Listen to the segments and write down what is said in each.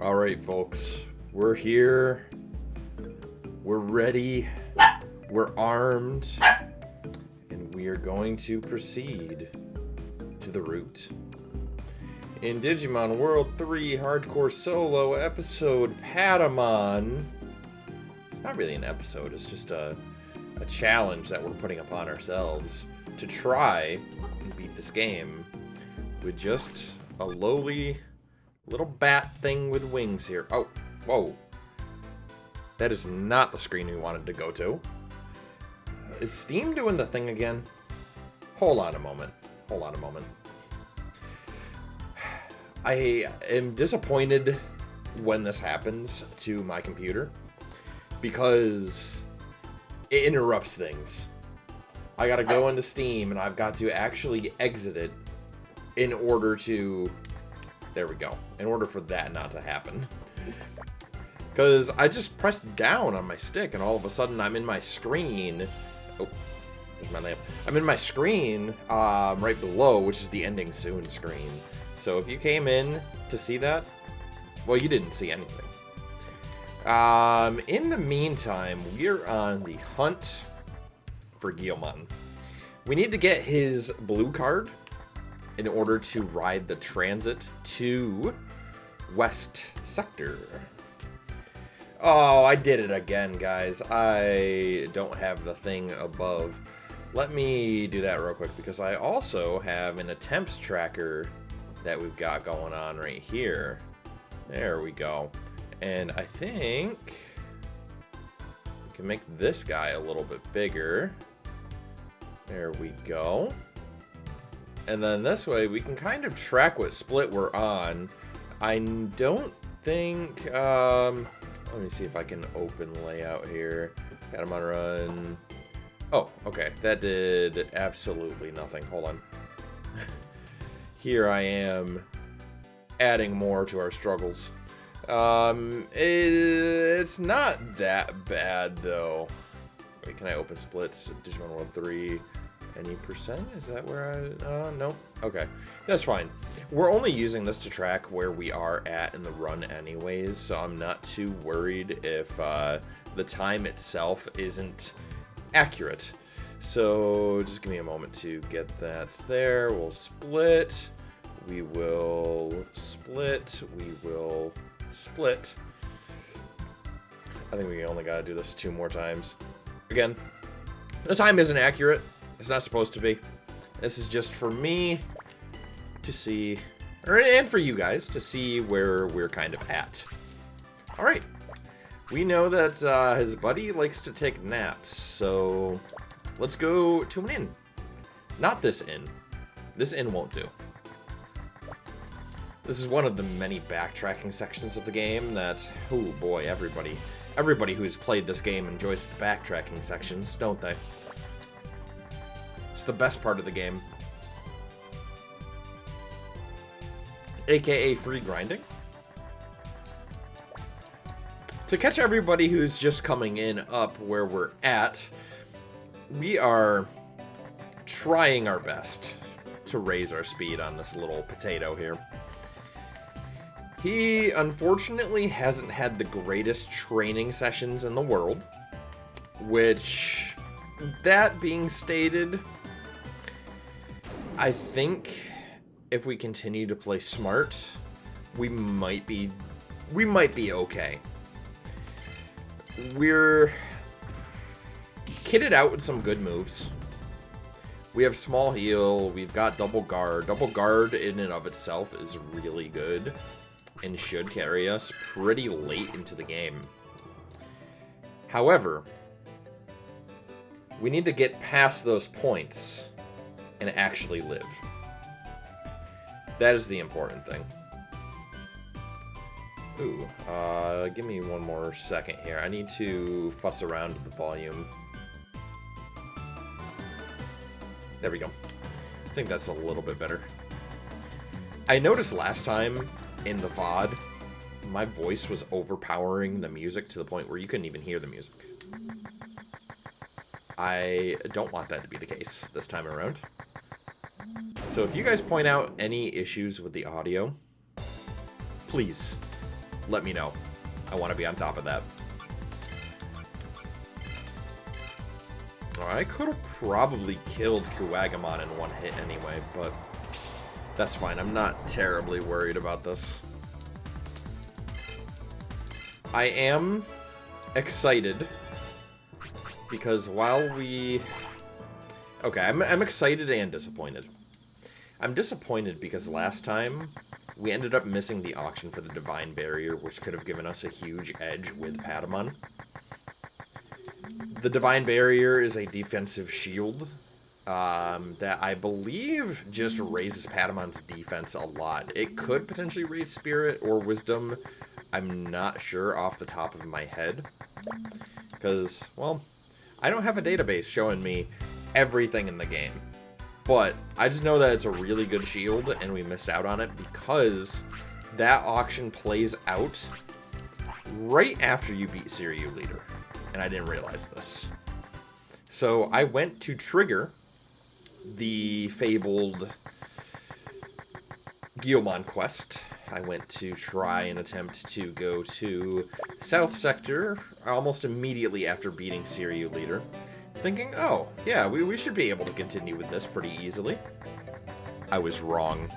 Alright, folks. We're here. We're ready. We're armed. And we are going to proceed to the route. In Digimon World 3 Hardcore Solo Episode Patamon. It's not really an episode, it's just a challenge that we're putting upon ourselves to try and beat this game with just a lowly little bat thing with wings here. Oh, whoa. That is not the screen we wanted to go to. Is Steam doing the thing again? Hold on a moment. I am disappointed when this happens to my computer because it interrupts things. I gotta go into Steam and I've got to actually exit it in order to... There we go. In order for that not to happen. Because I just pressed down on my stick and all of a sudden I'm in my screen. Oh, there's my lamp. I'm in my screen right below, which is the ending soon screen. So if you came in to see that, well, you didn't see anything. In the meantime, we're on the hunt for Digimon. We need to get his blue card in order to ride the transit to West Sector. Oh, I did it again, guys. I don't have the thing above. Let me do that real quick because I also have an attempts tracker that we've got going on right here. There we go. And I think we can make this guy a little bit bigger. There we go. And then this way we can kind of track what split we're on. I don't think... let me see if I can open layout here. Patamon Run. Oh, okay. That did absolutely nothing. Hold on. Here I am adding more to our struggles. It's not that bad, though. Wait, can I open splits? Digimon World 3. Any percent? Is that where I... no. Okay. That's fine. We're only using this to track where we are at in the run anyways, so I'm not too worried if the time itself isn't accurate. So just give me a moment to get that there. We'll split. We will split. We will split. I think we only gotta do this 2 more times. Again, the time isn't accurate. It's not supposed to be. This is just for me to see, and for you guys to see where we're kind of at. All right. We know that his buddy likes to take naps, so let's go to an inn. Not this inn. This inn won't do. This is one of the many backtracking sections of the game that, oh boy, everybody who's played this game enjoys the backtracking sections, don't they? It's the best part of the game. AKA free grinding. To catch everybody who's just coming in up where we're at, we are trying our best to raise our speed on this little potato here. He, unfortunately, hasn't had the greatest training sessions in the world, which, that being stated, I think if we continue to play smart, we might be okay. We're kitted out with some good moves. We have small heal, we've got double guard. Double guard in and of itself is really good and should carry us pretty late into the game. However, we need to get past those points and actually live. That is the important thing. Ooh, give me one more second here. I need to fuss around with the volume. There we go. I think that's a little bit better. I noticed last time in the VOD, my voice was overpowering the music to the point where you couldn't even hear the music. I don't want that to be the case this time around. So if you guys point out any issues with the audio, please let me know. I want to be on top of that. I could have probably killed Kuwagamon in one hit anyway, but that's fine. I'm not terribly worried about this. I am excited because while we... Okay, I'm excited and disappointed. I'm disappointed because last time we ended up missing the auction for the Divine Barrier, which could have given us a huge edge with Patamon. The Divine Barrier is a defensive shield that I believe just raises Patamon's defense a lot. It could potentially raise Spirit or Wisdom. I'm not sure off the top of my head. Because, well, I don't have a database showing me everything in the game. But I just know that it's a really good shield, and we missed out on it because that auction plays out right after you beat Siriu Leader. And I didn't realize this. So I went to trigger the fabled Guilmon quest. I went to try and attempt to go to South Sector almost immediately after beating Siriu Leader. Thinking, oh, yeah, we should be able to continue with this pretty easily. I was wrong.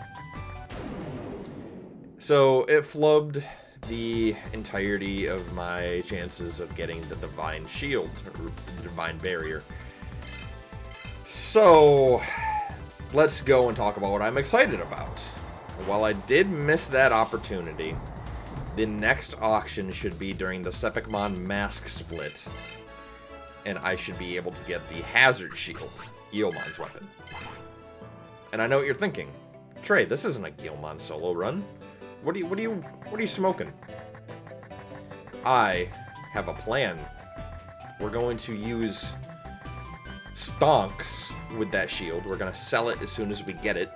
So it flubbed the entirety of my chances of getting the Divine Shield, or the Divine Barrier. So, let's go and talk about what I'm excited about. While I did miss that opportunity, the next auction should be during the Sepicmon Mask Split, and I should be able to get the Hazard Shield, Guilmon's weapon. And I know what you're thinking. Trey, this isn't a Digimon solo run. What are you smoking? I have a plan. We're going to use stonks with that shield. We're gonna sell it as soon as we get it.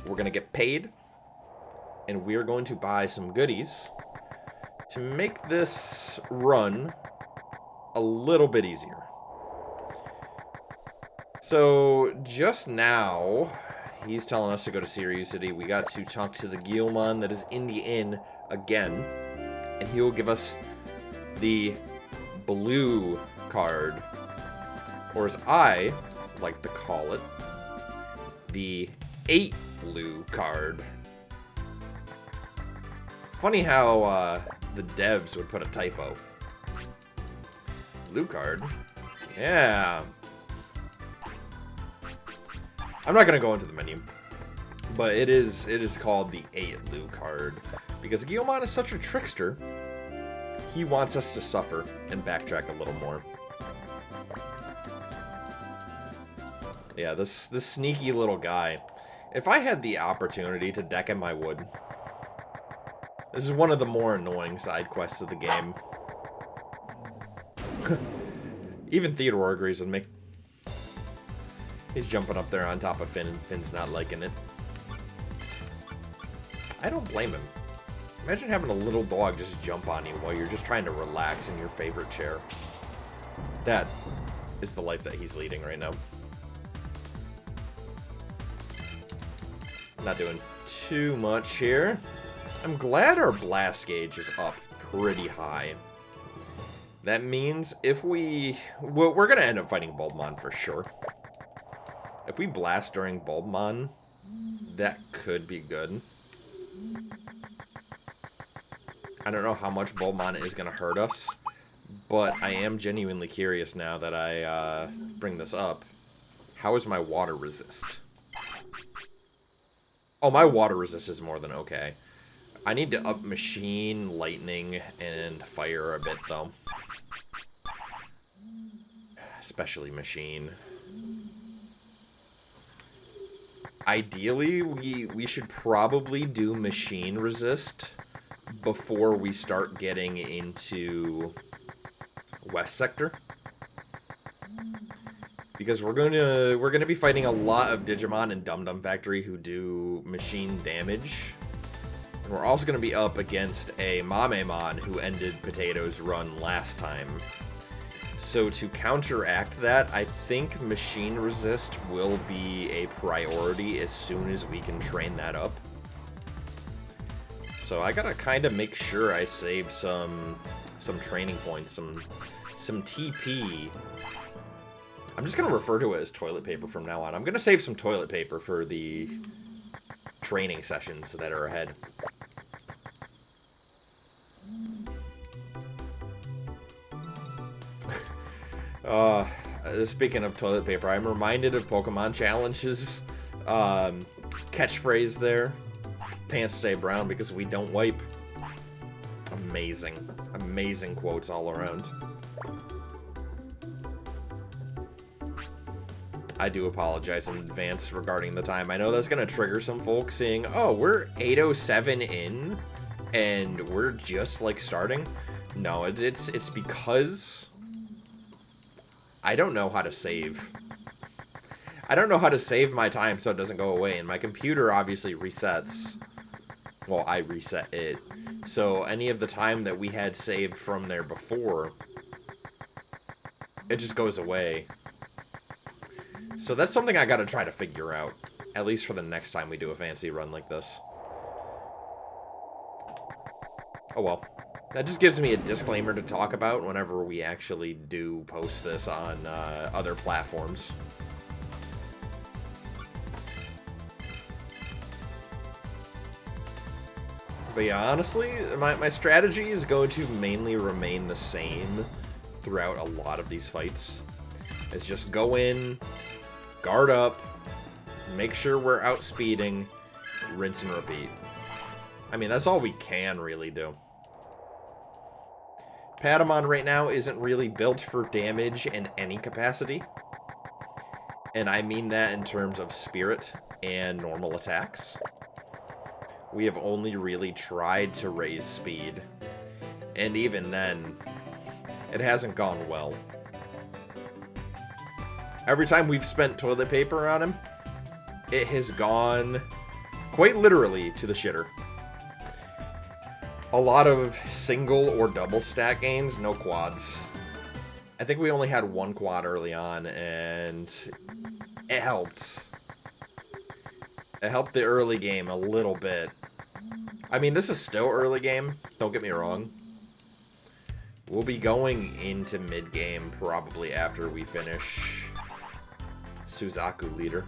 We're gonna get paid, and we're going to buy some goodies to make this run a little bit easier. So just now, he's telling us to go to Siriu City. We got to talk to the Guilmon that is in the inn again, and he will give us the blue card, or as I like to call it, the 8 blue card. Funny how the devs would put a typo. Blue card? Yeah. I'm not going to go into the menu, but it is called the 8 blue card, because Guilmon is such a trickster, he wants us to suffer and backtrack a little more. Yeah, this sneaky little guy. If I had the opportunity to deck him, I would. This is one of the more annoying side quests of the game. Even Theodore agrees with me. He's jumping up there on top of Finn, and Finn's not liking it. I don't blame him. Imagine having a little dog just jump on you while you're just trying to relax in your favorite chair. That is the life that he's leading right now. Not doing too much here. I'm glad our blast gauge is up pretty high. That means if we're going to end up fighting Bulbmon for sure. If we blast during Bulbmon, that could be good. I don't know how much Bulbmon is going to hurt us, but I am genuinely curious now that I bring this up. How is my water resist? Oh, my water resist is more than okay. I need to up machine, lightning, and fire a bit, though. Especially machine. Ideally, we should probably do machine resist before we start getting into West Sector. Because we're gonna be fighting a lot of Digimon in Dum Dum Factory who do machine damage. And we're also gonna be up against a Mamemon who ended Potato's run last time. So to counteract that, I think machine resist will be a priority as soon as we can train that up. So I gotta kind of make sure I save some training points, some TP. I'm just gonna refer to it as toilet paper from now on. I'm gonna save some toilet paper for the training sessions that are ahead. Speaking of toilet paper, I'm reminded of Pokemon Challenge's catchphrase there. Pants stay brown because we don't wipe. Amazing. Amazing quotes all around. I do apologize in advance regarding the time. I know that's going to trigger some folks saying, oh, we're 8:07 in, and we're just, like, starting. No, it's because I don't know how to save. I don't know how to save my time so it doesn't go away, and my computer obviously resets. Well, I reset it. So any of the time that we had saved from there before, it just goes away. So that's something I gotta try to figure out, at least for the next time we do a fancy run like this. Oh well. That just gives me a disclaimer to talk about whenever we actually do post this on other platforms. But yeah, honestly, my strategy is going to mainly remain the same throughout a lot of these fights. It's just go in, guard up, make sure we're outspeeding, rinse and repeat. I mean, that's all we can really do. Patamon right now isn't really built for damage in any capacity. And I mean that in terms of spirit and normal attacks. We have only really tried to raise speed. And even then, it hasn't gone well. Every time we've spent toilet paper on him, it has gone quite literally to the shitter. A lot of single or double stat gains, no quads. I think we only had one quad early on, and it helped. It helped the early game a little bit. I mean, this is still early game, don't get me wrong. We'll be going into mid-game probably after we finish Suzaku leader.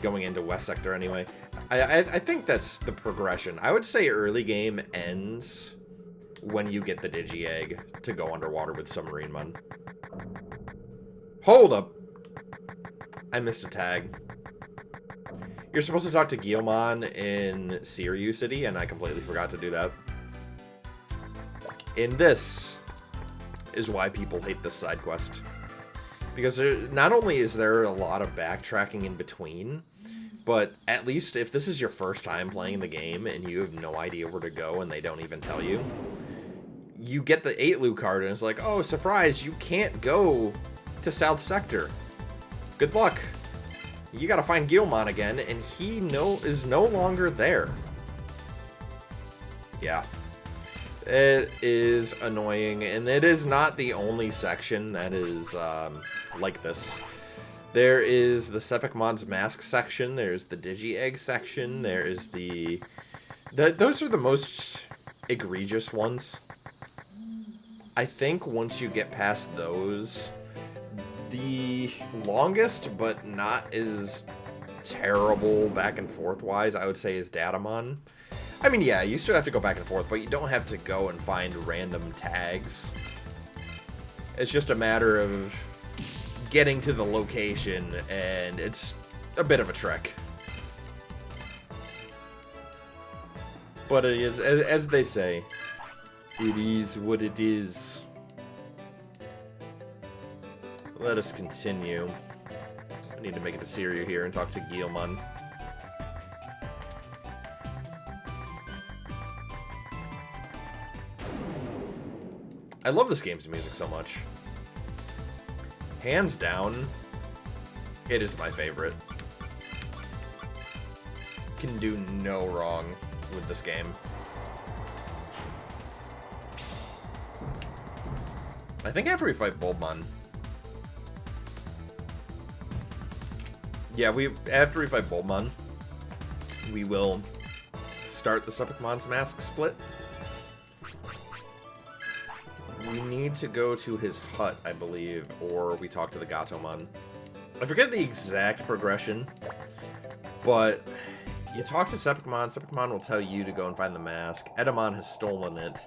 Going into West Sector anyway. I think that's the progression. I would say early game ends when you get the Digi-Egg to go underwater with Submarine Mun. Hold up! I missed a tag. You're supposed to talk to Guilmon in Siriu City, and I completely forgot to do that. And this is why people hate this side quest. Because not only is there a lot of backtracking in between, but at least if this is your first time playing the game and you have no idea where to go and they don't even tell you, you get the 8-Lu card and it's like, oh, surprise, you can't go to South Sector. Good luck. You gotta find Guilmon again, and he is no longer there. Yeah. It is annoying, and it is not the only section that is like this. There is the Sepicmon's Mask section, there's the Digi-Egg section, there is those are the most egregious ones. I think once you get past those, the longest, but not as terrible back and forth wise, I would say, is Datamon. I mean, yeah, you still have to go back and forth, but you don't have to go and find random tags. It's just a matter of getting to the location, and it's a bit of a trek. But it is, as they say, it is what it is. Let us continue. I need to make it to Siriu here and talk to Guilmon. I love this game's music so much. Hands down, it is my favorite. Can do no wrong with this game. I think after we fight Bulbmon. Yeah, after we fight Bulbmon, we will start the Supamon's mask split, we need to go to his hut, I believe, or we talk to the Gatomon. I forget the exact progression, but you talk to Sepicmon. Sepicmon will tell you to go and find the mask. Edamon has stolen it.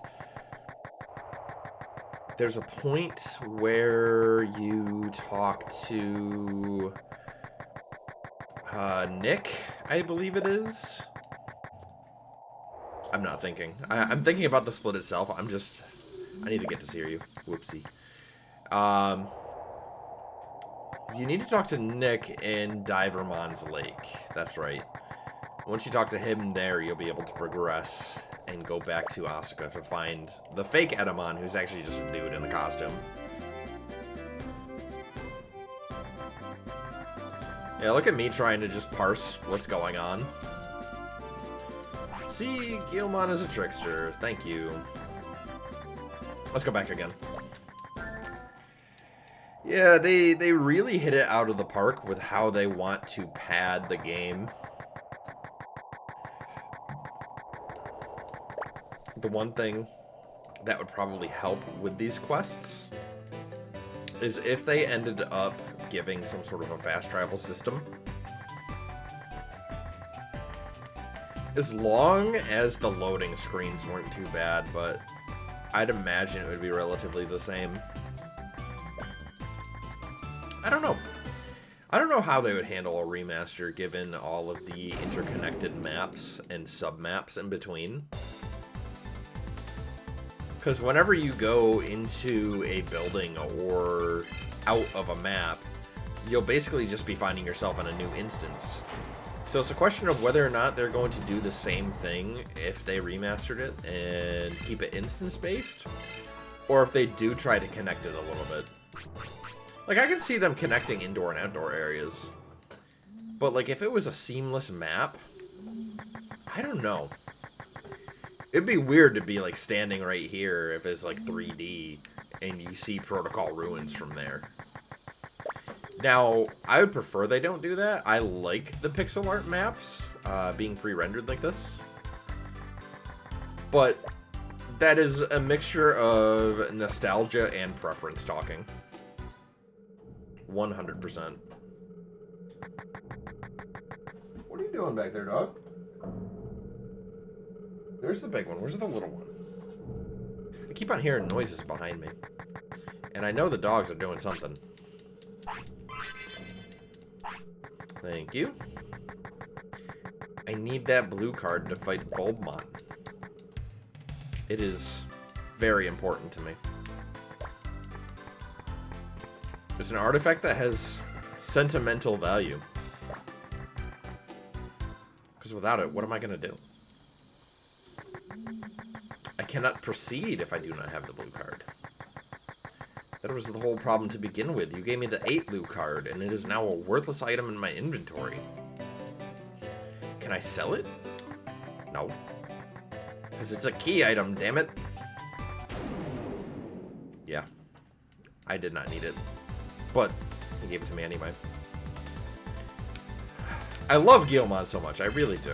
There's a point where you talk to Nick, I believe it is. I'm not thinking. I'm thinking about the split itself. I need to get to Siriu. Whoopsie. You need to talk to Nick in Divermon's Lake. That's right. Once you talk to him there, you'll be able to progress and go back to Asuka to find the fake Edamon, who's actually just a dude in a costume. Yeah, look at me trying to just parse what's going on. See, Guilmon is a trickster. Thank you. Let's go back again. Yeah, they really hit it out of the park with how they want to pad the game. The one thing that would probably help with these quests is if they ended up giving some sort of a fast travel system. As long as the loading screens weren't too bad, but I'd imagine it would be relatively the same. I don't know. I don't know how they would handle a remaster given all of the interconnected maps and sub-maps in between. Because whenever you go into a building or out of a map, you'll basically just be finding yourself in a new instance. So it's a question of whether or not they're going to do the same thing if they remastered it and keep it instance-based, or if they do try to connect it a little bit. Like, I can see them connecting indoor and outdoor areas, but like if it was a seamless map, I don't know. It'd be weird to be like standing right here if it's like 3D and you see Protocol Ruins from there. Now, I would prefer they don't do that. I like the pixel art maps being pre-rendered like this. But that is a mixture of nostalgia and preference talking. 100%. What are you doing back there, dog? There's the big one. Where's the little one? I keep on hearing noises behind me. And I know the dogs are doing something. Thank you. I need that blue card to fight Bulbmon. It is very important to me. It's an artifact that has sentimental value. Because without it, what am I going to do? I cannot proceed if I do not have the blue card. That was the whole problem to begin with. You gave me the 8 blue card, and it is now a worthless item in my inventory. Can I sell it? No. Because it's a key item, damn it. Yeah. I did not need it. But he gave it to me anyway. I love Guilmon so much. I really do.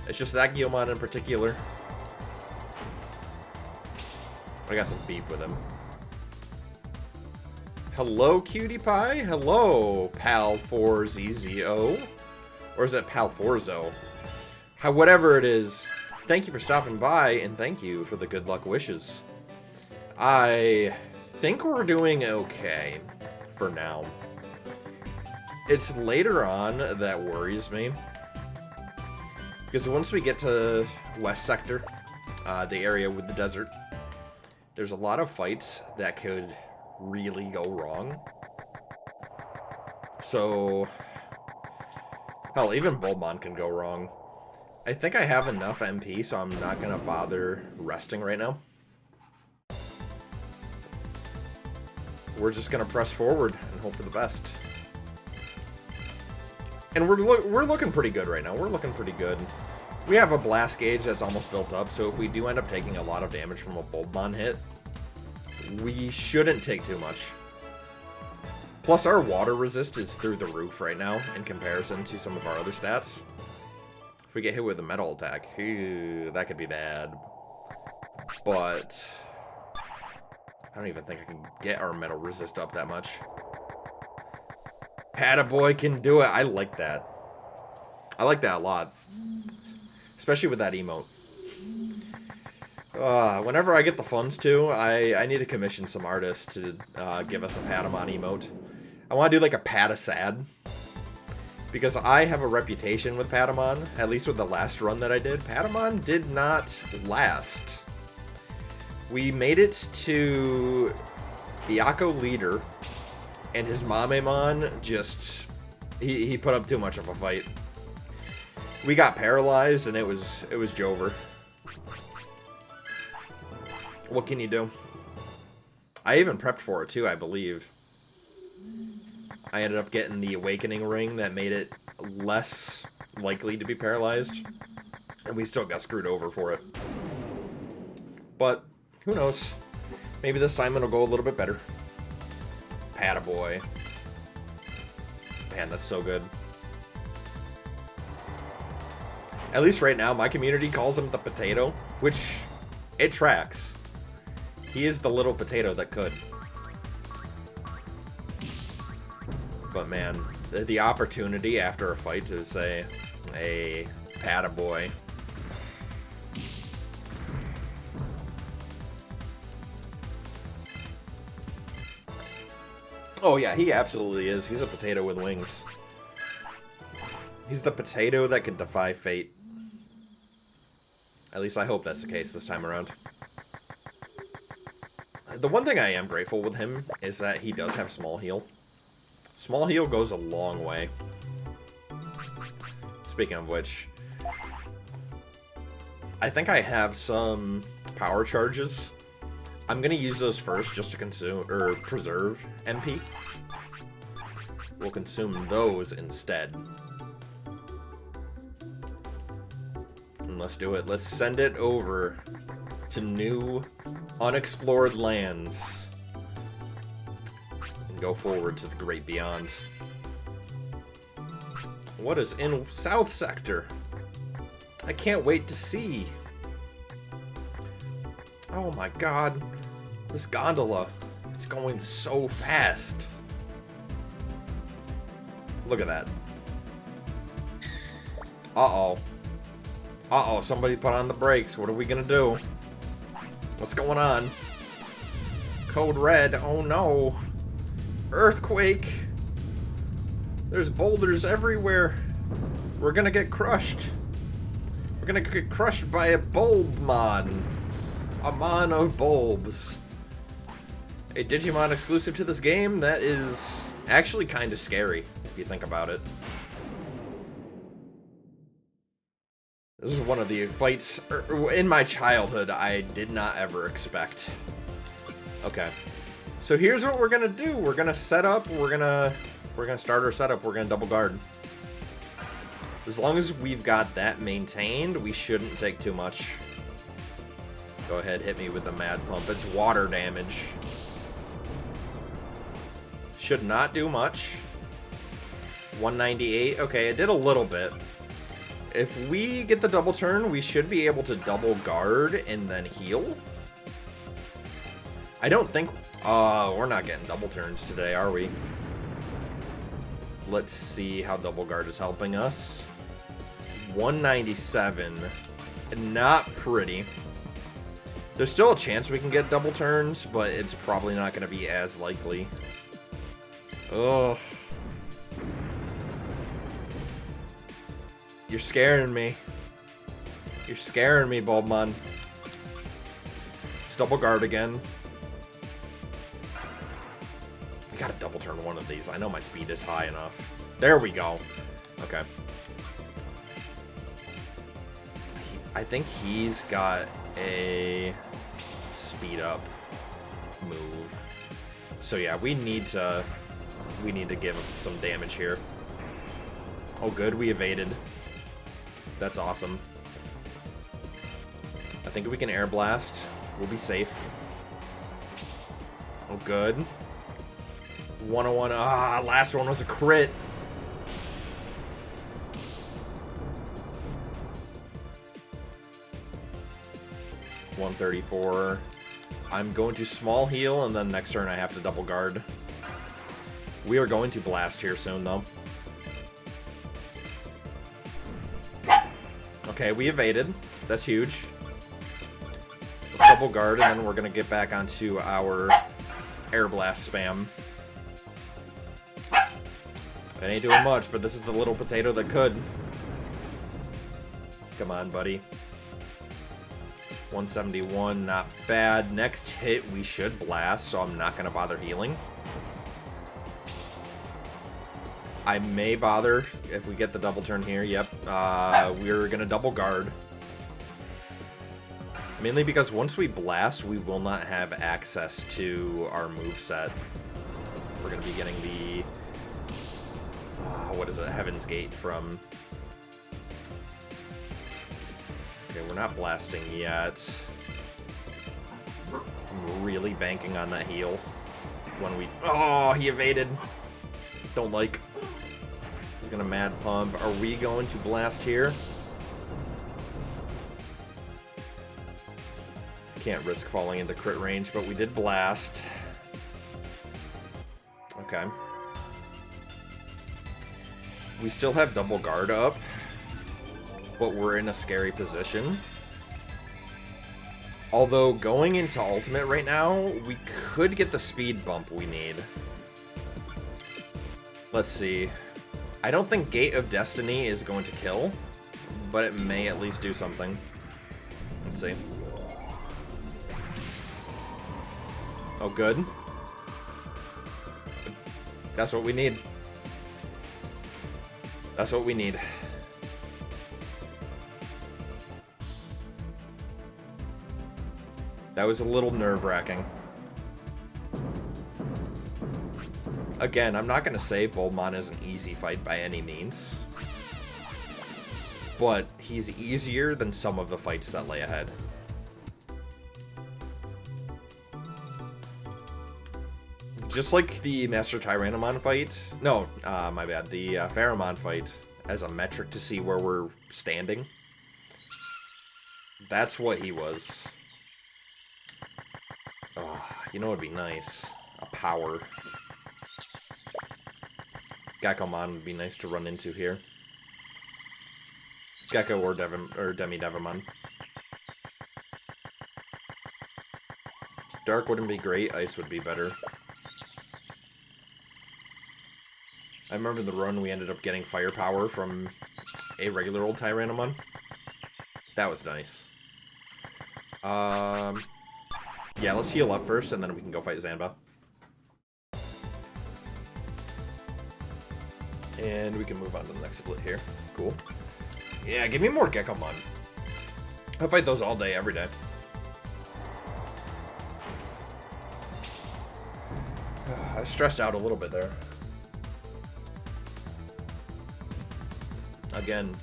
It's just that Guilmon in particular. I got some beef with him. Hello, Cutie Pie. Hello, Pal4ZZO. Or is it Pal4zo? Whatever it is, thank you for stopping by, and thank you for the good luck wishes. I think we're doing okay for now. It's later on that worries me. Because once we get to West Sector, the area with the desert, there's a lot of fights that could really go wrong. So, hell, even Bulbmon can go wrong. I think I have enough MP, so I'm not going to bother resting right now. We're just going to press forward and hope for the best. And we're looking pretty good right now. We're looking pretty good. We have a blast gauge that's almost built up, so if we do end up taking a lot of damage from a Bulbmon hit, we shouldn't take too much. Plus, our water resist is through the roof right now in comparison to some of our other stats. If we get hit with a metal attack, that could be bad. But I don't even think I can get our metal resist up that much. Pataboy can do it. I like that. I like that a lot. Especially with that emote. Whenever I get the funds too, I need to commission some artists to give us a Patamon emote. I want to do like a Patasad. Because I have a reputation with Patamon, at least with the last run that I did. Patamon did not last. We made it to Byakko leader, and his Mamemon just... He put up too much of a fight. We got paralyzed, and it was Jover. What can you do? I even prepped for it too, I believe. I ended up getting the Awakening Ring that made it less likely to be paralyzed. And we still got screwed over for it. But, who knows? Maybe this time it'll go a little bit better. Pataboy. Man, that's so good. At least right now, my community calls him the potato, which it tracks. He is the little potato that could. But man, the opportunity after a fight to say, hey, Pataboy. Oh yeah, he absolutely is. He's a potato with wings. He's the potato that can defy fate. At least I hope that's the case this time around. The one thing I am grateful with him is that he does have small heal. Small heal goes a long way. Speaking of which, I think I have some power charges. I'm gonna use those first just to consume or preserve MP. We'll consume those instead. And let's do it. Let's send it over to new, unexplored lands. And go forward to the great beyond. What is in South Sector? I can't wait to see. Oh my god. This gondola. It's going so fast. Look at that. Uh-oh. Uh-oh, somebody put on the brakes. What are we gonna do? What's going on? Code red. Oh no. Earthquake. There's boulders everywhere. We're gonna get crushed. We're gonna get crushed by a bulbmon. A mon of bulbs. A Digimon exclusive to this game? That is actually kind of scary, if you think about it. This is one of the fights in my childhood I did not ever expect. Okay. So here's what we're gonna do. We're gonna set up, we're gonna start our setup, we're gonna double guard. As long as we've got that maintained, we shouldn't take too much. Go ahead, hit me with the Mad Pump. It's water damage. Should not do much. 198. Okay, it did a little bit. If we get the double turn, we should be able to double guard and then heal. I don't think... we're not getting double turns today, are we? Let's see how double guard is helping us. 197. Not pretty. There's still a chance we can get double turns, but it's probably not going to be as likely. Ugh. You're scaring me. You're scaring me, Bulbmon. Let's double guard again. We gotta double turn one of these. I know my speed is high enough. There we go. Okay. I think he's got a speed up move. So yeah, we need to give him some damage here. Oh good, we evaded. That's awesome. I think we can air blast. We'll be safe. Oh good. 101. Ah, last one was a crit. 134. I'm going to small heal, and then next turn I have to double guard. We are going to blast here soon, though. Okay, we evaded. That's huge. Let's double guard, and then we're going to get back onto our air blast spam. It ain't doing much, but this is the little potato that could. Come on, buddy. 171, not bad. Next hit, we should blast, so I'm not going to bother healing. I may bother if we get the double turn here. Yep, we're going to double guard. Mainly because once we blast, we will not have access to our moveset. We're going to be getting the... what is it? Heaven's Gate from... Okay, we're not blasting yet. I'm really banking on that heal. When we... Oh, he evaded. Don't like. He's gonna mad pump. Are we going to blast here? Can't risk falling into crit range, but we did blast. Okay. We still have double guard up, but we're in a scary position. Although, going into ultimate right now, we could get the speed bump we need. Let's see. I don't think Gate of Destiny is going to kill, but it may at least do something. Let's see. Oh, good. That's what we need. That's what we need. That was a little nerve-wracking. Again, I'm not going to say Bulmon is an easy fight by any means. But he's easier than some of the fights that lay ahead. Just like the Master Tyrannomon fight. No, my bad. The Pharamon fight as a metric to see where we're standing. That's what he was. Oh, you know what would be nice? A power. Geckomon would be nice to run into here. Gecko or Demi-Devimon. Dark wouldn't be great. Ice would be better. I remember the run we ended up getting firepower from a regular old Tyrannomon. That was nice. Yeah, let's heal up first, and then we can go fight Zanba. And we can move on to the next split here. Cool. Yeah, give me more Geckomon. I fight those all day, every day. I stressed out a little bit there. Again,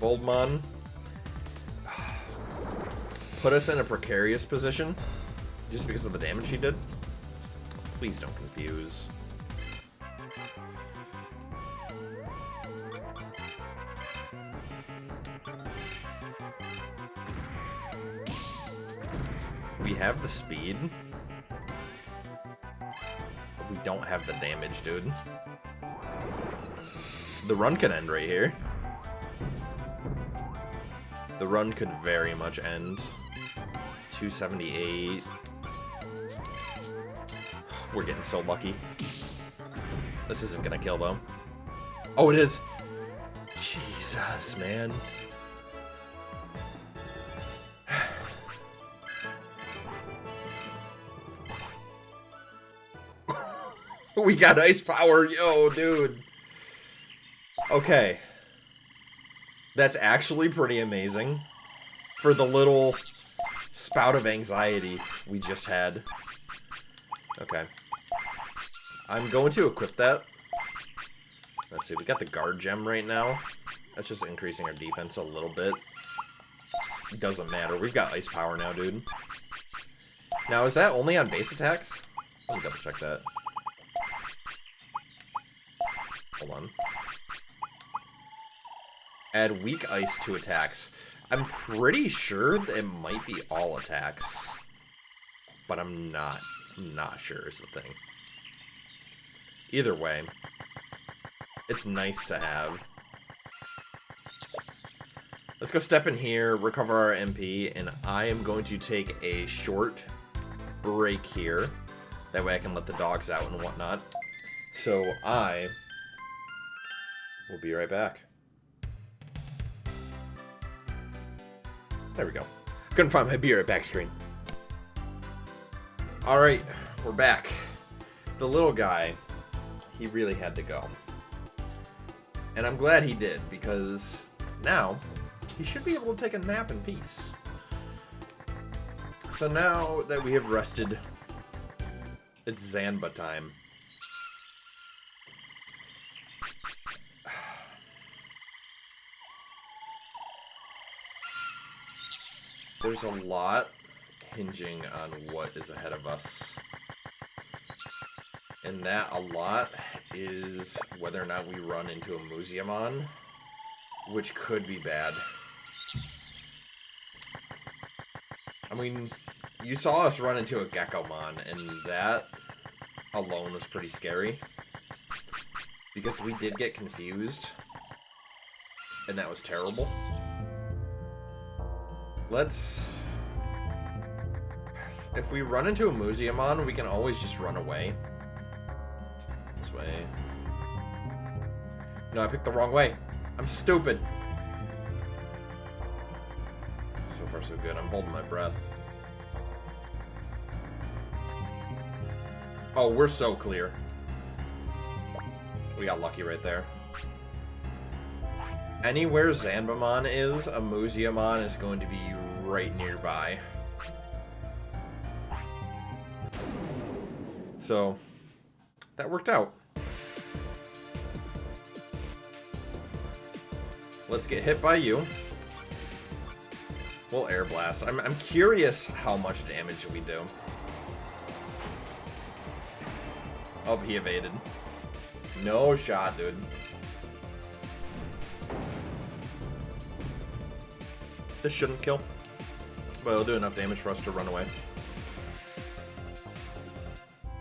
Boldmon put us in a precarious position just because of the damage he did. Please don't confuse. We have the speed, but we don't have the damage, dude. The run can end right here. The run could very much end. 278. We're getting so lucky. This isn't gonna kill, though. Oh, it is! Jesus, man. We got ice power, yo, dude. Okay. That's actually pretty amazing for the little spout of anxiety we just had. Okay. I'm going to equip that. Let's see, we got the guard gem right now. That's just increasing our defense a little bit. It doesn't matter. We've got ice power now, dude. Now, is that only on base attacks? Let me double check that. Hold on. Add weak ice to attacks. I'm pretty sure that it might be all attacks. But I'm not sure is the thing. Either way, it's nice to have. Let's go step in here, recover our MP, and I am going to take a short break here. That way I can let the dogs out and whatnot. So I will be right back. There we go. Couldn't find my be right back screen. Alright, we're back. The little guy, he really had to go. And I'm glad he did, because now he should be able to take a nap in peace. So now that we have rested, it's Zanba time. There's a lot hinging on what is ahead of us. And that a lot is whether or not we run into a Muziamon, which could be bad. I mean, you saw us run into a Geckomon, and that alone was pretty scary. Because we did get confused, and that was terrible. If we run into a Muziamon, we can always just run away. This way. No, I picked the wrong way. I'm stupid. So far, so good. I'm holding my breath. Oh, we're so clear. We got lucky right there. Anywhere Zanbamon is, a Muziamon is going to be right nearby. So, that worked out. Let's get hit by you. We'll air blast. I'm curious how much damage we do. Oh, he evaded. No shot, dude. This shouldn't kill, but it'll do enough damage for us to run away.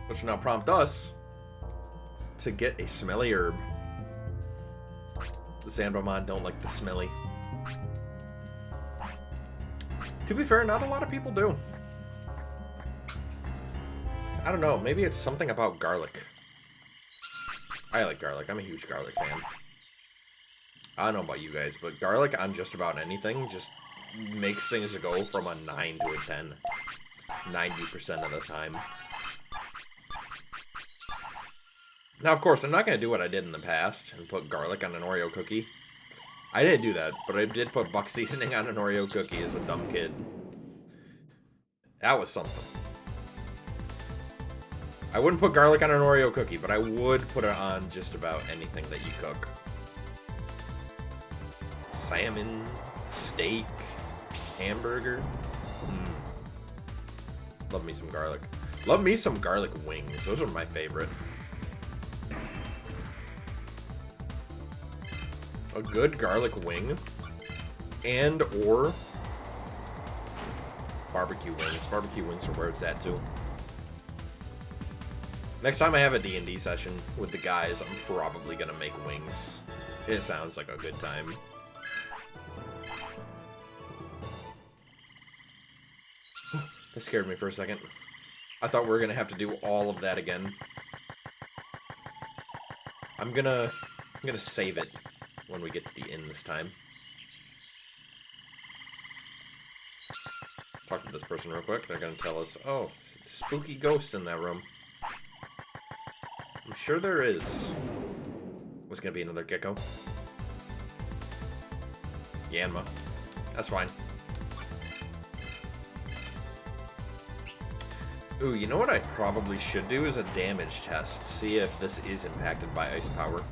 Which will now prompt us to get a smelly herb. The Zanbamon don't like the smelly. To be fair, not a lot of people do. I don't know, maybe it's something about garlic. I like garlic, I'm a huge garlic fan. I don't know about you guys, but garlic on just about anything just makes things go from a 9 to a 10. 90% of the time. Now, of course, I'm not going to do what I did in the past and put garlic on an Oreo cookie. I didn't do that, but I did put buck seasoning on an Oreo cookie as a dumb kid. That was something. I wouldn't put garlic on an Oreo cookie, but I would put it on just about anything that you cook. Salmon, steak, hamburger. Love me some garlic. Love me some garlic wings. Those are my favorite. A good garlic wing and or barbecue wings. Barbecue wings are where it's at too. Next time I have a D&D session with the guys, I'm probably gonna make wings. It sounds like a good time. That scared me for a second. I thought we were gonna have to do all of that again. I'm gonna save it when we get to the inn this time. Talk to this person real quick. They're gonna tell us, oh, spooky ghost in that room. I'm sure there is. What's gonna be another gecko? Yanma. That's fine. Ooh, you know what I probably should do is a damage test. See if this is impacted by ice power.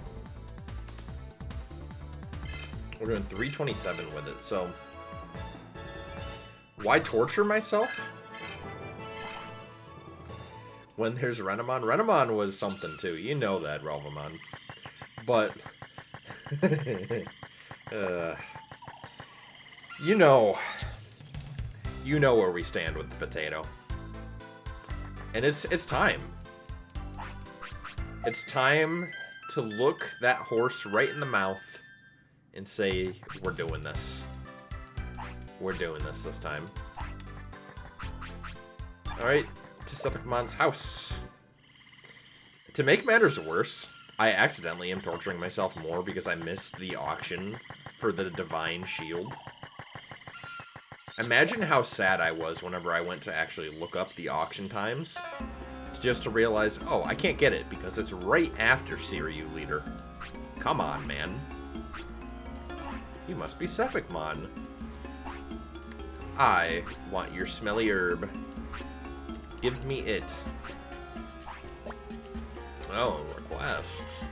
We're doing 327 with it, so... Why torture myself? When there's Renamon. Renamon was something too. You know that, Relvamon. But... You know where we stand with the potato. And it's time. It's time to look that horse right in the mouth and say, we're doing this. We're doing this time. Alright, to Sepicamon's house. To make matters worse, I accidentally am torturing myself more because I missed the auction for the Divine Shield. Imagine how sad I was whenever I went to actually look up the auction times, just to realize, oh, I can't get it because it's right after Siryu Leader. Come on, man. You must be Sepicmon. I want your smelly herb. Give me it. Oh, requests.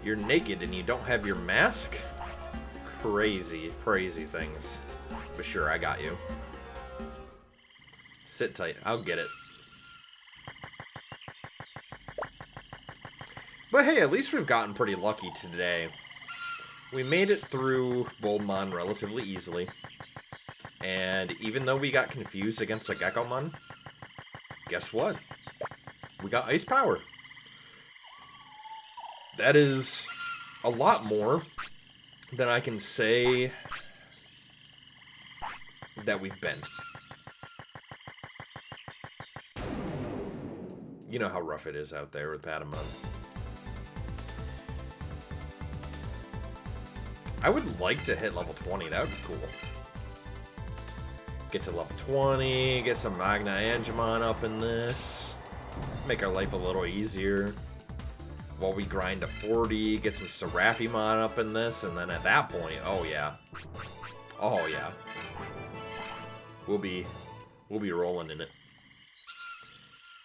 You're naked and you don't have your mask? Crazy, crazy things. But sure, I got you. Sit tight. I'll get it. But hey, at least we've gotten pretty lucky today. We made it through Boldmon relatively easily. And even though we got confused against a Gekomon, guess what? We got Ice Power. That is a lot more than I can say that we've been. You know how rough it is out there with Patamon. I would like to hit level 20, that would be cool. Get to level 20, get some Magna Angemon up in this. Make our life a little easier. While we grind to 40, get some Seraphimon up in this, and then at that point, oh yeah. Oh yeah. We'll be rolling in it.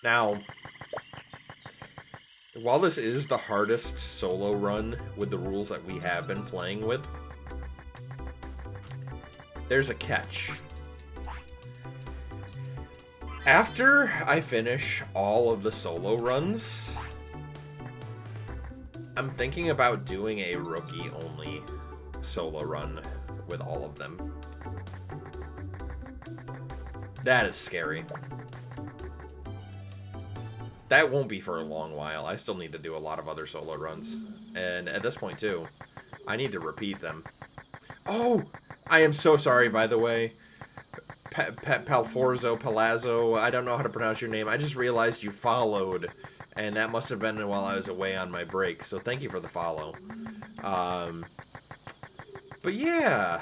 Now, while this is the hardest solo run with the rules that we have been playing with, there's a catch. After I finish all of the solo runs, I'm thinking about doing a rookie-only solo run with all of them. That is scary. That won't be for a long while. I still need to do a lot of other solo runs. And at this point, too, I need to repeat them. Oh! I am so sorry, by the way. Palazzo, I don't know how to pronounce your name. I just realized you followed. And that must have been while I was away on my break. So thank you for the follow. But yeah.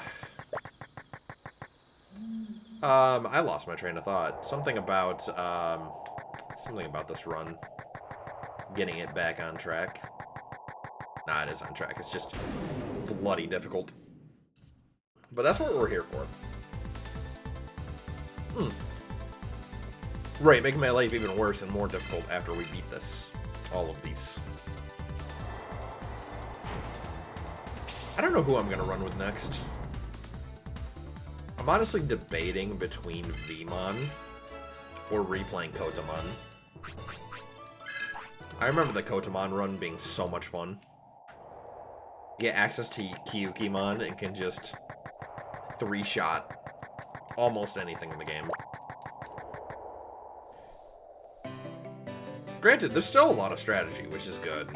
I lost my train of thought. Something about this run. Getting it back on track. Nah, it is on track. It's just bloody difficult. But that's what we're here for. Right, making my life even worse and more difficult after we beat this. All of these. I don't know who I'm going to run with next. I'm honestly debating between Vmon or replaying Kotamon. I remember the Kotamon run being so much fun. You get access to Kyukimon and can just three-shot almost anything in the game. Granted, there's still a lot of strategy, which is good.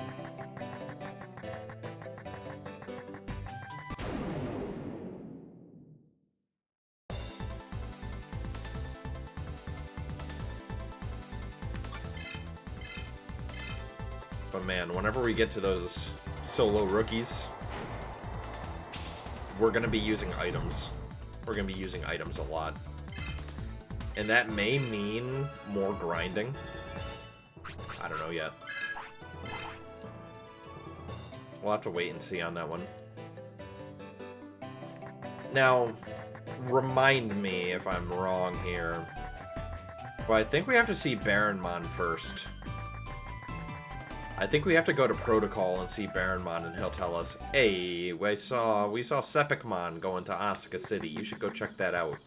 But man, whenever we get to those solo rookies, we're going to be using items. We're going to be using items a lot. And that may mean more grinding. I don't know yet. We'll have to wait and see on that one. Now, remind me if I'm wrong here. But I think we have to see Baronmon first. I think we have to go to Protocol and see Baronmon, and he'll tell us, hey, we saw Sepicmon going to Asuka City. You should go check that out.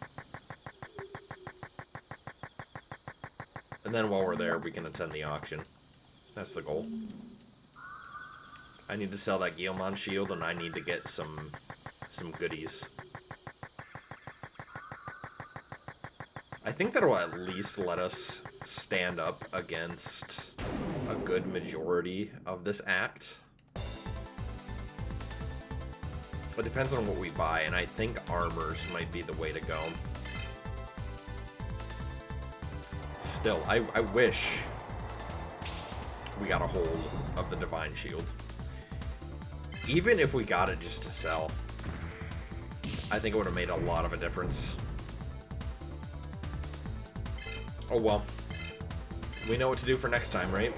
And then while we're there, we can attend the auction. That's the goal. I need to sell that Guilmon shield, and I need to get some goodies. think that'll at least let us stand up against a good majority of this act. It depends on what we buy, and I think armors might be the way to go. Still, I wish we got a hold of the Divine Shield. Even if we got it just to sell, I think it would have made a lot of a difference. Oh well. We know what to do for next time, right?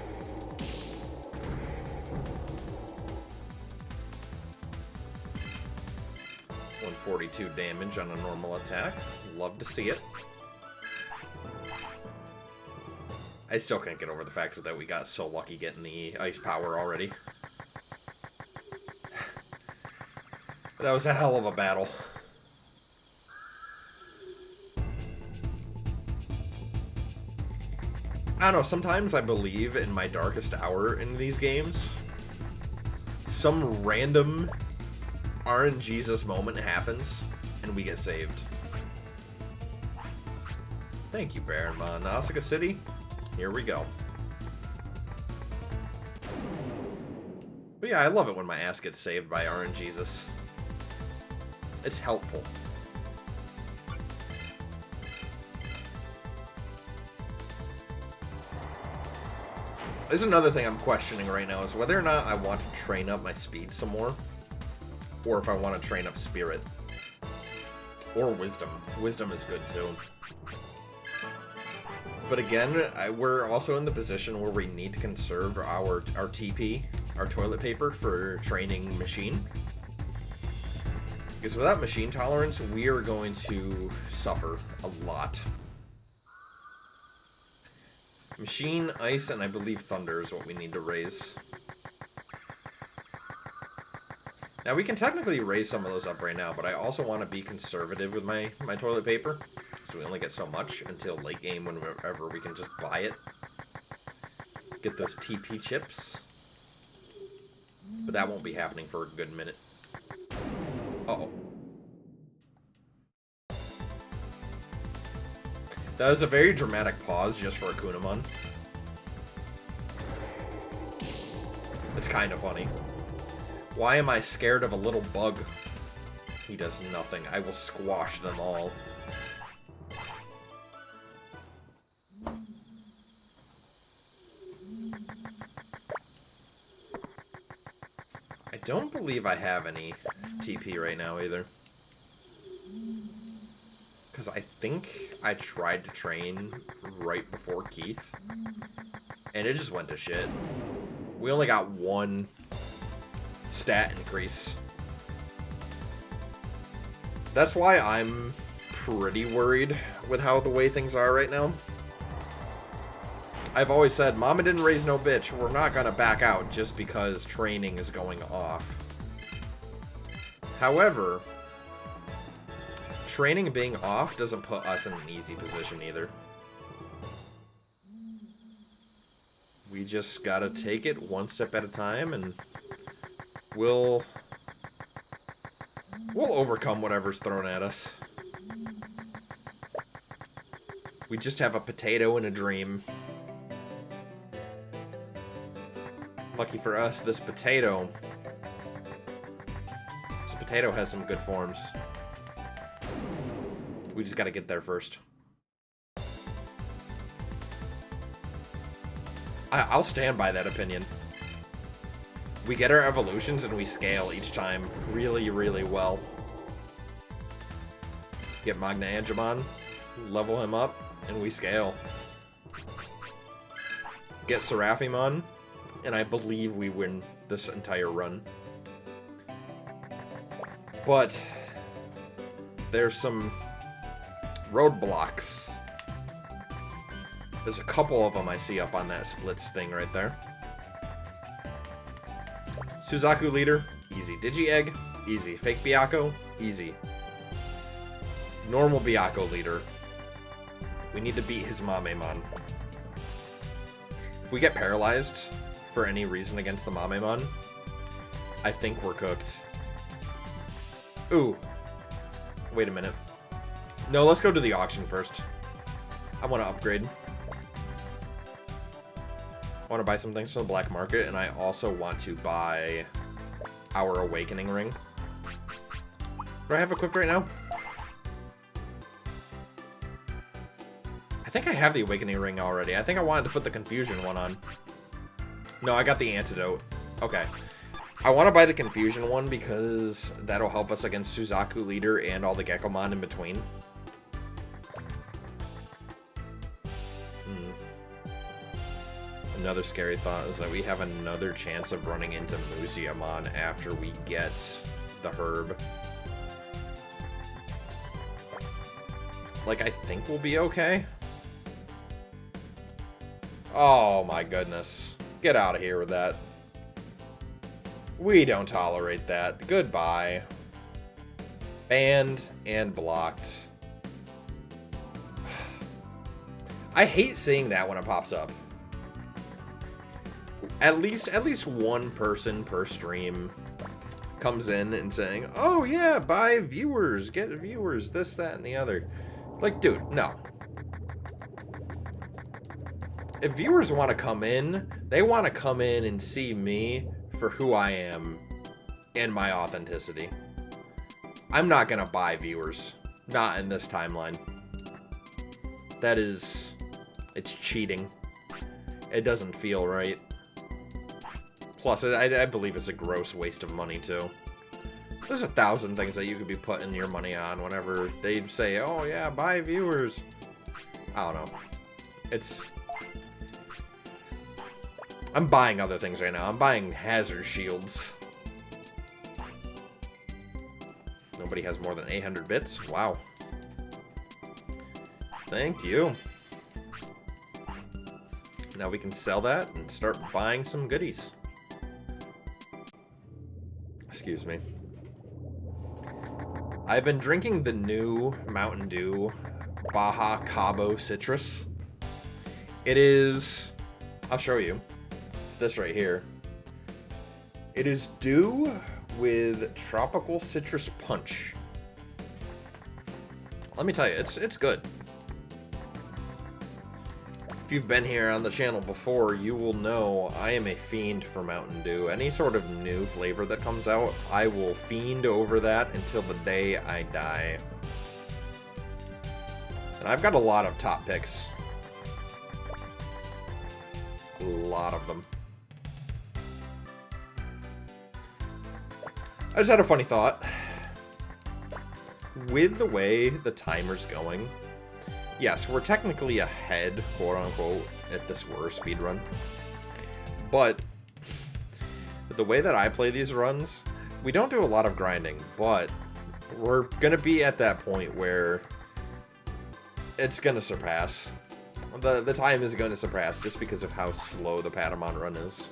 .142 damage on a normal attack. Love to see it. I still can't get over the fact that we got so lucky getting the ice power already. That was a hell of a battle. I don't know, sometimes I believe in my darkest hour in these games, some random RNGesus moment happens, and we get saved. Thank you, Baronmon. Nausicaa City, here we go. But yeah, I love it when my ass gets saved by RNGesus. It's helpful. There's another thing I'm questioning right now, is whether or not I want to train up my speed some more, or if I want to train up spirit. Or wisdom. Wisdom is good too. But again, we're also in the position where we need to conserve our TP, our toilet paper, for training machine. Because without machine tolerance, we are going to suffer a lot. Machine, ice, and I believe thunder is what we need to raise. Now, we can technically raise some of those up right now, but I also want to be conservative with my toilet paper. So we only get so much until late game, whenever we can just buy it. Get those TP chips. But that won't be happening for a good minute. Uh-oh. That was a very dramatic pause just for a Kunamon. It's kind of funny. Why am I scared of a little bug? He does nothing. I will squash them all. I don't believe I have any TP right now either. Because I think I tried to train right before Keith, and it just went to shit. We only got one stat increase. That's why I'm pretty worried with how the way things are right now. I've always said, Mama didn't raise no bitch. We're not gonna back out just because training is going off. However, training being off doesn't put us in an easy position either. We just gotta take it one step at a time, and we'll overcome whatever's thrown at us. We just have a potato and a dream. Lucky for us, this potato has some good forms. We just gotta get there first. I'll stand by that opinion. We get our evolutions and we scale each time really, really well. Get Magna Angemon, level him up, and we scale. Get Seraphimon, and I believe we win this entire run. But there's some roadblocks. There's a couple of them I see up on that splits thing right there. Suzaku leader, easy. Digi-Egg, easy. Fake Byakko, easy. Normal Byakko leader. We need to beat his Mamemon. If we get paralyzed for any reason against the Mamemon, I think we're cooked. Ooh. Wait a minute. No, let's go to the auction first. I want to upgrade. I want to buy some things from the black market, and I also want to buy our awakening ring. Do I have equipped right now? I think I have the awakening ring already. I think I wanted to put the confusion one on. No, I got the antidote. Okay. I want to buy the confusion one because that'll help us against Suzaku Leader and all the Gekkomon in between. Another scary thought is that we have another chance of running into Museumon after we get the herb. Like, I think we'll be okay. Oh my goodness. Get out of here with that. We don't tolerate that. Goodbye. Banned and blocked. I hate seeing that when it pops up. At least one person per stream comes in and saying, "Oh yeah, buy viewers, get viewers, this, that, and the other." Like, dude, no. If viewers want to come in, they want to come in and see me for who I am and my authenticity. I'm not gonna buy viewers. Not in this timeline. That is... it's cheating. It doesn't feel right. Plus, I believe it's a gross waste of money, too. There's 1,000 things that you could be putting your money on whenever they say, "Oh yeah, buy viewers." I don't know. It's... I'm buying other things right now. I'm buying hazard shields. Nobody has more than 800 bits? Wow. Thank you. Now we can sell that and start buying some goodies. Excuse me. I've been drinking the new Mountain Dew Baja Cabo Citrus. It is... I'll show you. It's this right here. It is dew with tropical citrus punch. Let me tell you, it's good. If you've been here on the channel before, you will know I am a fiend for Mountain Dew. Any sort of new flavor that comes out, I will fiend over that until the day I die. And I've got a lot of top picks. A lot of them. I just had a funny thought. With the way the timer's going, yes, we're technically ahead, quote-unquote, if this were a speedrun. But the way that I play these runs, we don't do a lot of grinding, but we're going to be at that point where it's going to surpass. The time is going to surpass just because of how slow the Patamon run is.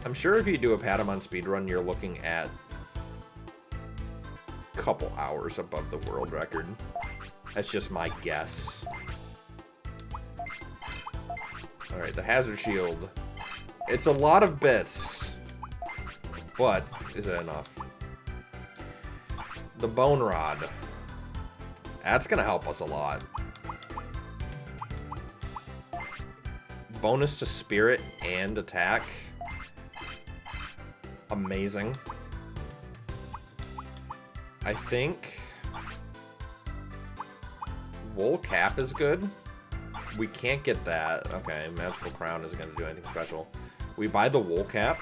I'm sure if you do a Patamon speedrun, you're looking at a couple hours above the world record. That's just my guess. Alright, the hazard shield. It's a lot of bits. But, is it enough? The bone rod. That's gonna help us a lot. Bonus to spirit and attack. Amazing. I think wool cap is good. We can't get that. Okay, magical crown isn't going to do anything special. We buy the wool cap.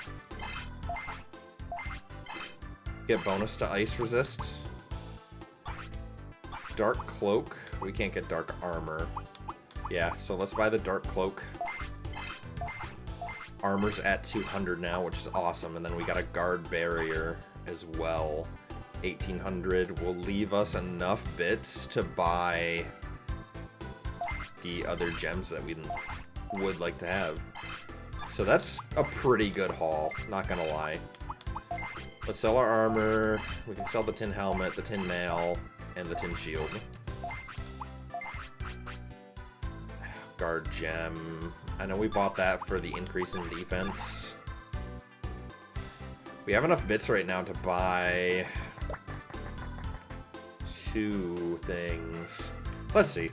Get bonus to ice resist. Dark cloak. We can't get dark armor. Yeah, so let's buy the dark cloak. Armor's at 200 now, which is awesome. And then we got a guard barrier as well. 1800 will leave us enough bits to buy the other gems that we would like to have. So that's a pretty good haul, not gonna lie. Let's sell our armor. We can sell the tin helmet, the tin mail, and the tin shield. Guard gem. I know we bought that for the increase in defense. We have enough bits right now to buy 2 things. Let's see.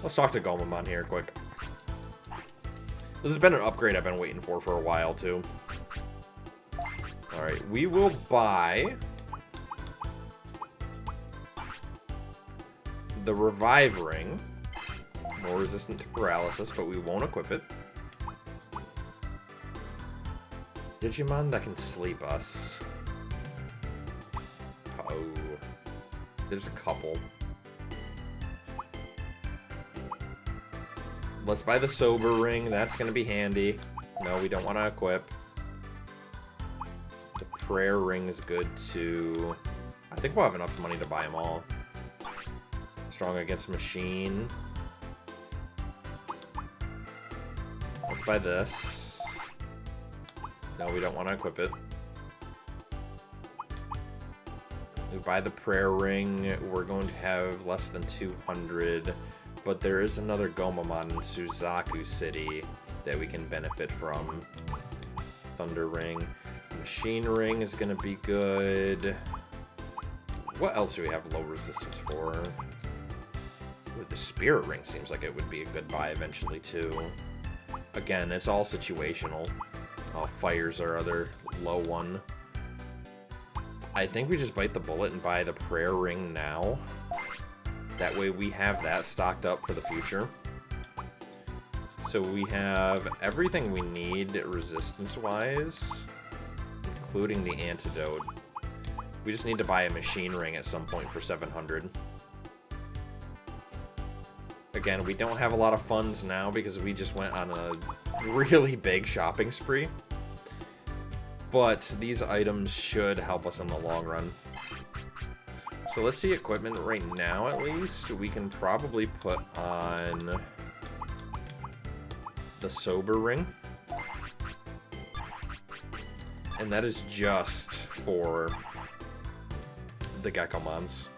Let's talk to Gomamon here quick. This has been an upgrade I've been waiting for a while, too. Alright, we will buy the Revive Ring. More resistant to paralysis, but we won't equip it. Digimon that can sleep us. Oh. There's a couple. Let's buy the Sober Ring. That's going to be handy. No, we don't want to equip. The Prayer Ring is good too. I think we'll have enough money to buy them all. Strong against Machine. Let's buy this. No, we don't want to equip it. We buy the Prayer Ring. We're going to have less than 200. But there is another Gomamon in Suzaku City that we can benefit from. Thunder Ring. Machine Ring is going to be good. What else do we have low resistance for? Ooh, the Spirit Ring seems like it would be a good buy eventually, too. Again, it's all situational. Fire's our other low one. I think we just bite the bullet and buy the Prayer Ring now. That way we have that stocked up for the future. So we have everything we need resistance-wise, including the antidote. We just need to buy a Machine Ring at some point for 700. Again, we don't have a lot of funds now because we just went on a really big shopping spree. But these items should help us in the long run. So let's see equipment right now, at least. We can probably put on the Sober Ring. And that is just for the Gekomons.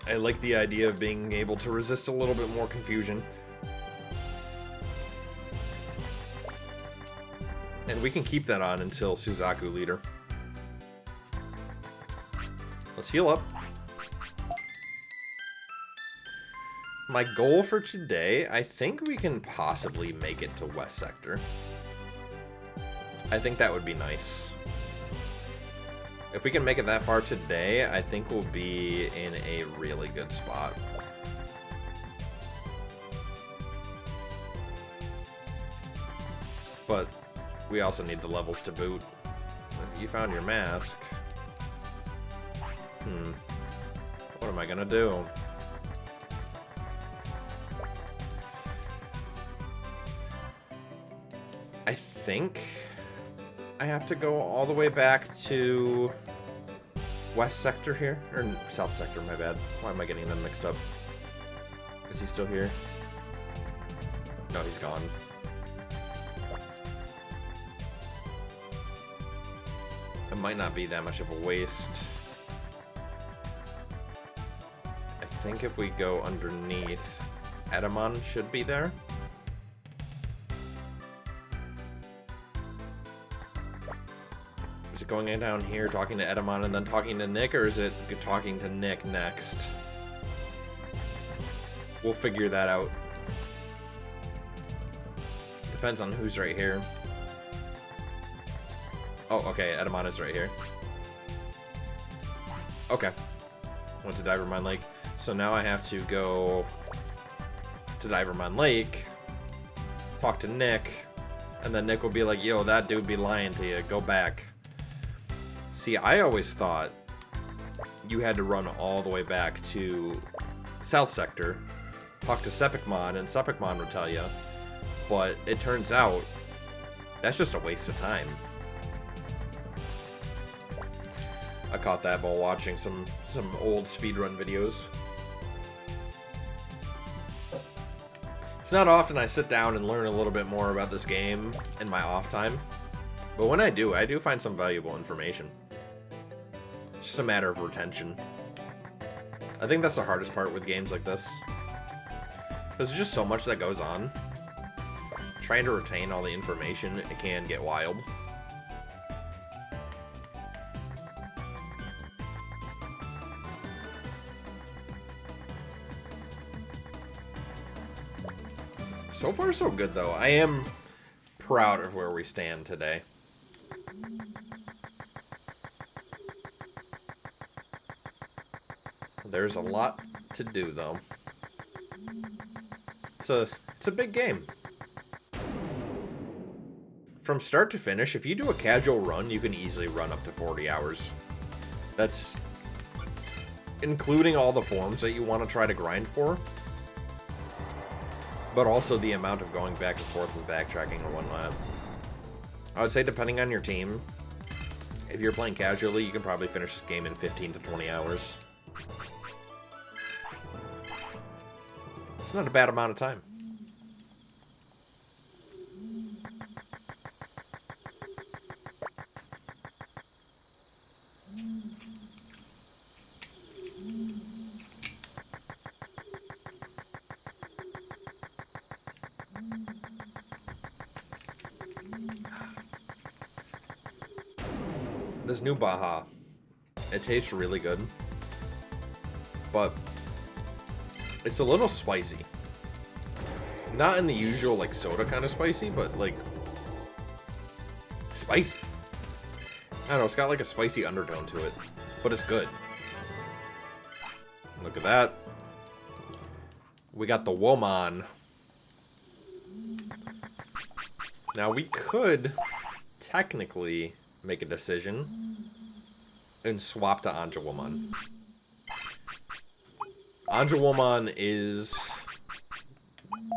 I like the idea of being able to resist a little bit more confusion. And we can keep that on until Suzaku Leader. Let's heal up. My goal for today, I think we can possibly make it to West Sector. I think that would be nice. If we can make it that far today, I think we'll be in a really good spot. But we also need the levels to boot. You found your mask. What am I gonna do? I think I have to go all the way back to West Sector here. Or South Sector, my bad. Why am I getting them mixed up? Is he still here? No, he's gone. It might not be that much of a waste. I think if we go underneath, Patamon should be there. Is it going down here, talking to Patamon, and then talking to Nick, or is it talking to Nick next? We'll figure that out. Depends on who's right here. Oh, okay, Patamon is right here. Okay. Went to Divermine Lake. So now I have to go to Divermine Lake, talk to Nick, and then Nick will be like, yo, that dude be lying to you. Go back. See, I always thought you had to run all the way back to South Sector, talk to Sepikmon, and Sepikmon would tell you. But it turns out that's just a waste of time. I caught that while watching some old speedrun videos. It's not often I sit down and learn a little bit more about this game in my off time. But when I do find some valuable information. It's just a matter of retention. I think that's the hardest part with games like this. There's just so much that goes on. Trying to retain all the information, it can get wild. So far, so good, though. I am proud of where we stand today. There's a lot to do, though. It's a big game. From start to finish, if you do a casual run, you can easily run up to 40 hours. That's including all the forms that you want to try to grind for, but also the amount of going back and forth with backtracking and whatnot. I would say depending on your team, if you're playing casually, you can probably finish this game in 15 to 20 hours. It's not a bad amount of time. This new Baja, it tastes really good, but it's a little spicy. Not in the usual, like, soda kind of spicy, but, like, spicy. I don't know, it's got, like, a spicy undertone to it, but it's good. Look at that. We got the Womon. Now, we could technically make a decision and swap to Anjawomon. Anjawomon is,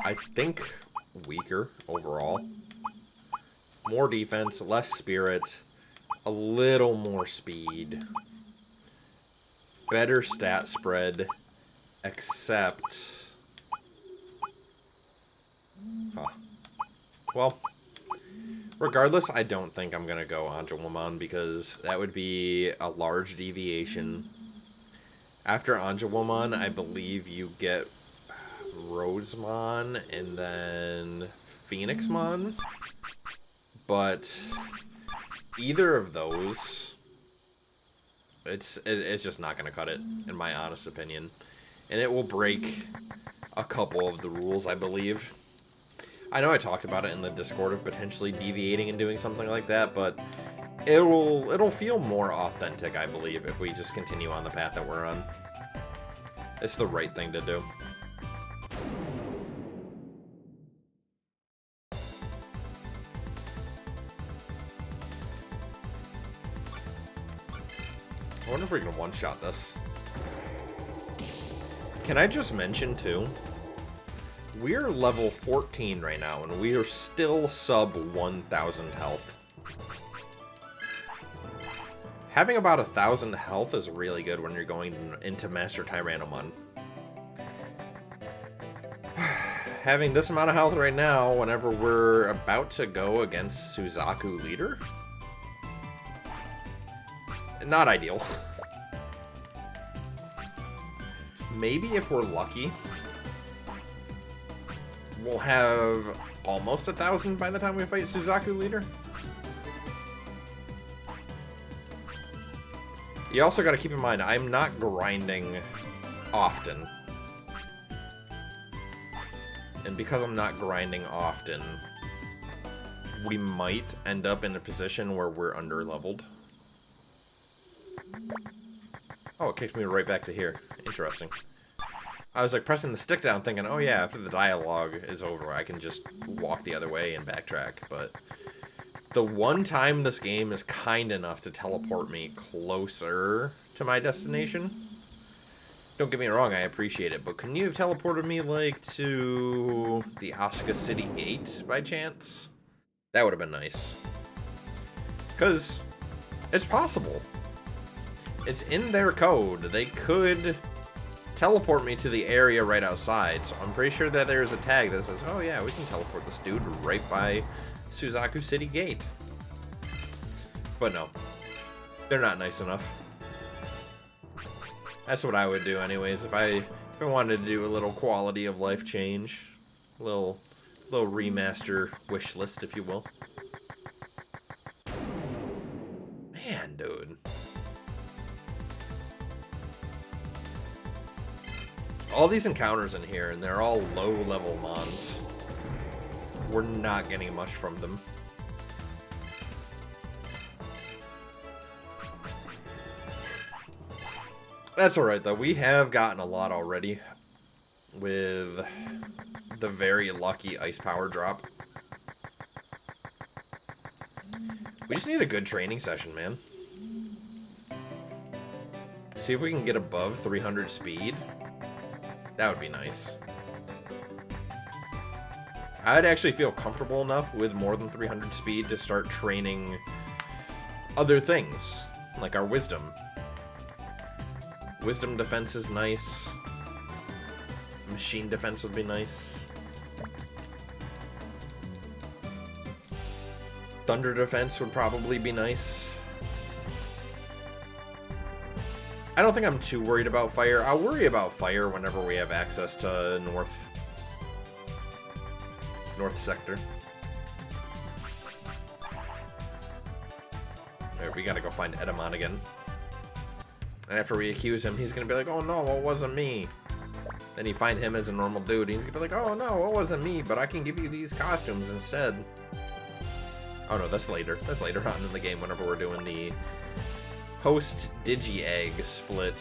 I think, weaker overall. More defense, less spirit, a little more speed, better stat spread, except... Huh. Well, regardless, I don't think I'm going to go Anjawomon because that would be a large deviation. After Anjawomon, I believe you get Rosemon and then Phoenixmon. But either of those, it's just not going to cut it, in my honest opinion. And it will break a couple of the rules, I believe. I know I talked about it in the Discord of potentially deviating and doing something like that, but it'll feel more authentic, I believe, if we just continue on the path that we're on. It's the right thing to do. I wonder if we can one-shot this. Can I just mention, too? We're level 14 right now, and we are still sub 1,000 health. Having about 1,000 health is really good when you're going into Master Tyrannomon. Having this amount of health right now, whenever we're about to go against Suzaku Leader, not ideal. Maybe if we're lucky, we'll have almost 1,000 by the time we fight Suzaku Leader. You also got to keep in mind, I'm not grinding often. And because I'm not grinding often, we might end up in a position where we're under-leveled. Oh, it kicked me right back to here. Interesting. I was like pressing the stick down thinking, oh yeah, after the dialogue is over, I can just walk the other way and backtrack. But the one time this game is kind enough to teleport me closer to my destination, don't get me wrong, I appreciate it, but couldn't you have teleported me, like, to the Asuka City Gate by chance? That would have been nice. Because it's possible. It's in their code. They could teleport me to the area right outside, so I'm pretty sure that there's a tag that says, oh yeah, we can teleport this dude right by Suzaku City Gate. But no, they're not nice enough. That's what I would do anyways, if I wanted to do a little quality of life change. A little remaster wish list, if you will. Man, dude. All these encounters in here, and they're all low-level mons. We're not getting much from them. That's alright, though. We have gotten a lot already with the very lucky ice power drop. We just need a good training session, man. See if we can get above 300 speed. That would be nice. I'd actually feel comfortable enough with more than 300 speed to start training other things, like our wisdom. Wisdom defense is nice. Machine defense would be nice. Thunder defense would probably be nice. I don't think I'm too worried about fire. I'll worry about fire whenever we have access to north sector. Alright, we gotta go find Edamon again. And after we accuse him, he's gonna be like, oh no, it wasn't me. Then you find him as a normal dude, and he's gonna be like, oh no, it wasn't me, but I can give you these costumes instead. Oh no, that's later. That's later on in the game whenever we're doing the post-Digi-Egg split.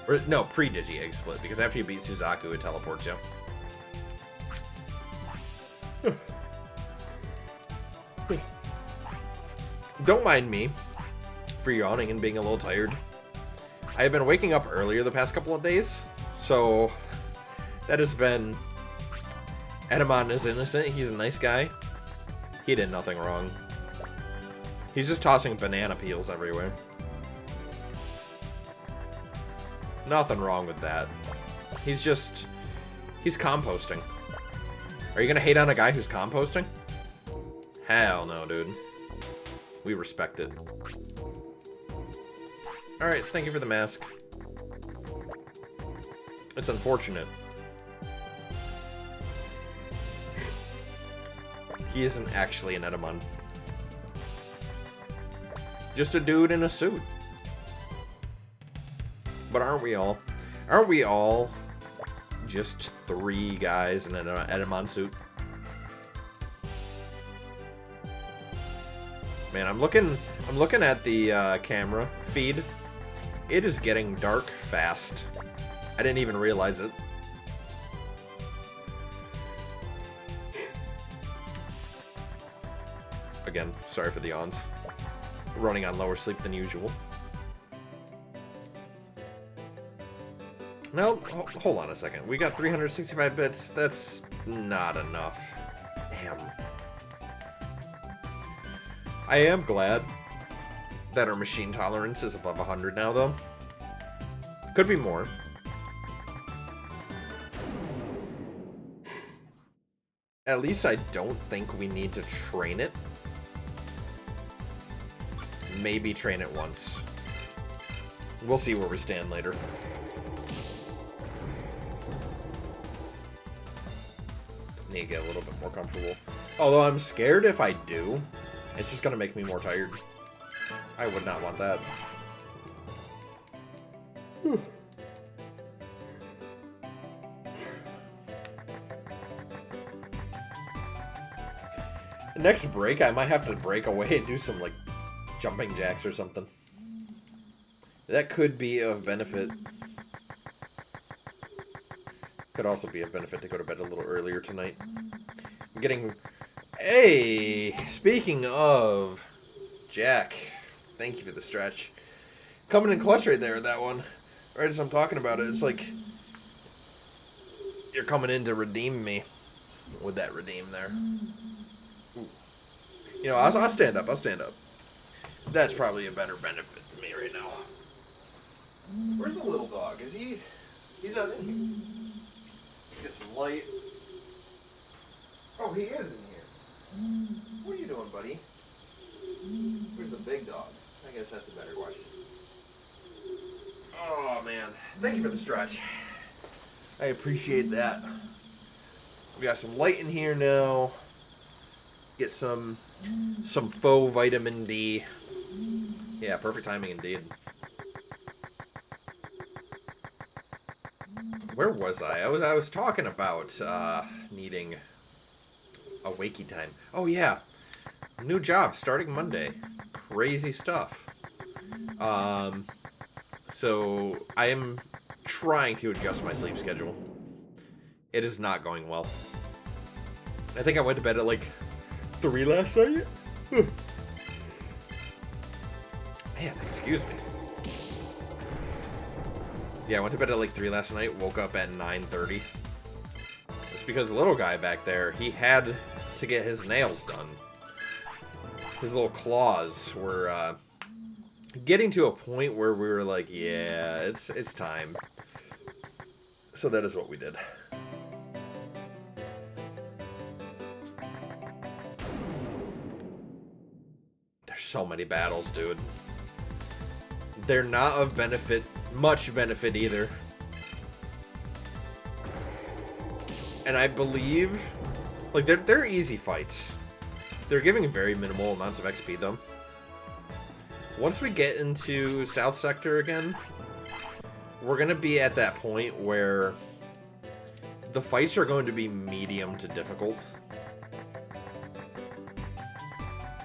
Or, no, pre-Digi-Egg split, because after you beat Suzaku, it teleports you. Don't mind me for yawning and being a little tired. I have been waking up earlier the past couple of days, so that has been... Edamon is innocent, he's a nice guy. He did nothing wrong. He's just tossing banana peels everywhere. Nothing wrong with that. He's composting. Are you gonna hate on a guy who's composting? Hell no, dude. We respect it. Alright, thank you for the mask. It's unfortunate. He isn't actually an Edamon. Just a dude in a suit. But aren't we all? Aren't we all just 3 guys in an Edamon suit? Man, I'm looking at the camera feed. It is getting dark fast. I didn't even realize it. Again, sorry for the yawns. Running on lower sleep than usual. No, hold on a second. We got 365 bits. That's not enough. Damn. I am glad that our machine tolerance is above 100 now, though. Could be more. At least I don't think we need to train it. Maybe train it once. We'll see where we stand later. Need to get a little bit more comfortable. Although I'm scared if I do, it's just gonna make me more tired. I would not want that. Whew. Next break, I might have to break away and do some, like, jumping jacks or something. That could be of benefit. Could also be of benefit to go to bed a little earlier tonight. I'm getting... Hey! Speaking of... Jack. Thank you for the stretch. Coming in clutch right there with that one. Right as I'm talking about it, it's like... You're coming in to redeem me. With that redeem there. Ooh. You know, I'll stand up. I'll stand up. That's probably a better benefit to me right now. Where's the little dog? Is he... He's not in here. Get some light. Oh, he is in here. What are you doing, buddy? Where's the big dog? I guess that's the better question. Oh, man. Thank you for the stretch. I appreciate that. We got some light in here now. Get some faux vitamin D. Yeah, perfect timing indeed. Where was I? I was talking about needing a wakey time. Oh yeah, new job starting Monday. Crazy stuff. So I am trying to adjust my sleep schedule. It is not going well. I think I went to bed at like 3 last night. Man, excuse me. Yeah, I went to bed at like 3 last night, woke up at 9:30. It's because the little guy back there, he had to get his nails done. His little claws were getting to a point where we were like, yeah, it's time. So that is what we did. There's so many battles, dude. They're not of much benefit either. And I believe, like, they're easy fights. They're giving very minimal amounts of XP, though. Once we get into South Sector again, we're going to be at that point where the fights are going to be medium to difficult.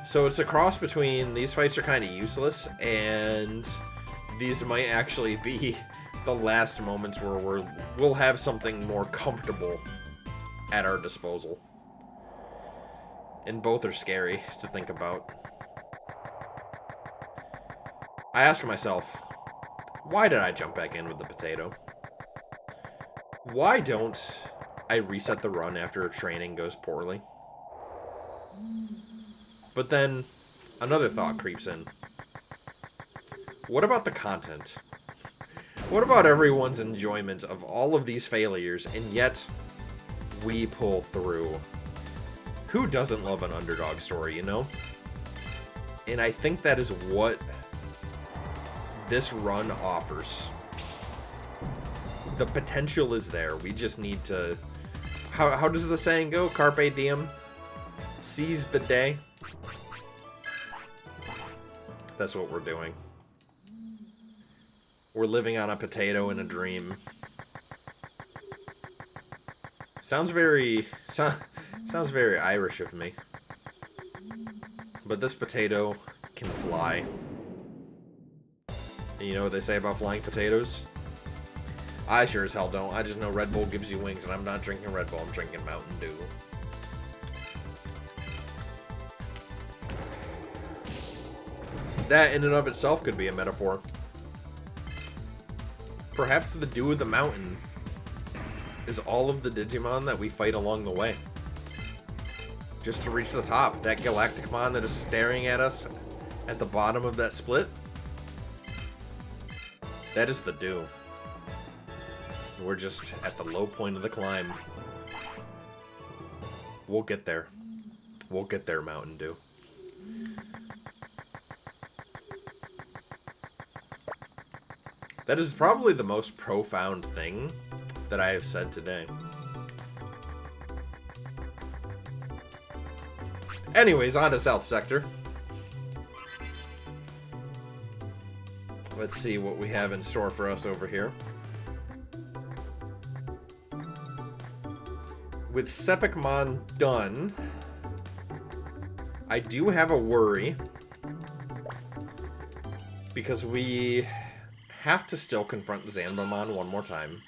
So it's a cross between these fights are kind of useless, and these might actually be the last moments where we'll have something more comfortable at our disposal. And both are scary to think about. I ask myself, why did I jump back in with the potato? Why don't I reset the run after training goes poorly? But then, another thought creeps in. What about the content? What about everyone's enjoyment of all of these failures, and yet we pull through? Who doesn't love an underdog story, you know? And I think that is what this run offers. The potential is there. We just need to... How does the saying go? Carpe diem? Seize the day? That's what we're doing. We're living on a potato in a dream. Sounds very Irish of me. But this potato can fly. And you know what they say about flying potatoes? I sure as hell don't. I just know Red Bull gives you wings, and I'm not drinking Red Bull, I'm drinking Mountain Dew. That in and of itself could be a metaphor. Perhaps the dew of the mountain is all of the Digimon that we fight along the way. Just to reach the top. That Galacticmon that is staring at us at the bottom of that split. That is the dew. We're just at the low point of the climb. We'll get there. We'll get there, Mountain Dew. That is probably the most profound thing that I have said today. Anyways, on to South Sector. Let's see what we have in store for us over here. With Sepicmon done, I do have a worry. Because we have to still confront Zanbamon one more time.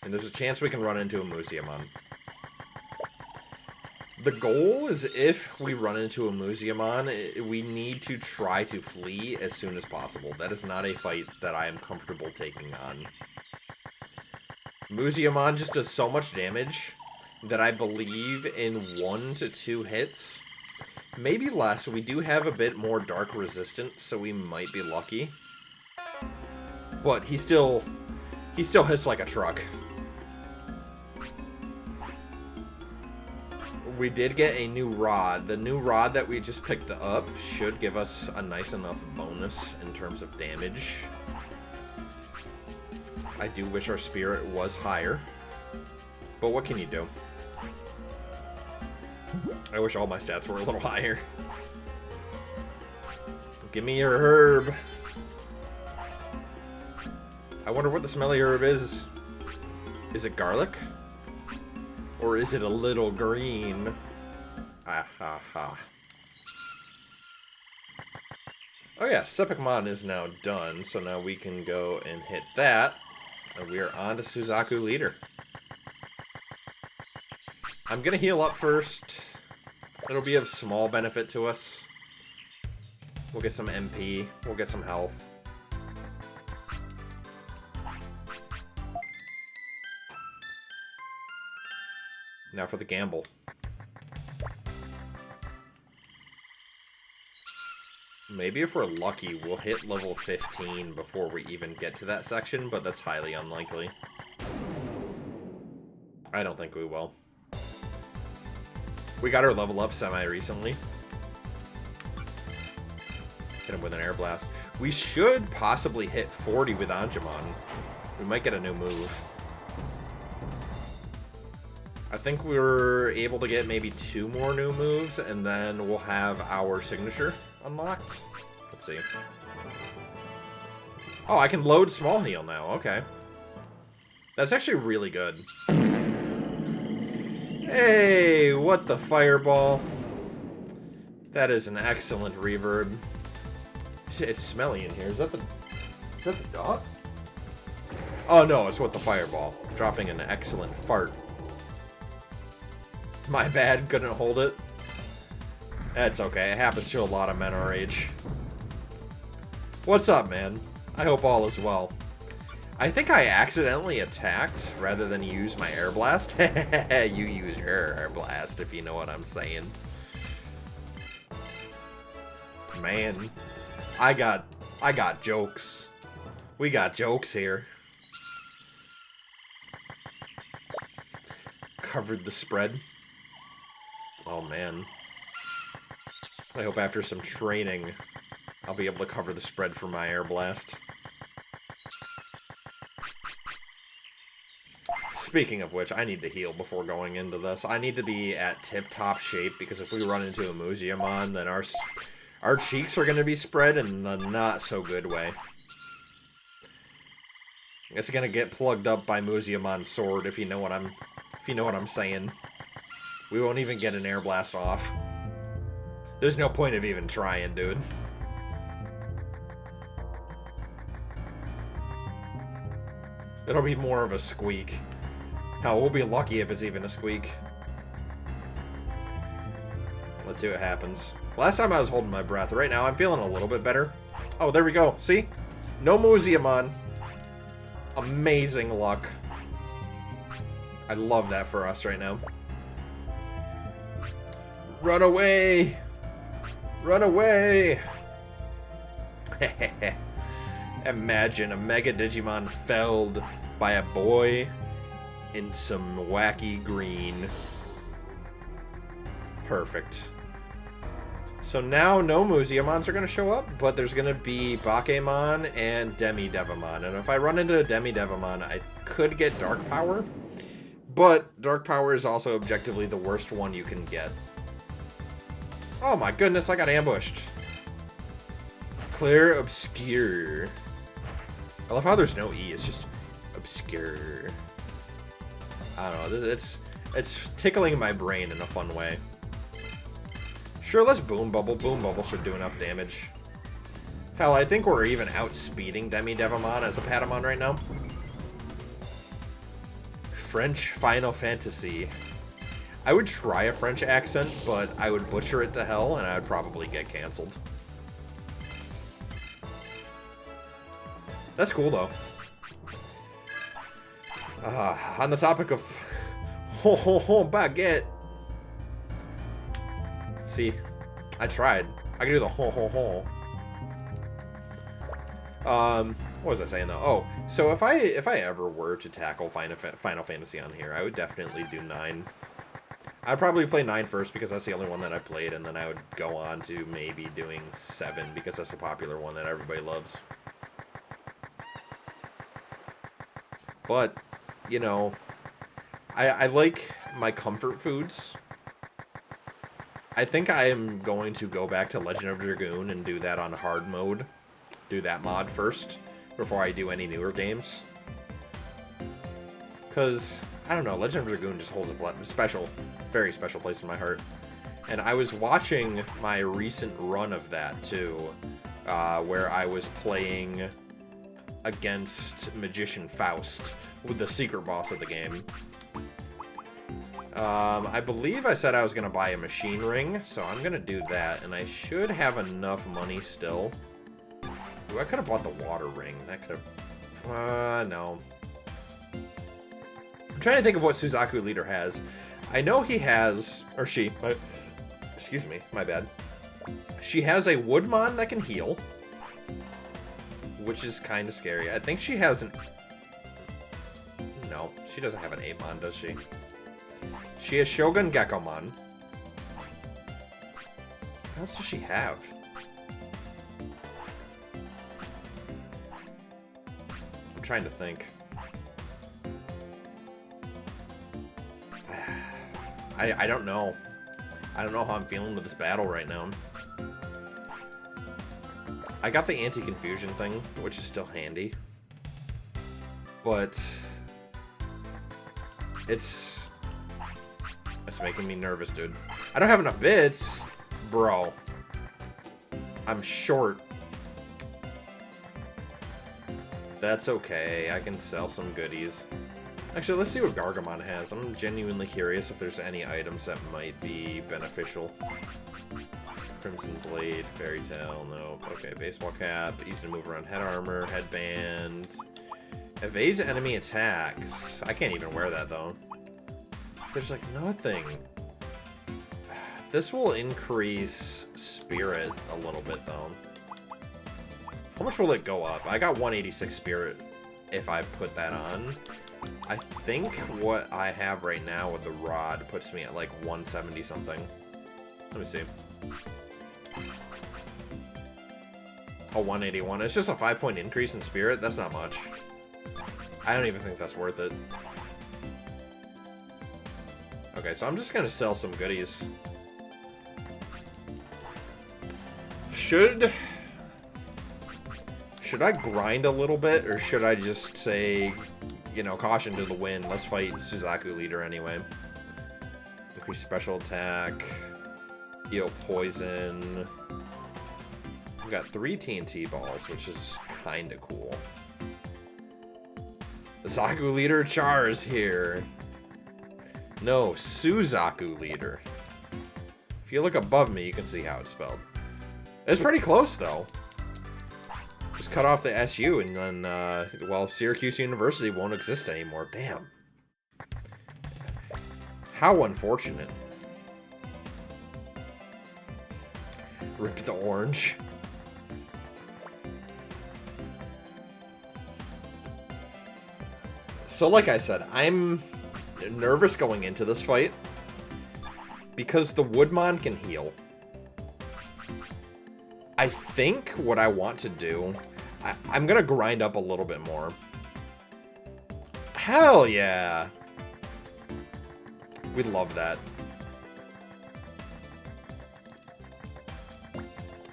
And there's a chance we can run into a Museumon. The goal is if we run into a Museumon, we need to try to flee as soon as possible. That is not a fight that I am comfortable taking on. Museumon just does so much damage that I believe in 1 to 2 hits. Maybe less. We do have a bit more dark resistance, so we might be lucky. But he still hits like a truck. We did get a new rod. The new rod that we just picked up should give us a nice enough bonus in terms of damage. I do wish our spirit was higher. But what can you do? I wish all my stats were a little higher. Give me your herb. I wonder what the smelly herb is. Is it garlic? Or is it a little green? Ah ha ha. Oh yeah, Sepikmon is now done, so now we can go and hit that. And we are on to Suzaku Leader. I'm gonna heal up first. It'll be of small benefit to us. We'll get some MP. We'll get some health. Now for the gamble. Maybe if we're lucky, we'll hit level 15 before we even get to that section, but that's highly unlikely. I don't think we will. We got our level up semi-recently. Hit him with an air blast. We should possibly hit 40 with Angemon. We might get a new move. I think we're able to get maybe 2 more new moves, and then we'll have our signature unlocked. Let's see. Oh, I can load small heal now. Okay. That's actually really good. Hey, what the fireball? That is an excellent reverb. It's smelly in here. Is that the dog? Oh no, it's what the fireball. Dropping an excellent fart. My bad, couldn't hold it. That's okay, it happens to a lot of men our age. What's up, man? I hope all is well. I think I accidentally attacked rather than use my air blast. You use your air blast, if you know what I'm saying. Man, I got jokes. We got jokes here. Covered the spread. Oh man. I hope after some training, I'll be able to cover the spread for my air blast. Speaking of which, I need to heal before going into this. I need to be at tip-top shape, because if we run into a Muziamon, then our cheeks are going to be spread in the not-so-good way. It's going to get plugged up by Muziamon's sword, if you know what I'm saying. We won't even get an air blast off. There's no point of even trying, dude. It'll be more of a squeak. Hell, we'll be lucky if it's even a squeak. Let's see what happens. Last time I was holding my breath. Right now, I'm feeling a little bit better. Oh, there we go. See? No Muziamon. Amazing luck. I love that for us right now. Run away! Run away! Imagine a Mega Digimon felled by a boy in some wacky green. Perfect. So now no Muziamons are going to show up, but there's going to be Bakemon and Demi-Devimon. And if I run into a Demi-Devimon, I could get Dark Power. But Dark Power is also objectively the worst one you can get. Oh my goodness, I got ambushed. Clear Obscure. I love how there's no E, it's just obscure. I don't know, it's tickling my brain in a fun way. Sure, let's Boom Bubble. Boom Bubble should do enough damage. Hell, I think we're even outspeeding Demi-Devimon as a Patamon right now. French Final Fantasy. I would try a French accent, but I would butcher it to hell, and I would probably get canceled. That's cool, though. On the topic of... baguette. See, I tried. I can do the what was I saying though? Oh, so if I ever were to tackle Final Fantasy on here, I would definitely do 9. I'd probably play 9 first because that's the only one that I played, and then I would go on to maybe doing 7 because that's the popular one that everybody loves. But, you know, I like my comfort foods. I think I am going to go back to Legend of Dragoon and do that on hard mode. Do that mod first before I do any newer games. Because I don't know, Legend of Dragoon just holds a special, very special place in my heart. And I was watching my recent run of that, too, where I was playing against Magician Faust, with the secret boss of the game. I believe I said I was going to buy a machine ring, so I'm going to do that, and I should have enough money still. Ooh, I could have bought the water ring. That could have... no. I'm trying to think of what Suzaku Leader has. I know he has... Or she. Excuse me, my bad. She has a Woodmon that can heal, which is kind of scary. I think she has an... No, she doesn't have an Apemon, does she? She has Shogun Gekkomon. What else does she have? I'm trying to think. I don't know. I don't know how I'm feeling with this battle right now. I got the anti-confusion thing, which is still handy. But... It's making me nervous, dude. I don't have enough bits. Bro. I'm short. That's okay. I can sell some goodies. Actually, let's see what Gargamon has. I'm genuinely curious if there's any items that might be beneficial. Crimson Blade, Fairy Tail, nope. Okay, Baseball Cap, easy to move around, head armor, headband. Evades enemy attacks. I can't even wear that, though. There's, like, nothing. This will increase Spirit a little bit, though. How much will it go up? I got 186 Spirit if I put that on. I think what I have right now with the rod puts me at like 170 something. Let me see. Oh, 181. It's just a 5-point increase in Spirit. That's not much. I don't even think that's worth it. Okay, so I'm just gonna sell some goodies. Should I grind a little bit, or should I just say, you know, caution to the wind, let's fight Suzaku Leader anyway. Increase special attack. Heal poison. We've got 3 TNT balls, which is kinda cool. The Zaku Leader Char is here. No, Suzaku Leader. If you look above me, you can see how it's spelled. It's pretty close, though. Just cut off the SU, and then, well, Syracuse University won't exist anymore. Damn. How unfortunate. Rip the orange. So, like I said, I'm nervous going into this fight because the Woodmon can heal. I think what I want to do, I'm gonna grind up a little bit more. Hell yeah! We'd love that.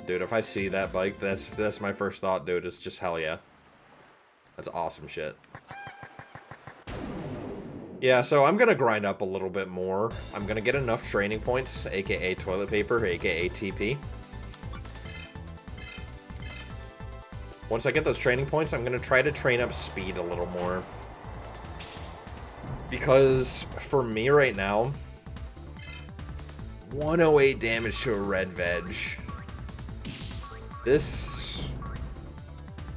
Dude, if I see that bike, that's my first thought, dude. It's just hell yeah. That's awesome shit. Yeah, so I'm gonna grind up a little bit more. I'm gonna get enough training points, aka toilet paper, aka TP. Once I get those training points, I'm gonna try to train up speed a little more. Because, for me right now, 108 damage to a red veg. This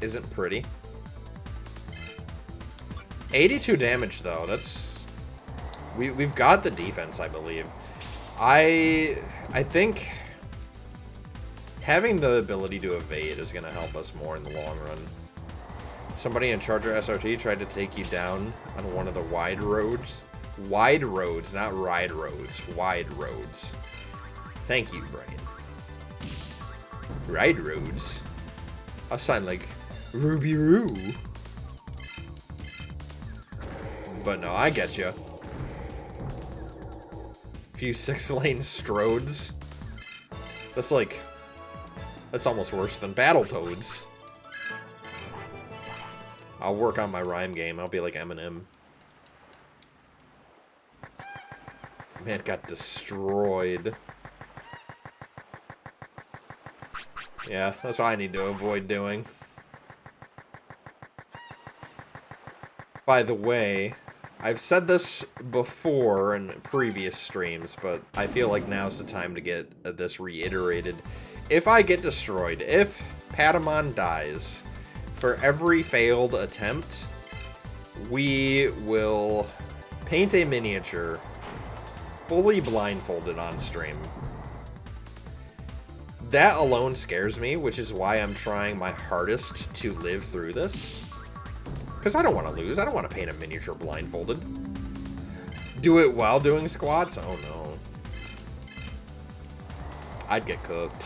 isn't pretty. 82 damage, though. That's... We've got the defense, I believe. I think having the ability to evade is going to help us more in the long run. Somebody in Charger SRT tried to take you down on one of the wide roads. Wide roads, not ride roads. Wide roads. Thank you, Brian. Ride roads? I'll sound like Ruby Roo. But no, I get you. Few 6-lane Strodes. That's like... That's almost worse than Battletoads. I'll work on my rhyme game. I'll be like Eminem. Man, got destroyed. Yeah, that's what I need to avoid doing. By the way, I've said this before in previous streams, but I feel like now's the time to get this reiterated. If I get destroyed, if Patamon dies, for every failed attempt, we will paint a miniature fully blindfolded on stream. That alone scares me, which is why I'm trying my hardest to live through this. Because I don't want to lose. I don't want to paint a miniature blindfolded. Do it while doing squats? Oh no. I'd get cooked.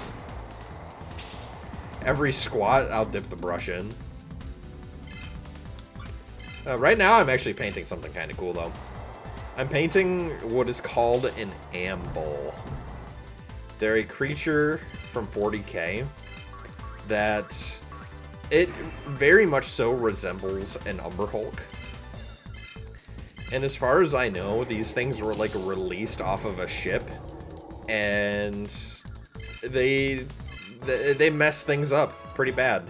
Every squat, I'll dip the brush in. Right now, I'm actually painting something kind of cool, though. I'm painting what is called an amble. They're a creature from 40k that it very much so resembles an Umber Hulk. And as far as I know, these things were like released off of a ship, and they mess things up pretty bad.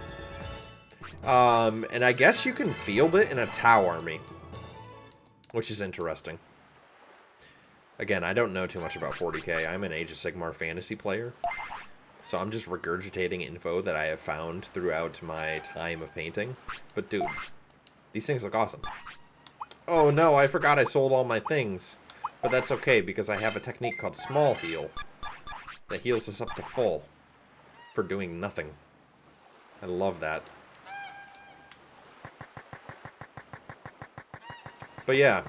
And I guess you can field it in a Tau army, which is interesting. Again, I don't know too much about 40k. I'm an Age of Sigmar fantasy player, so I'm just regurgitating info that I have found throughout my time of painting. But dude, these things look awesome. Oh no, I forgot I sold all my things. But that's okay, because I have a technique called Small Heal that heals us up to full for doing nothing. I love that. But yeah,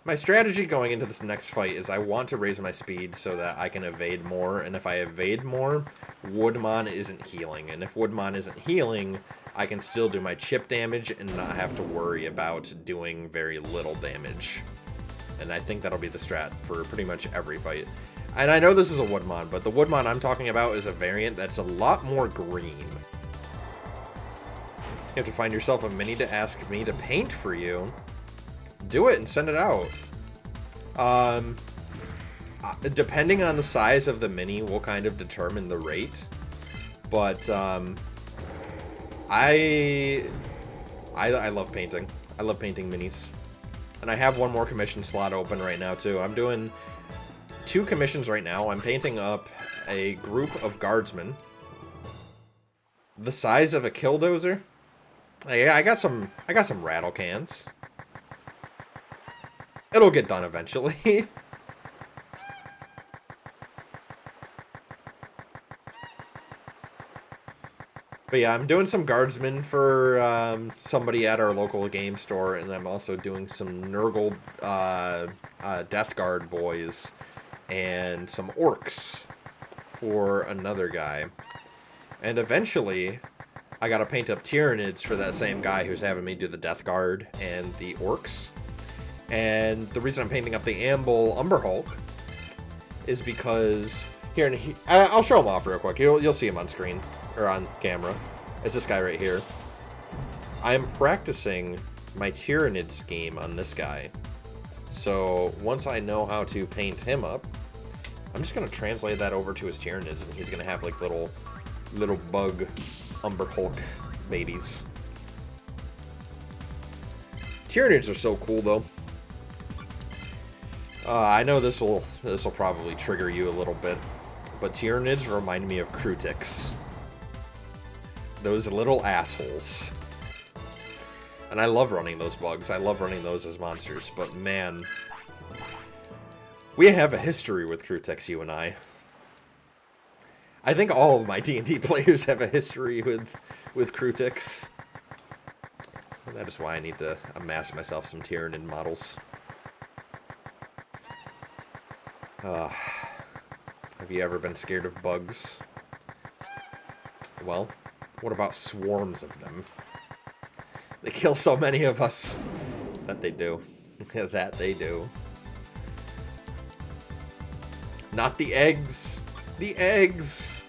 my strategy going into this next fight is I want to raise my speed so that I can evade more, and if I evade more, Woodmon isn't healing. And if Woodmon isn't healing, I can still do my chip damage and not have to worry about doing very little damage. And I think that'll be the strat for pretty much every fight. And I know this is a Woodmon, but the Woodmon I'm talking about is a variant that's a lot more green. You have to find yourself a mini to ask me to paint for you. Do it and send it out. Depending on the size of the mini will kind of determine the rate. But I love painting. I love painting minis. And I have one more commission slot open right now too. I'm doing 2 commissions right now. I'm painting up a group of guardsmen the size of a killdozer. I got some rattle cans. It'll get done eventually. But yeah, I'm doing some guardsmen for somebody at our local game store, and I'm also doing some Nurgle Death Guard boys and some orcs for another guy. And eventually, I gotta paint up Tyranids for that same guy who's having me do the Death Guard and the orcs. And the reason I'm painting up the Amble Umber Hulk is because here, I'll show him off real quick. You'll see him on screen or on camera. It's this guy right here. I'm practicing my Tyranid scheme on this guy. So once I know how to paint him up, I'm just gonna translate that over to his Tyranids, and he's gonna have like little bug Umber Hulk babies. Tyranids are so cool though. I know this will probably trigger you a little bit, but Tyranids remind me of Crutix. Those little assholes. And I love running those bugs. I love running those as monsters, but man, we have a history with Crutix, you and I. I think all of my D&D players have a history with Crutix. That is why I need to amass myself some Tyranid models. Have you ever been scared of bugs? Well, what about swarms of them? They kill so many of us. That they do. That they do. Not the eggs. The eggs.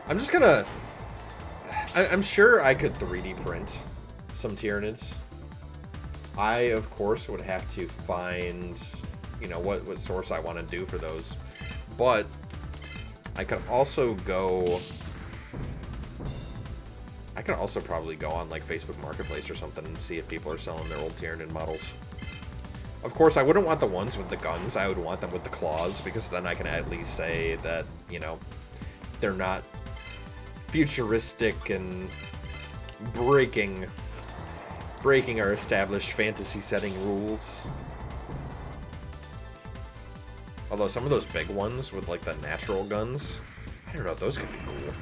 I'm just gonna... I'm sure I could 3D print some Tyranids. I, of course, would have to find, you know, what source I want to do for those. But I could also go... I could also probably go on, like, Facebook Marketplace or something and see if people are selling their old Tyranid models. Of course, I wouldn't want the ones with the guns. I would want them with the claws, because then I can at least say that, you know, they're not futuristic and breaking our established fantasy setting rules. Although some of those big ones with, like, the natural guns, I don't know, those could be cool.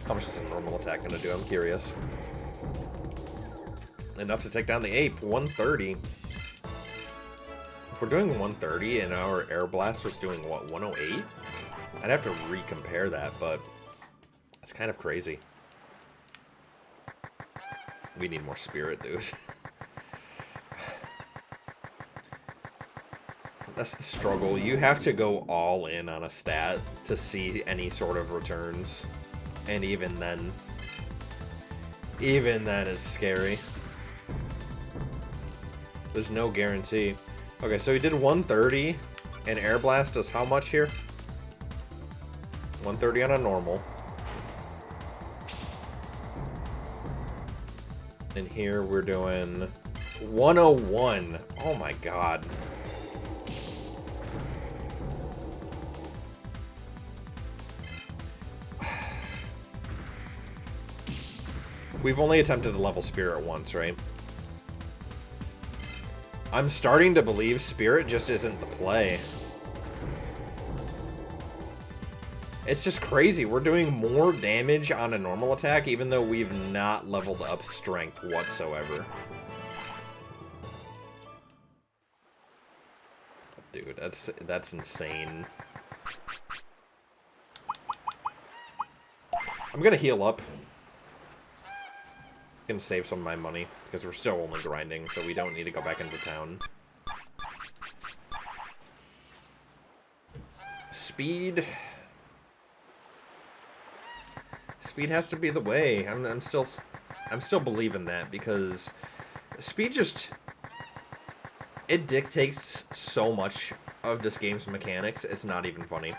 How much is a normal attack going to do? I'm curious. Enough to take down the ape. 130. If we're doing 130 and our air blaster's doing, what, 108? I'd have to recompare that, but it's kind of crazy. We need more spirit, dude. That's the struggle. You have to go all in on a stat to see any sort of returns. And even then it's scary. There's no guarantee. Okay, so he did 130, and Air Blast does how much here? 130 on a normal. And here we're doing 101. Oh my god. We've only attempted to level Spirit once, right? I'm starting to believe Spirit just isn't the play. It's just crazy. We're doing more damage on a normal attack, even though we've not leveled up Strength whatsoever. Dude, that's insane. I'm gonna heal up. Gonna save some of my money because we're still only grinding, so we don't need to go back into town. Speed has to be the way. I'm still believing that, because speed just, it dictates so much of this game's mechanics. It's not even funny.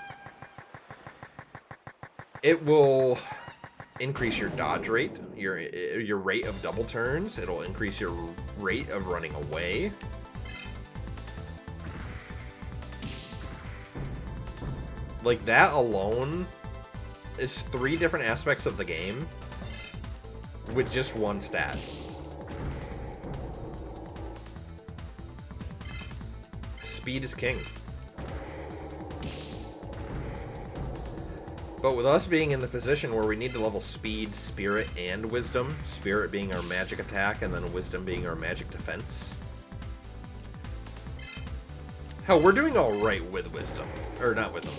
It will increase your dodge rate, your rate of double turns. It'll increase your rate of running away. Like, that alone is 3 different aspects of the game with just one stat. Speed is king. But with us being in the position where we need to level Speed, Spirit, and Wisdom, Spirit being our magic attack, and then Wisdom being our magic defense. Hell, we're doing alright with Wisdom. Or not Wisdom.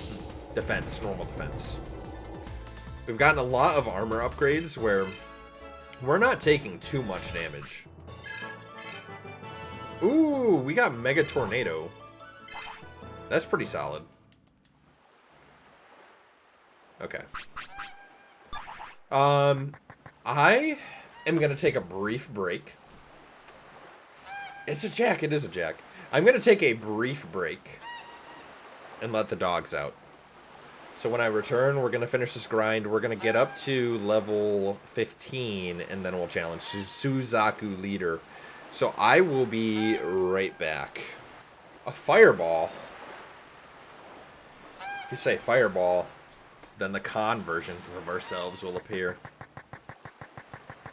Defense, normal defense. We've gotten a lot of armor upgrades where we're not taking too much damage. Ooh, we got Mega Tornado. That's pretty solid. Okay. I am going to take a brief break. It's a jack. It is a jack. I'm going to take a brief break and let the dogs out. So when I return, we're going to finish this grind. We're going to get up to level 15, and then we'll challenge Suzaku Leader. So I will be right back. A fireball. If you say fireball, then the con versions of ourselves will appear.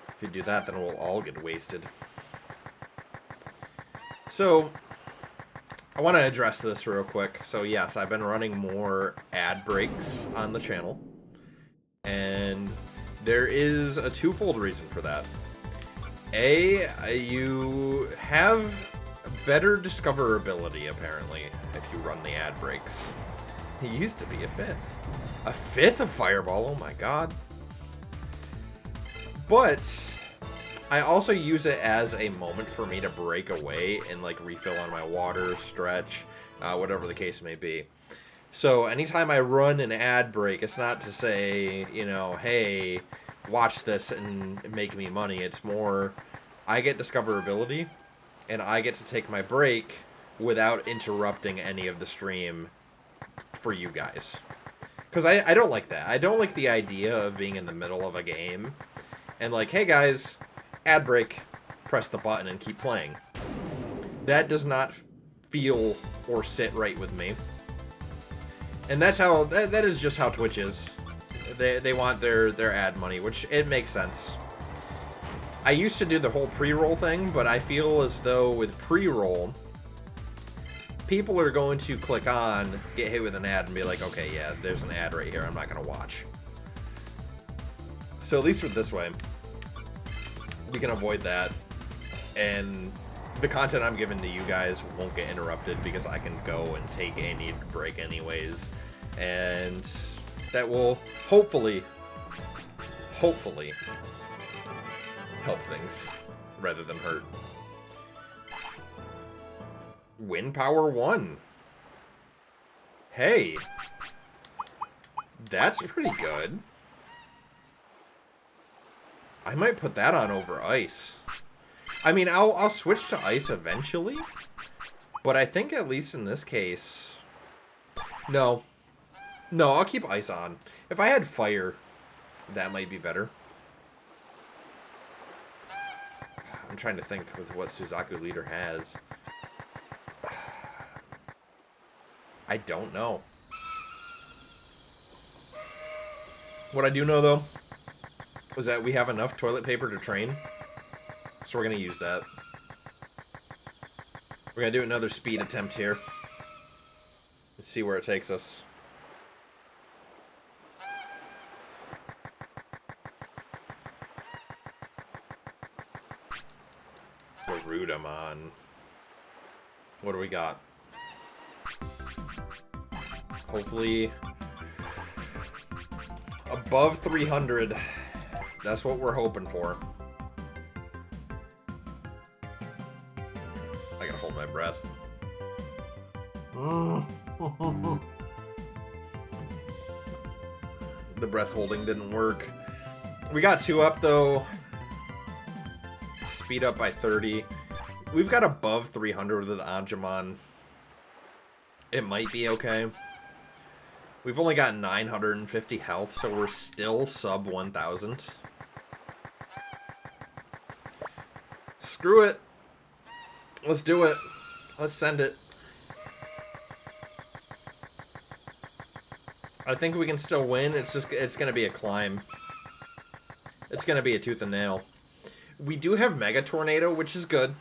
If you do that, then we'll all get wasted. So, I want to address this real quick. So yes, I've been running more ad breaks on the channel. And there is a twofold reason for that. A, you have better discoverability, apparently, if you run the ad breaks. It used to be a 5th. A 5th of Fireball, oh my god. But I also use it as a moment for me to break away and, like, refill on my water, stretch, whatever the case may be. So anytime I run an ad break, it's not to say, you know, hey, watch this and make me money. It's more, I get discoverability, and I get to take my break without interrupting any of the stream for you guys. Because I don't like that. I don't like the idea of being in the middle of a game and like, hey guys, ad break, press the button and keep playing. That does not feel or sit right with me. And that's how, that is just how Twitch is. They want their ad money, which it makes sense. I used to do the whole pre-roll thing, but I feel as though with pre-roll, people are going to click on, get hit with an ad, and be like, okay, yeah, there's an ad right here, I'm not going to watch. So at least with this way, we can avoid that. And the content I'm giving to you guys won't get interrupted because I can go and take a needed break anyways. And that will hopefully help things rather than hurt. Wind Power 1. Hey. That's pretty good. I might put that on over ice. I mean, I'll switch to ice eventually. But I think at least in this case... No. No, I'll keep ice on. If I had fire, that might be better. I'm trying to think with what Suzaku Leader has. I don't know. What I do know, though, is that we have enough toilet paper to train. So we're going to use that. We're going to do another speed attempt here. Let's see where it takes us. Garudamon. What do we got? Hopefully above 300. That's what we're hoping for. I gotta hold my breath. The breath holding didn't work. We got 2 up though. Speed up by 30. We've got above 300 with the Angemon. It might be okay. We've only got 950 health, so we're still sub 1,000. Screw it. Let's do it. Let's send it. I think we can still win. It's going to be a climb. It's going to be a tooth and nail. We do have Mega Tornado, which is good.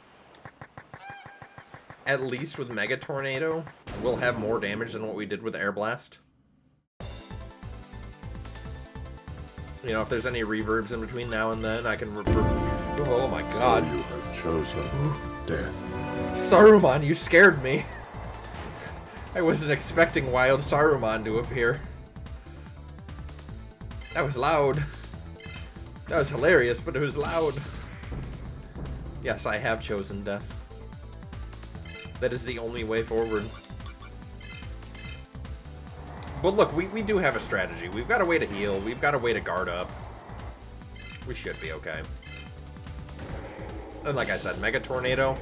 At least with Mega Tornado, we'll have more damage than what we did with Air Blast. You know, if there's any reverbs in between now and then, I can... Oh my god. So you have chosen death. Saruman, you scared me. I wasn't expecting Wild Saruman to appear. That was loud. That was hilarious, but it was loud. Yes, I have chosen death. That is the only way forward. But look, we do have a strategy. We've got a way to heal. We've got a way to guard up. We should be okay. And like I said, Mega Tornado,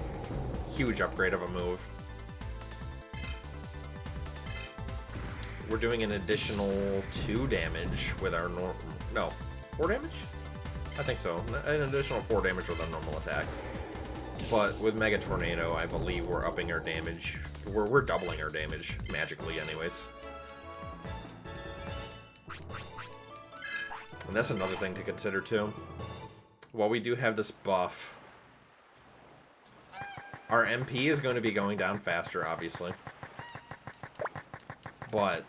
huge upgrade of a move. We're doing an additional 2 damage with our normal... No, 4 damage? I think so. An additional 4 damage with our normal attacks. But with Mega Tornado, I believe we're upping our damage. We're doubling our damage, magically anyways. And that's another thing to consider too. While we do have this buff, our MP is going to be going down faster, obviously. But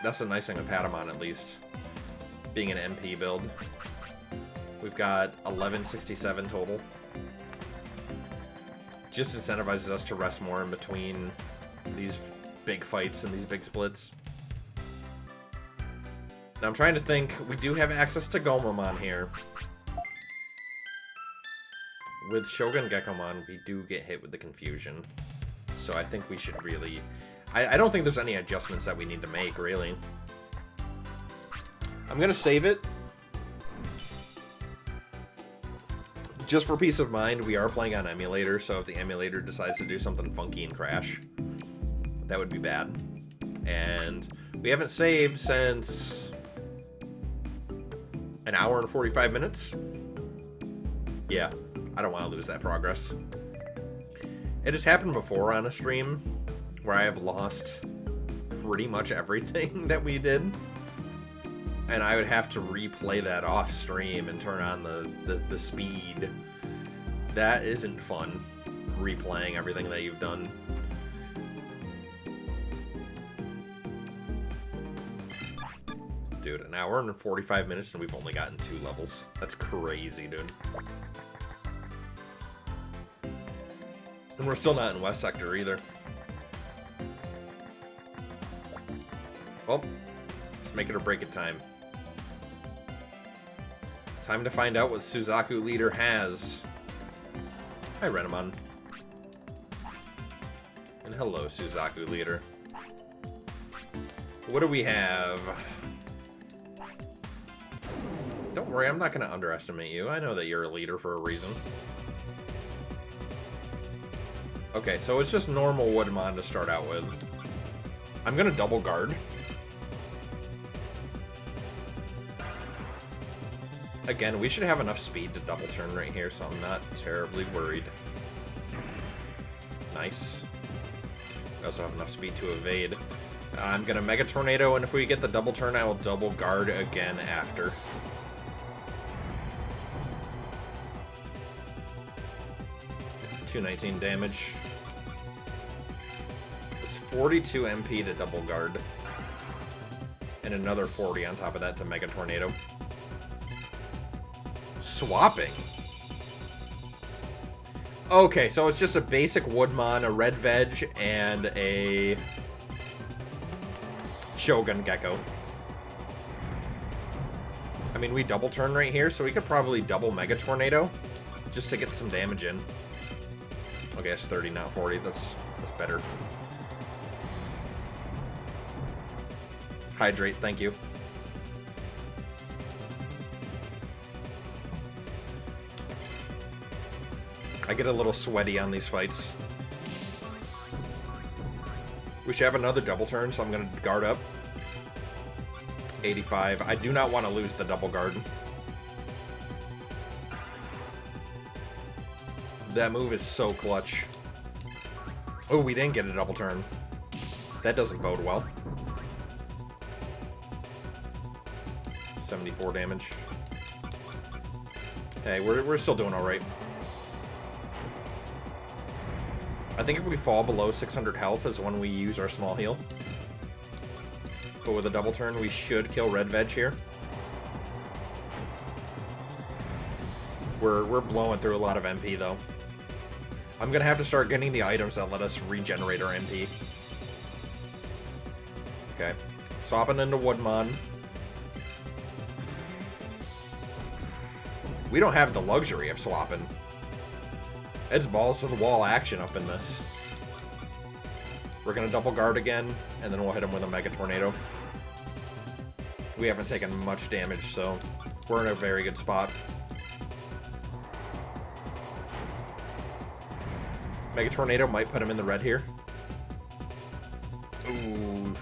that's a nice thing with Patamon, at least. Being an MP build. We've got 1167 total. Just incentivizes us to rest more in between these big fights and these big splits. Now I'm trying to think, we do have access to Gomamon here. With Shogun Gekomon, we do get hit with the confusion. So I think we should really... I don't think there's any adjustments that we need to make, really. I'm gonna save it. Just for peace of mind, we are playing on emulator, so if the emulator decides to do something funky and crash, that would be bad. And we haven't saved since an hour and 45 minutes. Yeah, I don't want to lose that progress. It has happened before on a stream where I have lost pretty much everything that we did. And I would have to replay that off stream and turn on the speed. That isn't fun, replaying everything that you've done. Dude, an hour and 45 minutes and we've only gotten 2 levels. That's crazy, dude. And we're still not in West Sector either. Well, let's make it or break it time. Time to find out what Suzaku Leader has. Hi, Renamon. And hello, Suzaku Leader. What do we have? Don't worry, I'm not going to underestimate you. I know that you're a leader for a reason. Okay, so it's just normal Woodmon to start out with. I'm going to double guard. Again, we should have enough speed to double turn right here, so I'm not terribly worried. Nice. We also have enough speed to evade. I'm going to Mega Tornado, and if we get the double turn, I will double guard again after. $219 damage. It's 42 MP to double guard. And another 40 on top of that to Mega Tornado. Swapping. Okay, so it's just a basic Woodmon, a Red Veg, and a Shogun Gecko. I mean, we double turn right here, so we could probably double Mega Tornado just to get some damage in. Okay, it's 30, not 40. That's better. Hydrate, thank you. I get a little sweaty on these fights. We should have another double turn, so I'm going to guard up. 85. I do not want to lose the double guard. That move is so clutch. Oh, we didn't get a double turn. That doesn't bode well. 74 damage. Hey, we're still doing alright. I think if we fall below 600 health is when we use our small heal. But with a double turn, we should kill Red Veg here. We're blowing through a lot of MP, though. I'm gonna have to start getting the items that let us regenerate our MP. Okay. Swapping into Woodmon. We don't have the luxury of swapping. It's balls to the wall action up in this. We're gonna double guard again, and then we'll hit him with a Mega Tornado. We haven't taken much damage, so we're in a very good spot. Mega Tornado might put him in the red here. Ooh.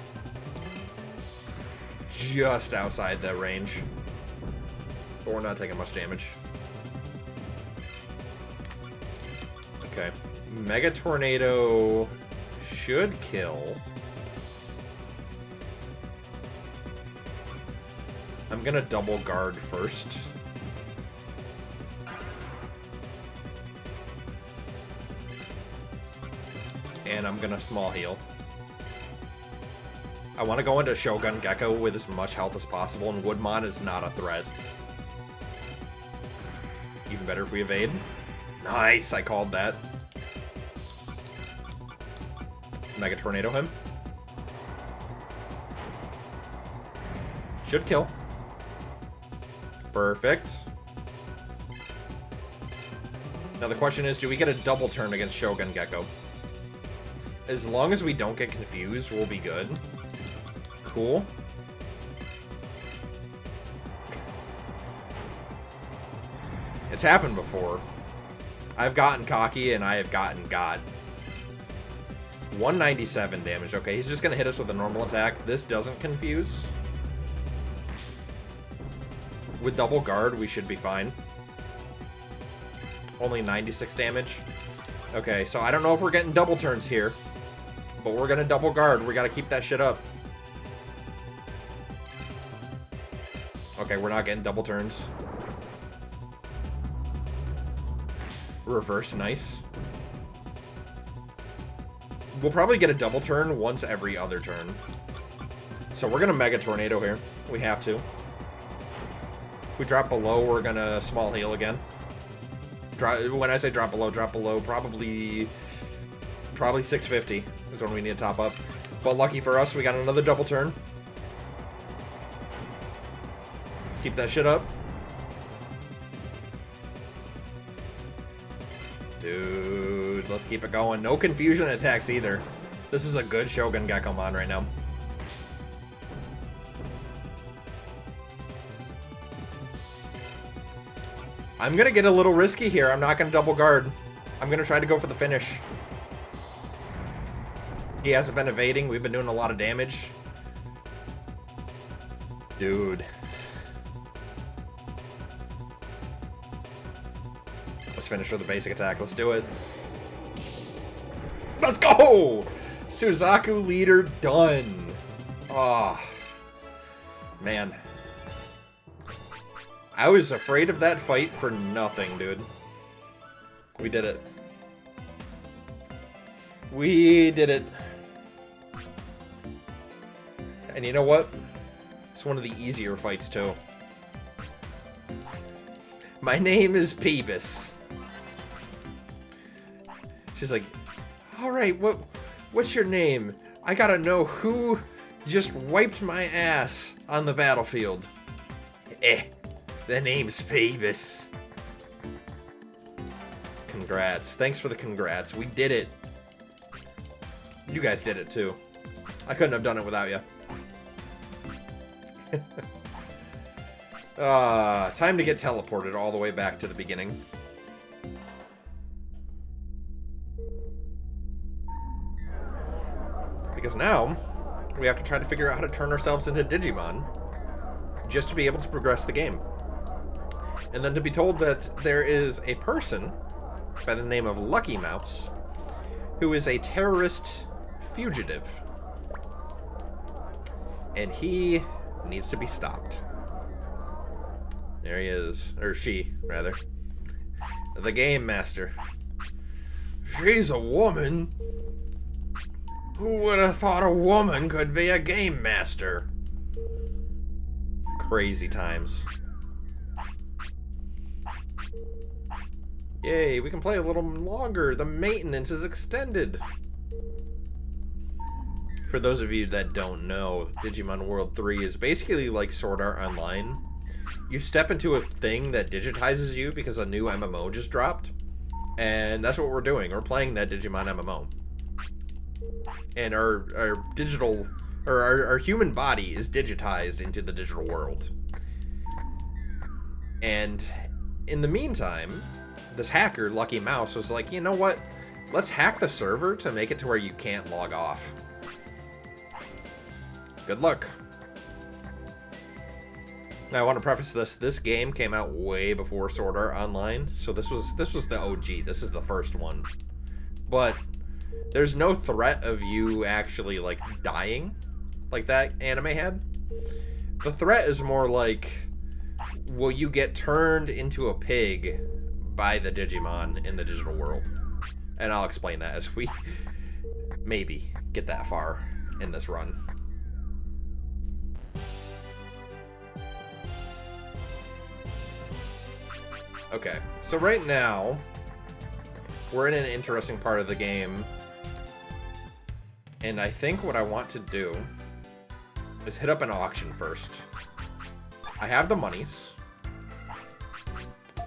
Just outside that range. But we're not taking much damage. Okay. Mega Tornado should kill. I'm gonna double guard first. And I'm gonna small heal. I want to go into Shogun Gecko with as much health as possible, and Woodmon is not a threat. Even better if we evade. Nice, I called that. Mega Tornado him. Should kill. Perfect. Now the question is, do we get a double turn against Shogun Gecko? As long as we don't get confused, we'll be good. Cool. It's happened before. I've gotten cocky, and I have gotten got. 197 damage. Okay, he's just going to hit us with a normal attack. This doesn't confuse. With double guard, we should be fine. Only 96 damage. Okay, so I don't know if we're getting double turns here. But we're going to double guard. We got to keep that shit up. Okay, we're not getting double turns. Reverse, nice. We'll probably get a double turn once every other turn. So we're going to Mega Tornado here. We have to. If we drop below, we're going to small heal again. When I say drop below, probably 650 is when we need to top up. But lucky for us, we got another double turn. Let's keep that shit up. Dude, let's keep it going. No confusion attacks either. This is a good Shogun Gekkomon right now. I'm going to get a little risky here. I'm not going to double guard. I'm going to try to go for the finish. He hasn't been evading. We've been doing a lot of damage. Dude. Let's finish with a basic attack. Let's do it. Let's go! Suzaku leader done. Ah, oh, man. I was afraid of that fight for nothing, dude. We did it. We did it. And you know what? It's one of the easier fights, too. My name is Peebus. She's like, alright, what's your name? I gotta know who just wiped my ass on the battlefield. The name's Peebus. Congrats. Thanks for the congrats. We did it. You guys did it, too. I couldn't have done it without you. Time to get teleported all the way back to the beginning. Because now, we have to try to figure out how to turn ourselves into Digimon just to be able to progress the game. And then to be told that there is a person by the name of Lucky Mouse who is a terrorist fugitive. And he needs to be stopped. There he is. Or she, rather. The Game Master. She's a woman? Who would have thought a woman could be a Game Master? Crazy times. Yay, we can play a little longer. The maintenance is extended. For those of you that don't know, Digimon World 3 is basically like Sword Art Online. You step into a thing that digitizes you because a new MMO just dropped. And that's what we're doing. We're playing that Digimon MMO. And our digital, or our human body is digitized into the digital world. And in the meantime, this hacker, Lucky Mouse, was like, you know what? Let's hack the server to make it to where you can't log off. Good luck. Now I want to preface this. This game came out way before Sword Art Online, so this was the OG. This is the first one. But there's no threat of you actually like dying like that anime had. The threat is more like, will you get turned into a pig by the Digimon in the digital world? And I'll explain that as we maybe get that far in this run. Okay, so right now, we're in an interesting part of the game. And I think what I want to do is hit up an auction first. I have the monies.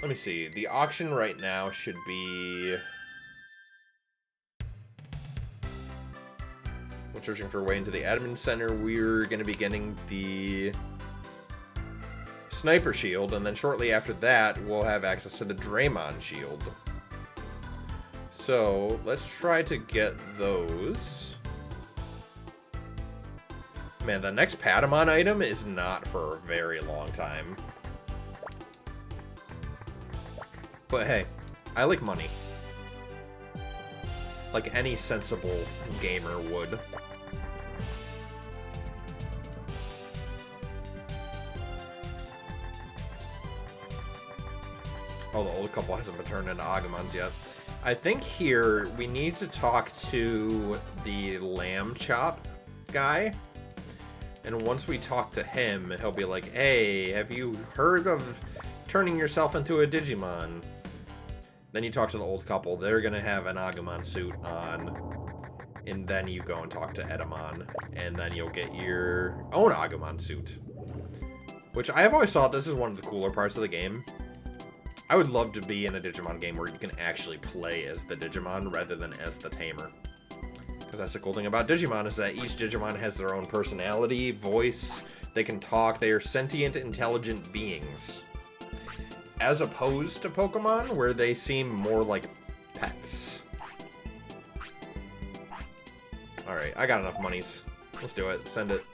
Let me see. The auction right now should be... We're searching for a way into the admin center. We're going to be getting the sniper shield, and then shortly after that, we'll have access to the Draymon shield. So let's try to get those. Man, the next Patamon item is not for a very long time. But hey, I like money. Like any sensible gamer would. Oh, the old couple hasn't been turned into Agumons yet. I think here we need to talk to the lamb chop guy. And once we talk to him, he'll be like, hey, have you heard of turning yourself into a Digimon? Then you talk to the old couple. They're going to have an Agumon suit on. And then you go and talk to Edamon. And then you'll get your own Agumon suit. Which I have always thought this is one of the cooler parts of the game. I would love to be in a Digimon game where you can actually play as the Digimon rather than as the tamer. Because that's the cool thing about Digimon, is that each Digimon has their own personality, voice, they can talk, they are sentient, intelligent beings. As opposed to Pokemon, where they seem more like pets. Alright, I got enough monies. Let's do it. Send it.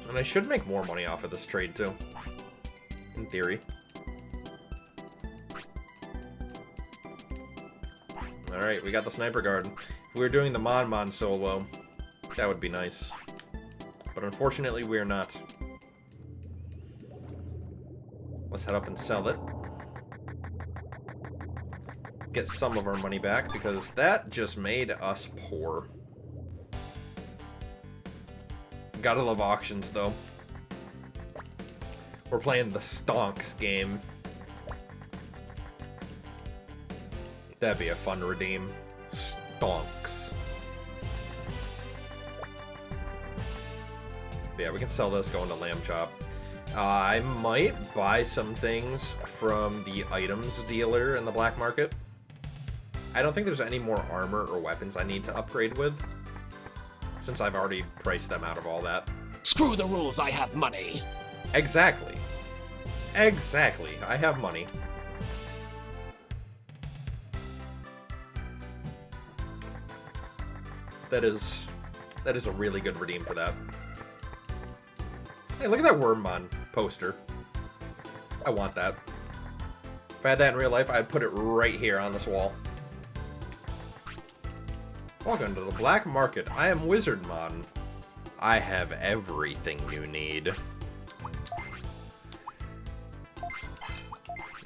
And I should make more money off of this trade, too. In theory. Alright, we got the Sniper Guard. If we were doing the Mon solo, that would be nice. But unfortunately, we are not. Let's head up and sell it. Get some of our money back, because that just made us poor. Gotta love auctions, though. We're playing the Stonks game. That'd be a fun redeem. Stonks. Yeah, we can sell this going to Lamb Chop. I might buy some things from the items dealer in the black market. I don't think there's any more armor or weapons I need to upgrade with, since I've already priced them out of all that. Screw the rules, I have money. Exactly. Exactly. I have money. That is a really good redeem for that. Hey, look at that Wormmon poster. I want that. If I had that in real life, I'd put it right here on this wall. Welcome to the black market. I am Wizardmon. I have everything you need.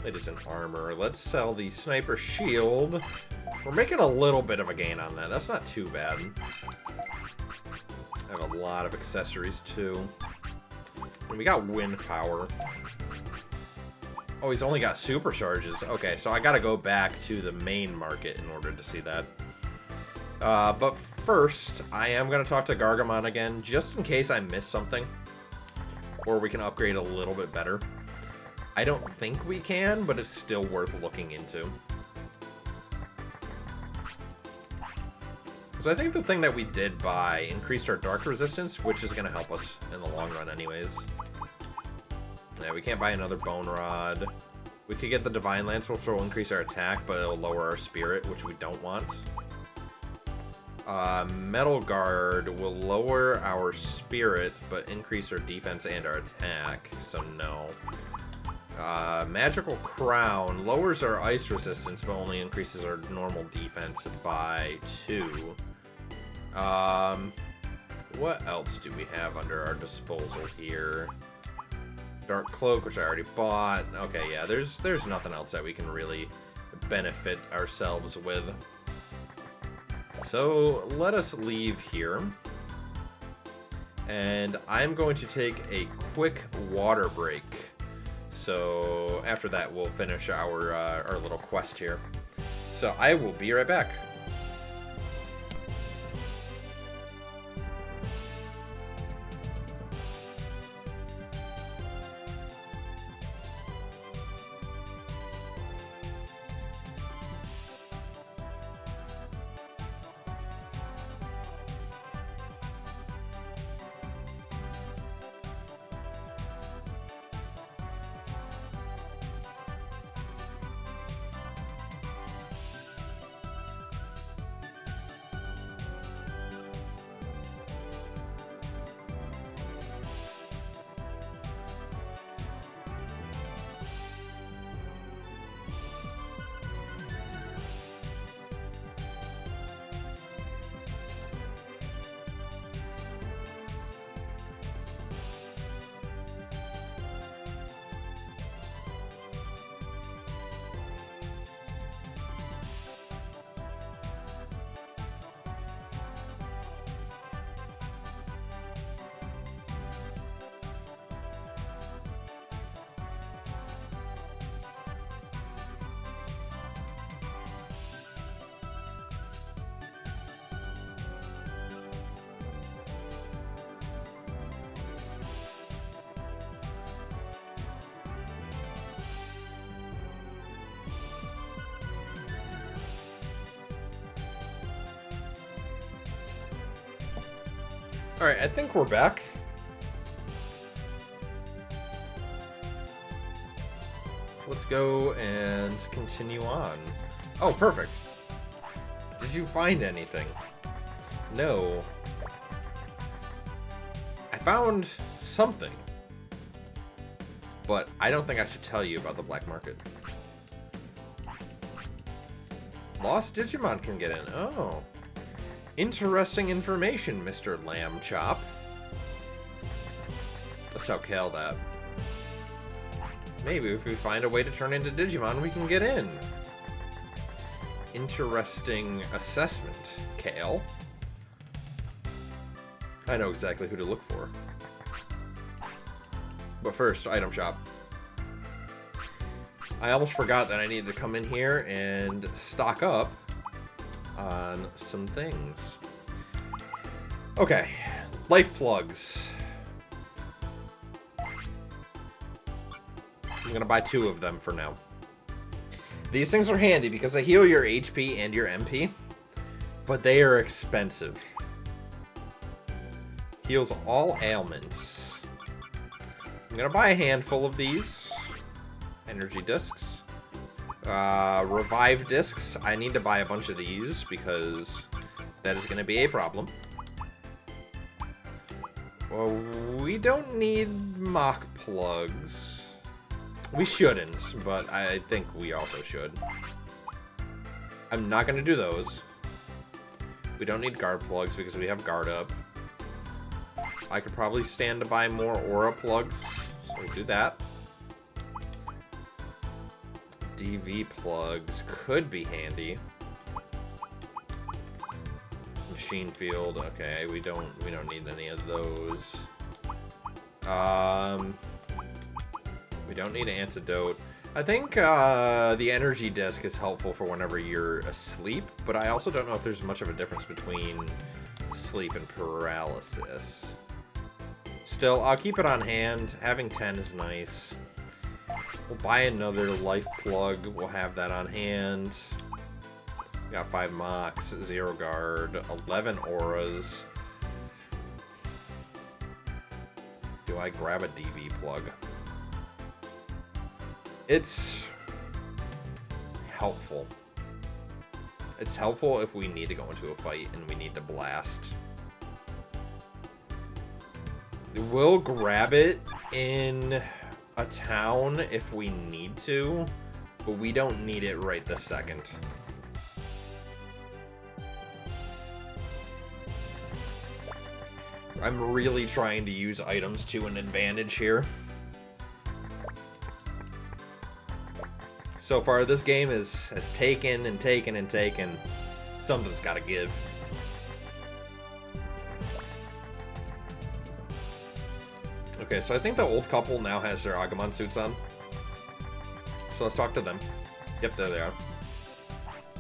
It is an armor. Let's sell the sniper shield. We're making a little bit of a gain on that. That's not too bad. I have a lot of accessories, too. And we got wind power. Oh, he's only got supercharges. Okay, so I gotta go back to the main market in order to see that. But first, I am gonna talk to Gargamon again, just in case I miss something. Or we can upgrade a little bit better. I don't think we can, but it's still worth looking into. Because I think the thing that we did buy increased our dark resistance, which is going to help us in the long run anyways. Yeah, we can't buy another Bone Rod. We could get the Divine Lance, which will increase our attack, but it'll lower our spirit, which we don't want. Metal Guard will lower our spirit, but increase our defense and our attack, so no. Magical Crown lowers our ice resistance, but only increases our normal defense by 2. What else do we have under our disposal here? Dark Cloak, which I already bought. Okay, yeah, there's nothing else that we can really benefit ourselves with. So let us leave here. And I'm going to take a quick water break. So after that, we'll finish our little quest here. So I will be right back. Alright, I think we're back. Let's go and continue on. Oh, perfect. Did you find anything? No. I found something. But I don't think I should tell you about the black market. Lost Digimon can get in. Oh. Interesting information, Mr. Lamb Chop. Let's tell Kale that. Maybe if we find a way to turn into Digimon, we can get in. Interesting assessment, Kale. I know exactly who to look for. But first, item shop. I almost forgot that I needed to come in here and stock up on some things. Okay, life plugs. I'm gonna buy 2 of them for now. These things are handy because they heal your HP and your MP, but they are expensive. Heals all ailments. I'm gonna buy a handful of these. Energy discs. Revive discs. I need to buy a bunch of these because that is gonna be a problem. Well, we don't need mock plugs. We shouldn't, but I think we also should. I'm not going to do those. We don't need guard plugs because we have guard up. I could probably stand to buy more aura plugs, so we'll do that. DV plugs could be handy. Machine field, okay, we don't need any of those. We don't need an antidote. I think the energy disc is helpful for whenever you're asleep, but I also don't know if there's much of a difference between sleep and paralysis. Still, I'll keep it on hand. Having 10 is nice. We'll buy another life plug. We'll have that on hand. We got 5 mocks, 0 guard, 11 auras. Do I grab a DV plug? It's helpful. It's helpful if we need to go into a fight and we need to blast. We'll grab it in a town if we need to, but we don't need it right this second. I'm really trying to use items to an advantage here. So far, this game has taken and taken and taken. Something's got to give. Okay, so I think the old couple now has their Agumon suits on. So let's talk to them. Yep, there they are.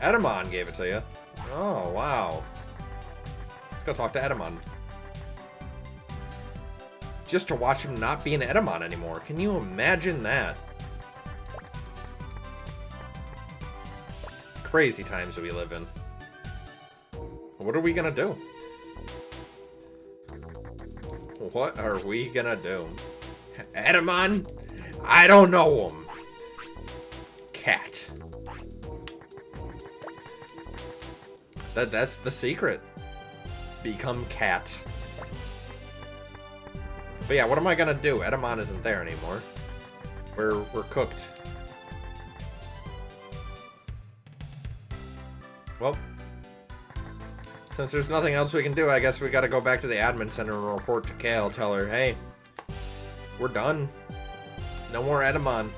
Edamon gave it to you. Oh, wow. Let's go talk to Edamon. Just to watch him not be an Edamon anymore. Can you imagine that? Crazy times that we live in. What are we gonna do? What are we gonna do? Edamon? I don't know him. Cat. That's the secret. Become cat. But yeah, what am I gonna do? Edamon isn't there anymore. We're cooked. Well, since there's nothing else we can do, I guess we gotta go back to the admin center and report to Kale. Tell her, hey, we're done. No more Edamon.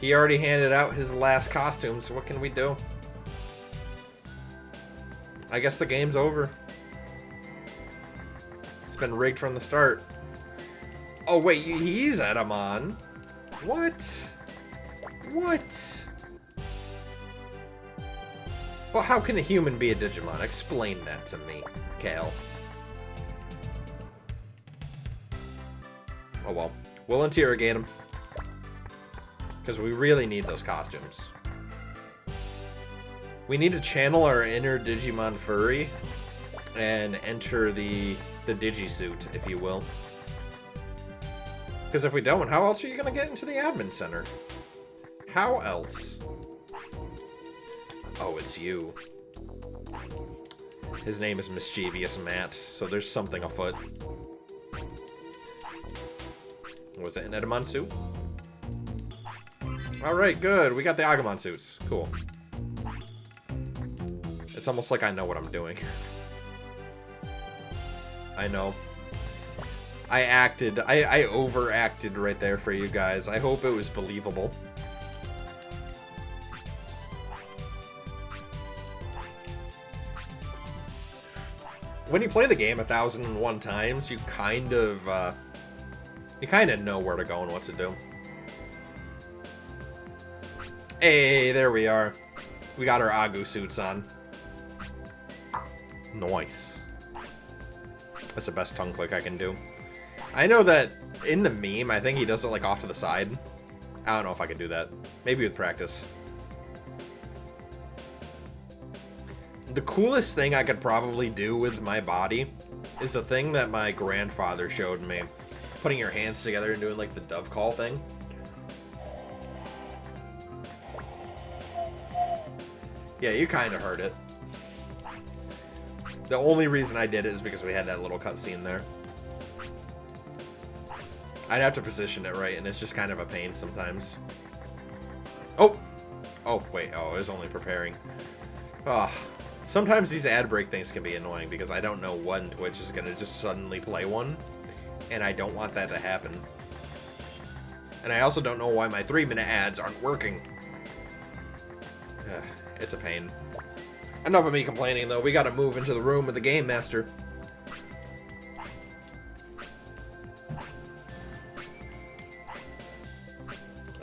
He already handed out his last costume, so what can we do? I guess the game's over. It's been rigged from the start. Oh wait, he's Edamon. What? What? Well, how can a human be a Digimon? Explain that to me, Kale. Oh well. We'll interrogate him. Because we really need those costumes. We need to channel our inner Digimon furry and enter the Digi-suit, if you will. Because if we don't, how else are you going to get into the admin center? How else? Oh, it's you. His name is Mischievous Matt, so there's something afoot. Was it an Edamon suit? Alright, good. We got the Agumon suits. Cool. It's almost like I know what I'm doing. I know. I overacted right there for you guys. I hope it was believable. When you play the game 1,001 times, you kind of know where to go and what to do. Hey, there we are. We got our Agu suits on. Nice. That's the best tongue click I can do. I know that in the meme, I think he does it like off to the side. I don't know if I can do that. Maybe with practice. The coolest thing I could probably do with my body is a thing that my grandfather showed me. Putting your hands together and doing like the dove call thing. Yeah, you kind of heard it. The only reason I did it is because we had that little cutscene there. I'd have to position it right, and it's just kind of a pain sometimes. Oh! Oh, wait. Oh, I was only preparing. Ah. Sometimes these ad break things can be annoying because I don't know when Twitch is going to just suddenly play one. And I don't want that to happen. And I also don't know why my 3-minute ads aren't working. It's a pain. Enough of me complaining, though. We gotta move into the room with the Game Master.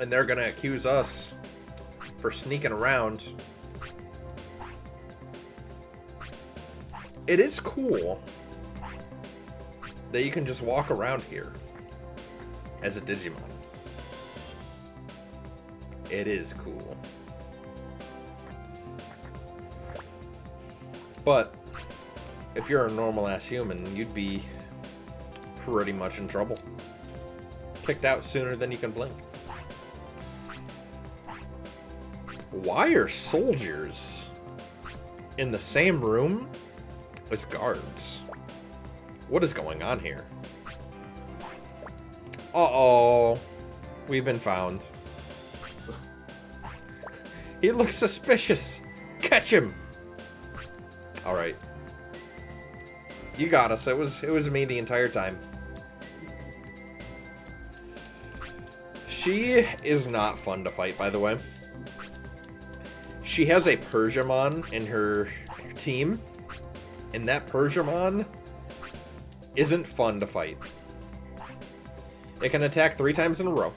And they're gonna accuse us for sneaking around. It is cool that you can just walk around here as a Digimon. It is cool. But if you're a normal-ass human, you'd be pretty much in trouble. Kicked out sooner than you can blink. Why are soldiers in the same room as guards? What is going on here? Uh-oh. We've been found. He looks suspicious. Catch him. Alright. You got us. It was me the entire time. She is not fun to fight, by the way. She has a Persiamon in her team. And that Persiamon isn't fun to fight. It can attack 3 times in a row.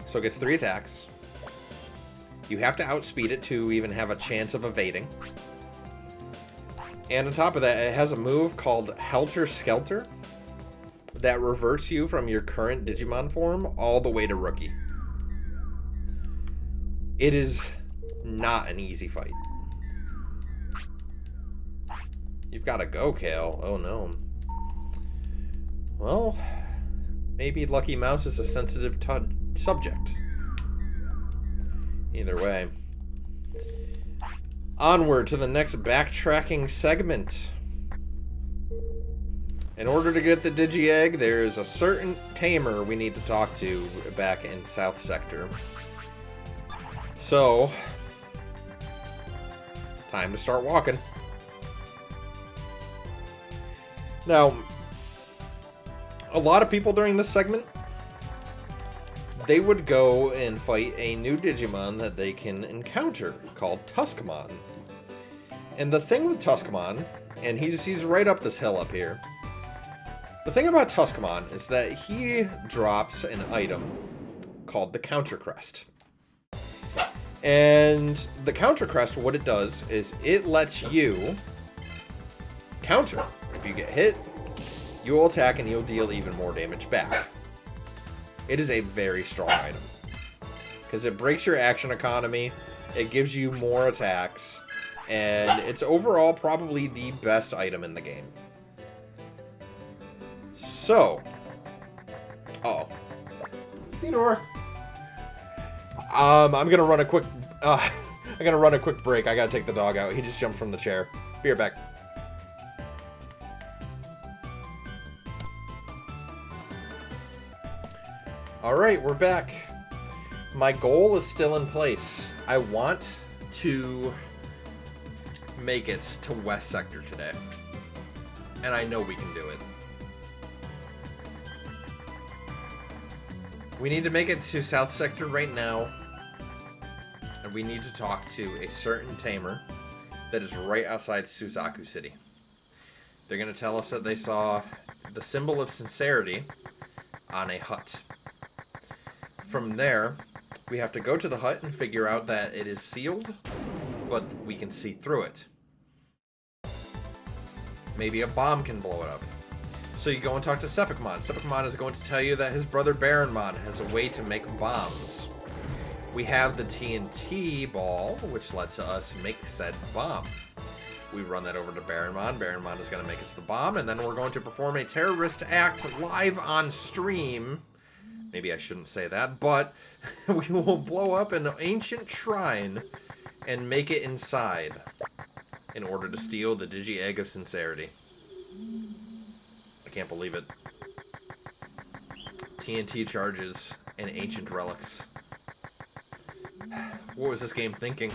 So it gets 3 attacks. You have to outspeed it to even have a chance of evading. And on top of that, it has a move called Helter Skelter that reverts you from your current Digimon form all the way to Rookie. It is not an easy fight. You've got to go, Kale. Oh no. Well, maybe Lucky Mouse is a sensitive subject. Either way. Onward to the next backtracking segment. In order to get the Digi-Egg, there's a certain tamer we need to talk to back in South Sector. So, time to start walking. Now, a lot of people during this segment, they would go and fight a new Digimon that they can encounter called Tuskmon. And the thing with Tuskmon, and he's right up this hill up here. The thing about Tuskmon is that he drops an item called the Counter Crest. And the Counter Crest, what it does is it lets you counter. If you get hit, you will attack and you'll deal even more damage back. It is a very strong item. Because it breaks your action economy, it gives you more attacks, And it's overall probably the best item in the game. So. Uh-oh. Theodore. I'm gonna run a quick break. I gotta take the dog out. He just jumped from the chair. Be right back. Alright, we're back. My goal is still in place. I want to make it to West Sector today. And I know we can do it. We need to make it to South Sector right now. And we need to talk to a certain tamer that is right outside Suzaku City. They're going to tell us that they saw the symbol of sincerity on a hut. From there, we have to go to the hut and figure out that it is sealed, but we can see through it. Maybe a bomb can blow it up. So you go and talk to Sepikmon. Sepikmon is going to tell you that his brother Baronmon has a way to make bombs. We have the TNT ball, which lets us make said bomb. We run that over to Baronmon. Baronmon is going to make us the bomb, and then we're going to perform a terrorist act live on stream. Maybe I shouldn't say that, but we will blow up an ancient shrine and make it inside in order to steal the Digi-Egg of Sincerity. I can't believe it. TNT charges and ancient relics. What was this game thinking?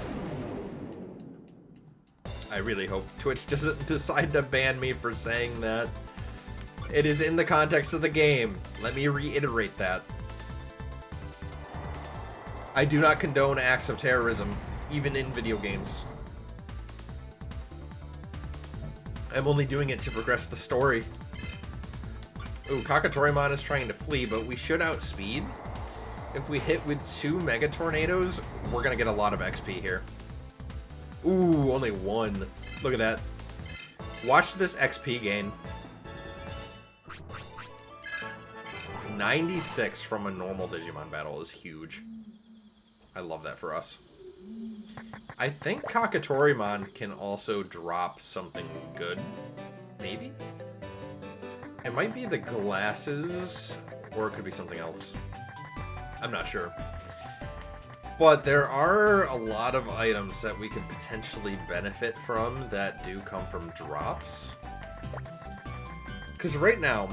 I really hope Twitch doesn't decide to ban me for saying that. It is in the context of the game. Let me reiterate that. I do not condone acts of terrorism, even in video games. I'm only doing it to progress the story. Ooh, Kakatorimon is trying to flee, but we should outspeed. If we hit with 2 Mega Tornadoes, we're going to get a lot of XP here. Ooh, only 1. Look at that. Watch this XP gain. 96 from a normal Digimon battle is huge. I love that for us. I think Kakatorimon can also drop something good. Maybe? It might be the glasses, or it could be something else. I'm not sure. But there are a lot of items that we could potentially benefit from that do come from drops. Because right now,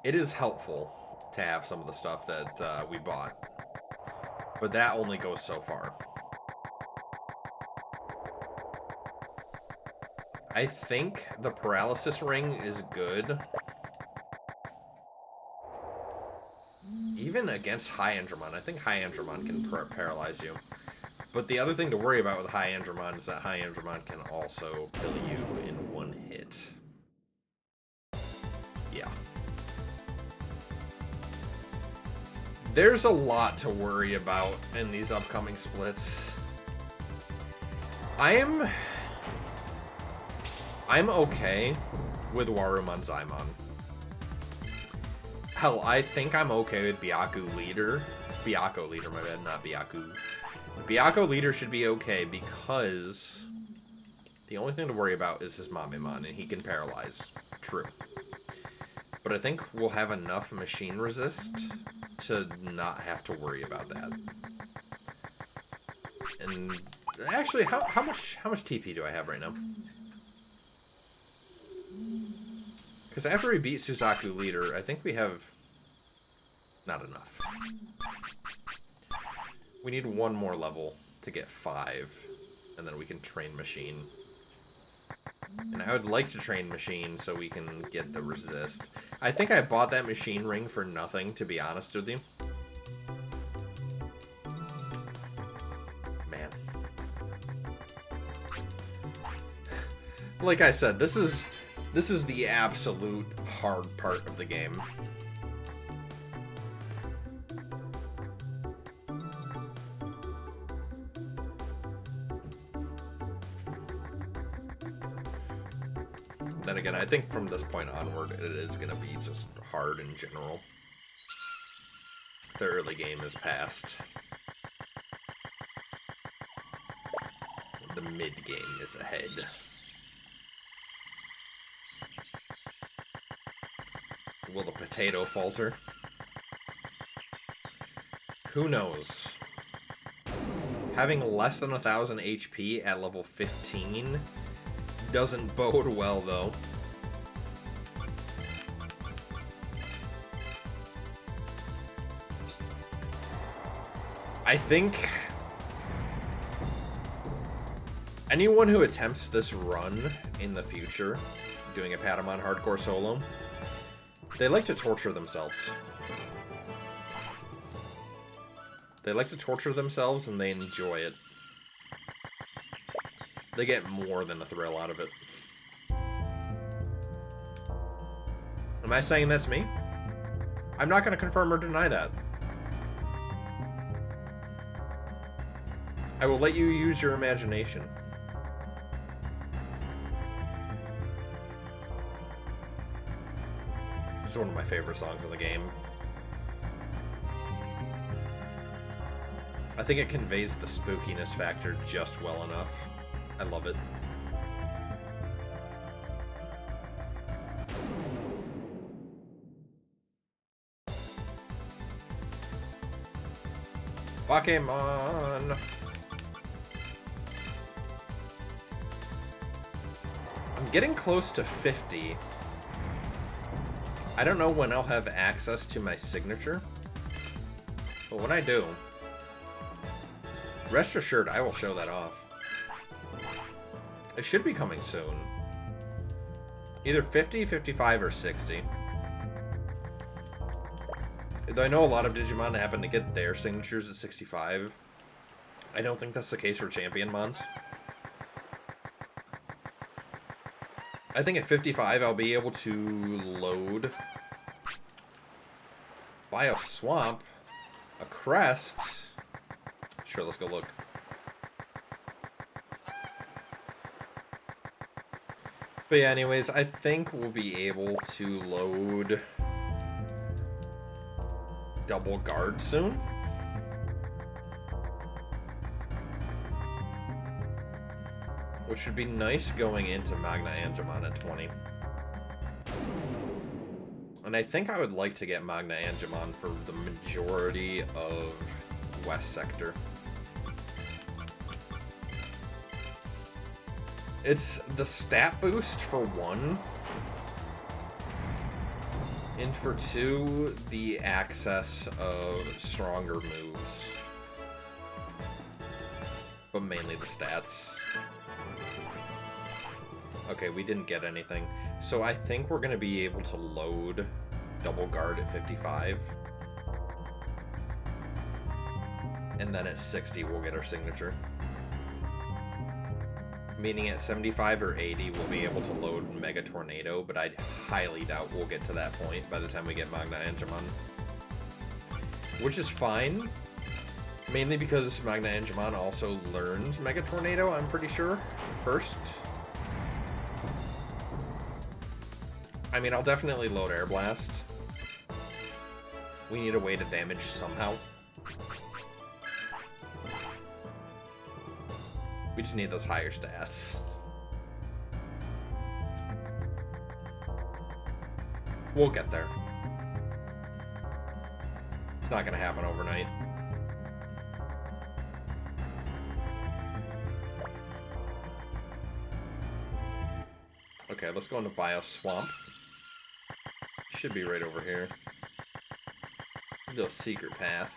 it is helpful to have some of the stuff that we bought. But that only goes so far. I think the paralysis ring is good. Even against High Andromon. I think High Andromon can paralyze you. But the other thing to worry about with High Andromon is that High Andromon can also kill you in 1 hit. Yeah. There's a lot to worry about in these upcoming splits. I'm okay with Warumon Zaimon. Hell, I think I'm okay with Byaku Leader. Byakko Leader, my bad, not Byaku. Byakko Leader should be okay because the only thing to worry about is his Mamemon, and he can paralyze. True. But I think we'll have enough machine resist to not have to worry about that. And actually, how much TP do I have right now? Because after we beat Suzaku Leader, I think we have not enough. We need 1 more level to get 5, and then we can train Machine. And I would like to train Machine so we can get the resist. I think I bought that Machine Ring for nothing, to be honest with you. Man. Like I said, this is the absolute hard part of the game. Then again, I think from this point onward, it is going to be just hard in general. The early game is past. The the mid-game is ahead. Will the potato falter? Who knows? Having less than 1,000 HP at level 15 doesn't bode well, though. I think anyone who attempts this run in the future, doing a Patamon Hardcore Solo, they like to torture themselves. They like to torture themselves and they enjoy it. They get more than a thrill out of it. Am I saying that's me? I'm not going to confirm or deny that. I will let you use your imagination. It's one of my favorite songs in the game. I think it conveys the spookiness factor just well enough. I love it. Pokemon! I'm getting close to 50. I don't know when I'll have access to my signature, but when I do, rest assured I will show that off. It should be coming soon. Either 50, 55, or 60. Though I know a lot of Digimon happen to get their signatures at 65. I don't think that's the case for Champion Mons. I think at 55 I'll be able to load Bio Swamp, a crest. Sure, let's go look. But yeah, anyways, I think we'll be able to load Double Guard soon. Which would be nice going into Magna Angemon at 20. And I think I would like to get Magna Angemon for the majority of West Sector. It's the stat boost for 1. And for 2, the access of stronger moves. But mainly the stats. Okay, we didn't get anything. So I think we're going to be able to load Double Guard at 55. And then at 60, we'll get our signature. Meaning at 75 or 80, we'll be able to load Mega Tornado, but I highly doubt we'll get to that point by the time we get Magna Angemon. Which is fine. Mainly because Magna Angemon also learns Mega Tornado, I'm pretty sure, first. I mean, I'll definitely load Air Blast. We need a way to damage somehow. We just need those higher stats. We'll get there. It's not gonna happen overnight. Okay, let's go into Bio Swamp. Should be right over here. Little secret path.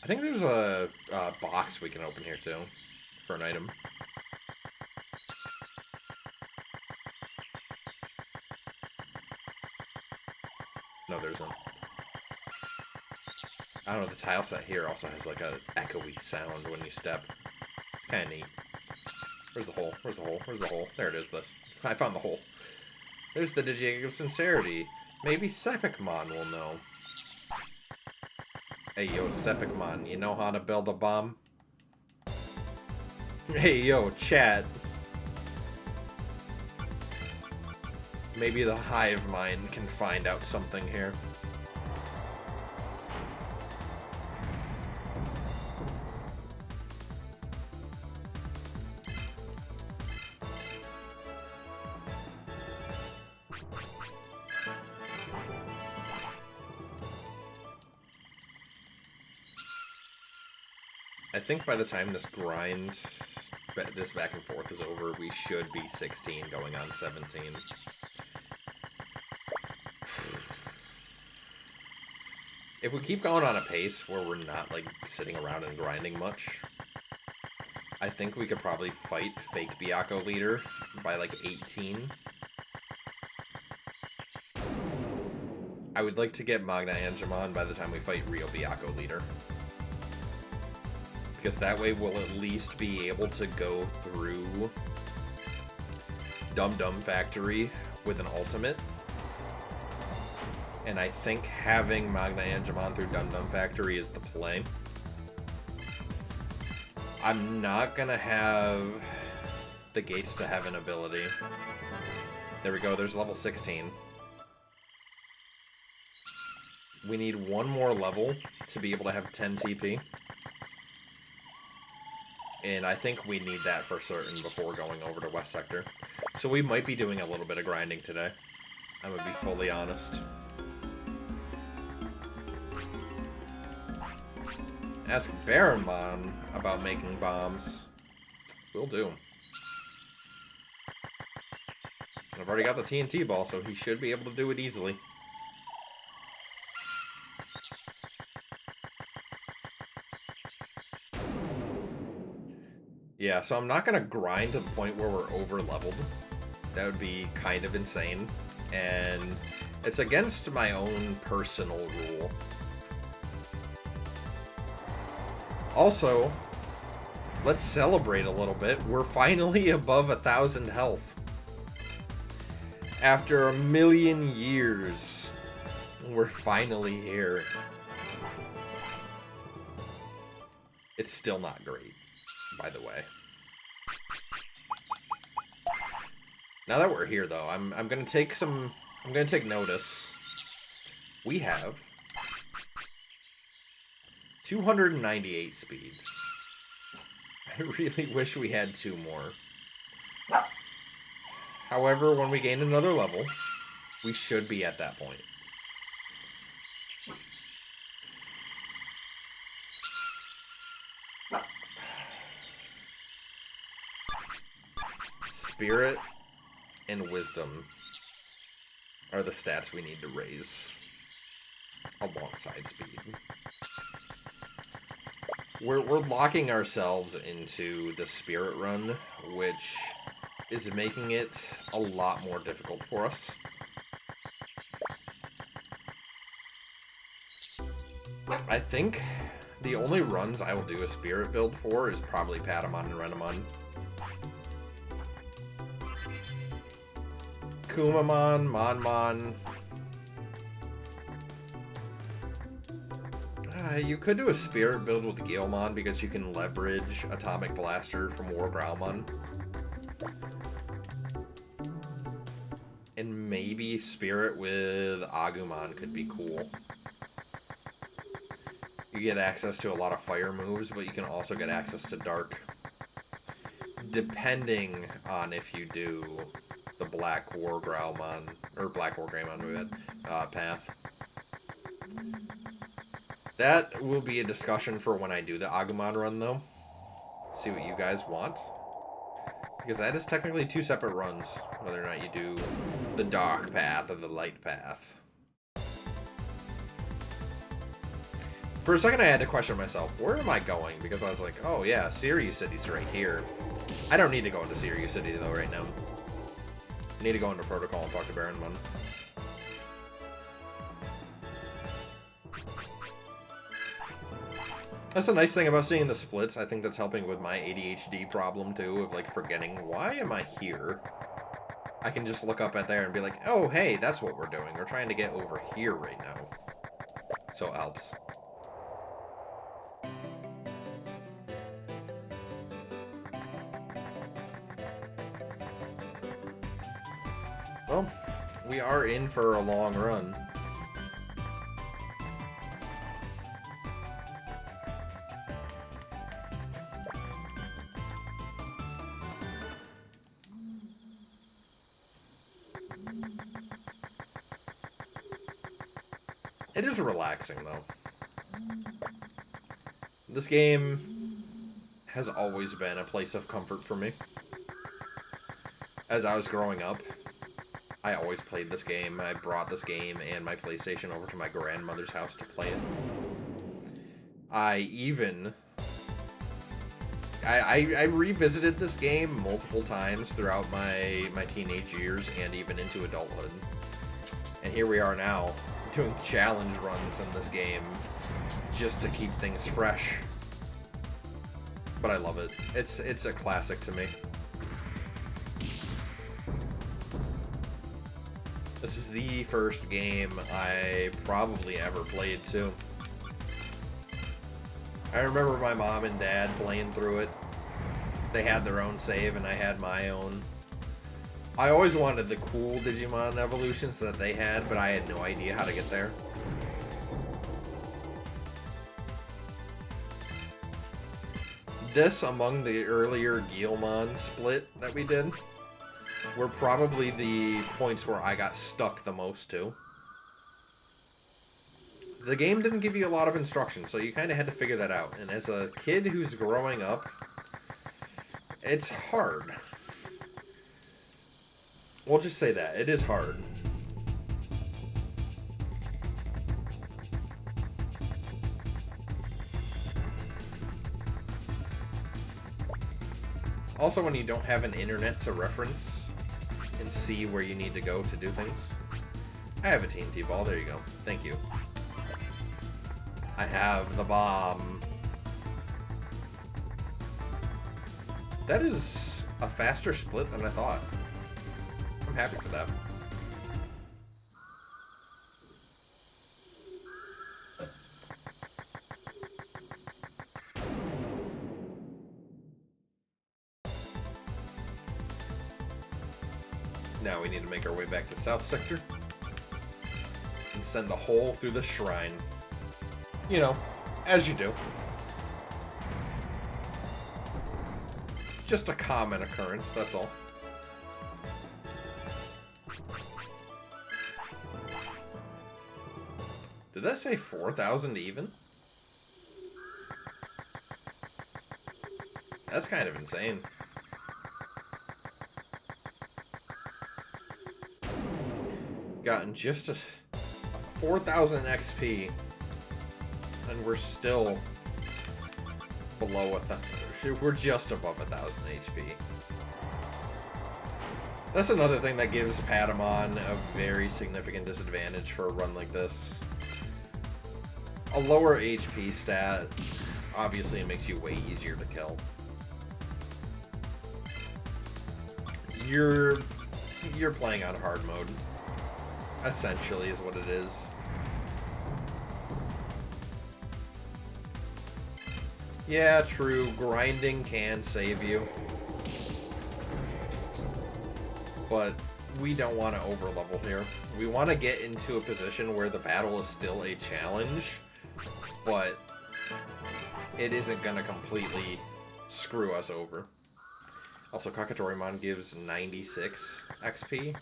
I think there's a box we can open here too for an item. No, there isn't. I don't know, the tile set here also has like a echoey sound when you step. It's kind of neat. Where's the hole? Where's the hole? Where's the hole? There it is. I found the hole. There's the Digi of Sincerity. Maybe Sepicmon will know. Hey, yo, Sepicmon, you know how to build a bomb? Hey, yo, chat. Maybe the hive mind can find out something here. I think by the time this grind, this back and forth is over, we should be 16 going on 17. If we keep going on a pace where we're not, like, sitting around and grinding much, I think we could probably fight fake Byakko leader by, like, 18. I would like to get Magna Angemon by the time we fight real Byakko leader. Because that way we'll at least be able to go through Dum Dum Factory with an ultimate. And I think having Magna Angemon through Dum Dum Factory is the play. I'm not gonna have the Gates to Heaven ability. There we go, there's level 16. We need one more level to be able to have 10 TP. And I think we need that for certain before going over to West Sector. So we might be doing a little bit of grinding today. I'm gonna be fully honest. Ask Baronmon about making bombs. Will do. And I've already got the TNT ball, so he should be able to do it easily. Yeah, so I'm not going to grind to the point where we're over-leveled. That would be kind of insane. And it's against my own personal rule. Also, let's celebrate a little bit. We're finally above 1,000 health. After 1,000,000 years, we're finally here. It's still not great, by the way. Now that we're here, though, I'm gonna take notice. We have 298 speed. I really wish we had 2 more. However, when we gain another level, we should be at that point. Spirit and Wisdom are the stats we need to raise alongside speed. We're locking ourselves into the Spirit Run, which is making it a lot more difficult for us. I think the only runs I will do a Spirit build for is probably Patamon and Renamon. Kumamon, Monmon. You could do a Spirit build with Gilmon because you can leverage Atomic Blaster from War Growlmon. And maybe Spirit with Agumon could be cool. You get access to a lot of fire moves, but you can also get access to dark. Depending on if you do the Black War Growlmon, or Black War Greymon path. That will be a discussion for when I do the Agumon run, though. See what you guys want. Because that is technically 2 separate runs, whether or not you do the dark path or the light path. For a second I had to question myself, where am I going? Because I was like, oh yeah, Sirius City's right here. I don't need to go into Sirius City, though, right now. I need to go into Protocol and talk to Baronmon. That's a nice thing about seeing the splits. I think that's helping with my ADHD problem, too, of, like, forgetting, why am I here? I can just look up at there and be like, oh, hey, that's what we're doing. We're trying to get over here right now. So it helps. Well, we are in for a long run. It is relaxing, though. This game has always been a place of comfort for me. As I was growing up, I always played this game. I brought this game and my PlayStation over to my grandmother's house to play it. I revisited this game multiple times throughout my teenage years and even into adulthood. And here we are now, doing challenge runs in this game just to keep things fresh. But I love it. It's a classic to me. This is the first game I probably ever played, too. I remember my mom and dad playing through it. They had their own save, and I had my own. I always wanted the cool Digimon evolutions that they had, but I had no idea how to get there. This, among the earlier Guilmon split that we did, were probably the points where I got stuck the most to. The game didn't give you a lot of instruction, so you kind of had to figure that out. And as a kid who's growing up, it's hard. We'll just say that. It is hard. Also, when you don't have an internet to reference and see where you need to go to do things. I have a TNT ball. There you go. Thank you. I have the bomb. That is a faster split than I thought. I'm happy for that. Now we need to make our way back to South Sector and send the hole through the shrine. You know, as you do. Just a common occurrence, that's all. Did that say 4,000 even? That's kind of insane. Gotten just a 4,000 XP, and we're still below we're just above 1,000 HP. That's another thing that gives Patamon a very significant disadvantage for a run like this. A lower HP stat, obviously it makes you way easier to kill. You're playing on hard mode. Essentially is what it is. Yeah, true. Grinding can save you. But we don't want to overlevel here. We want to get into a position where the battle is still a challenge, but it isn't going to completely screw us over. Also, Kakatorimon gives 96 XP.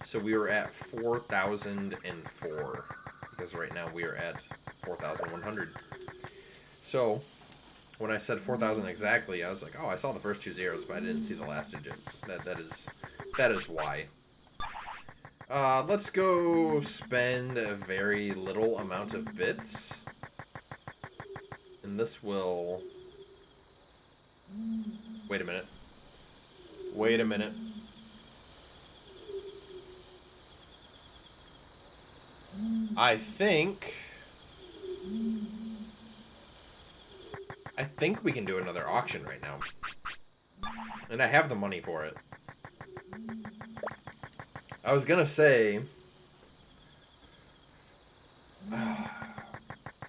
So we were at 4,004, because right now we are at 4,100. So, when I said 4,000 exactly, I was like, oh, I saw the first two zeros, but I didn't see the last digit. That is why. Let's go spend a very little amount of bits. And this will... Wait a minute. Wait a minute. I think we can do another auction right now. And I have the money for it. I was gonna say...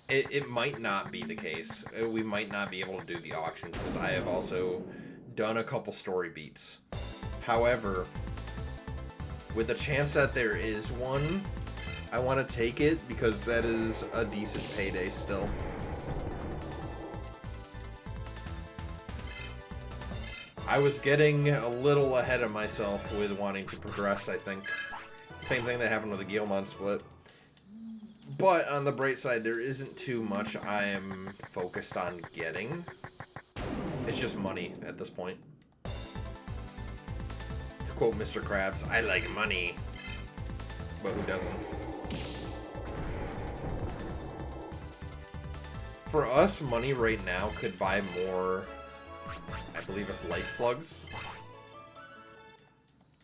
It might not be the case. We might not be able to do the auction because I have also done a couple story beats. However, with the chance that there is one... I want to take it because that is a decent payday still. I was getting a little ahead of myself with wanting to progress, I think. Same thing that happened with the Guilmon split. But on the bright side, there isn't too much I am focused on getting. It's just money at this point. To quote Mr. Krabs, I like money. But who doesn't? For us, money right now could buy more, I believe it's life plugs.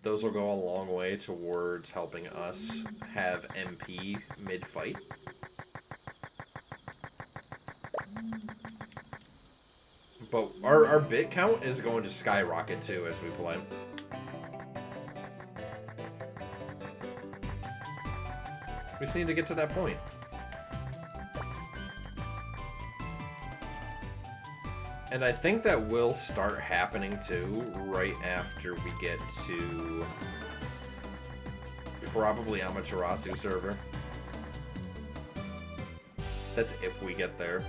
Those will go a long way towards helping us have MP mid-fight. But our bit count is going to skyrocket too as we play. We just need to get to that point. And I think that will start happening too right after we get to probably Amaterasu server. That's if we get there.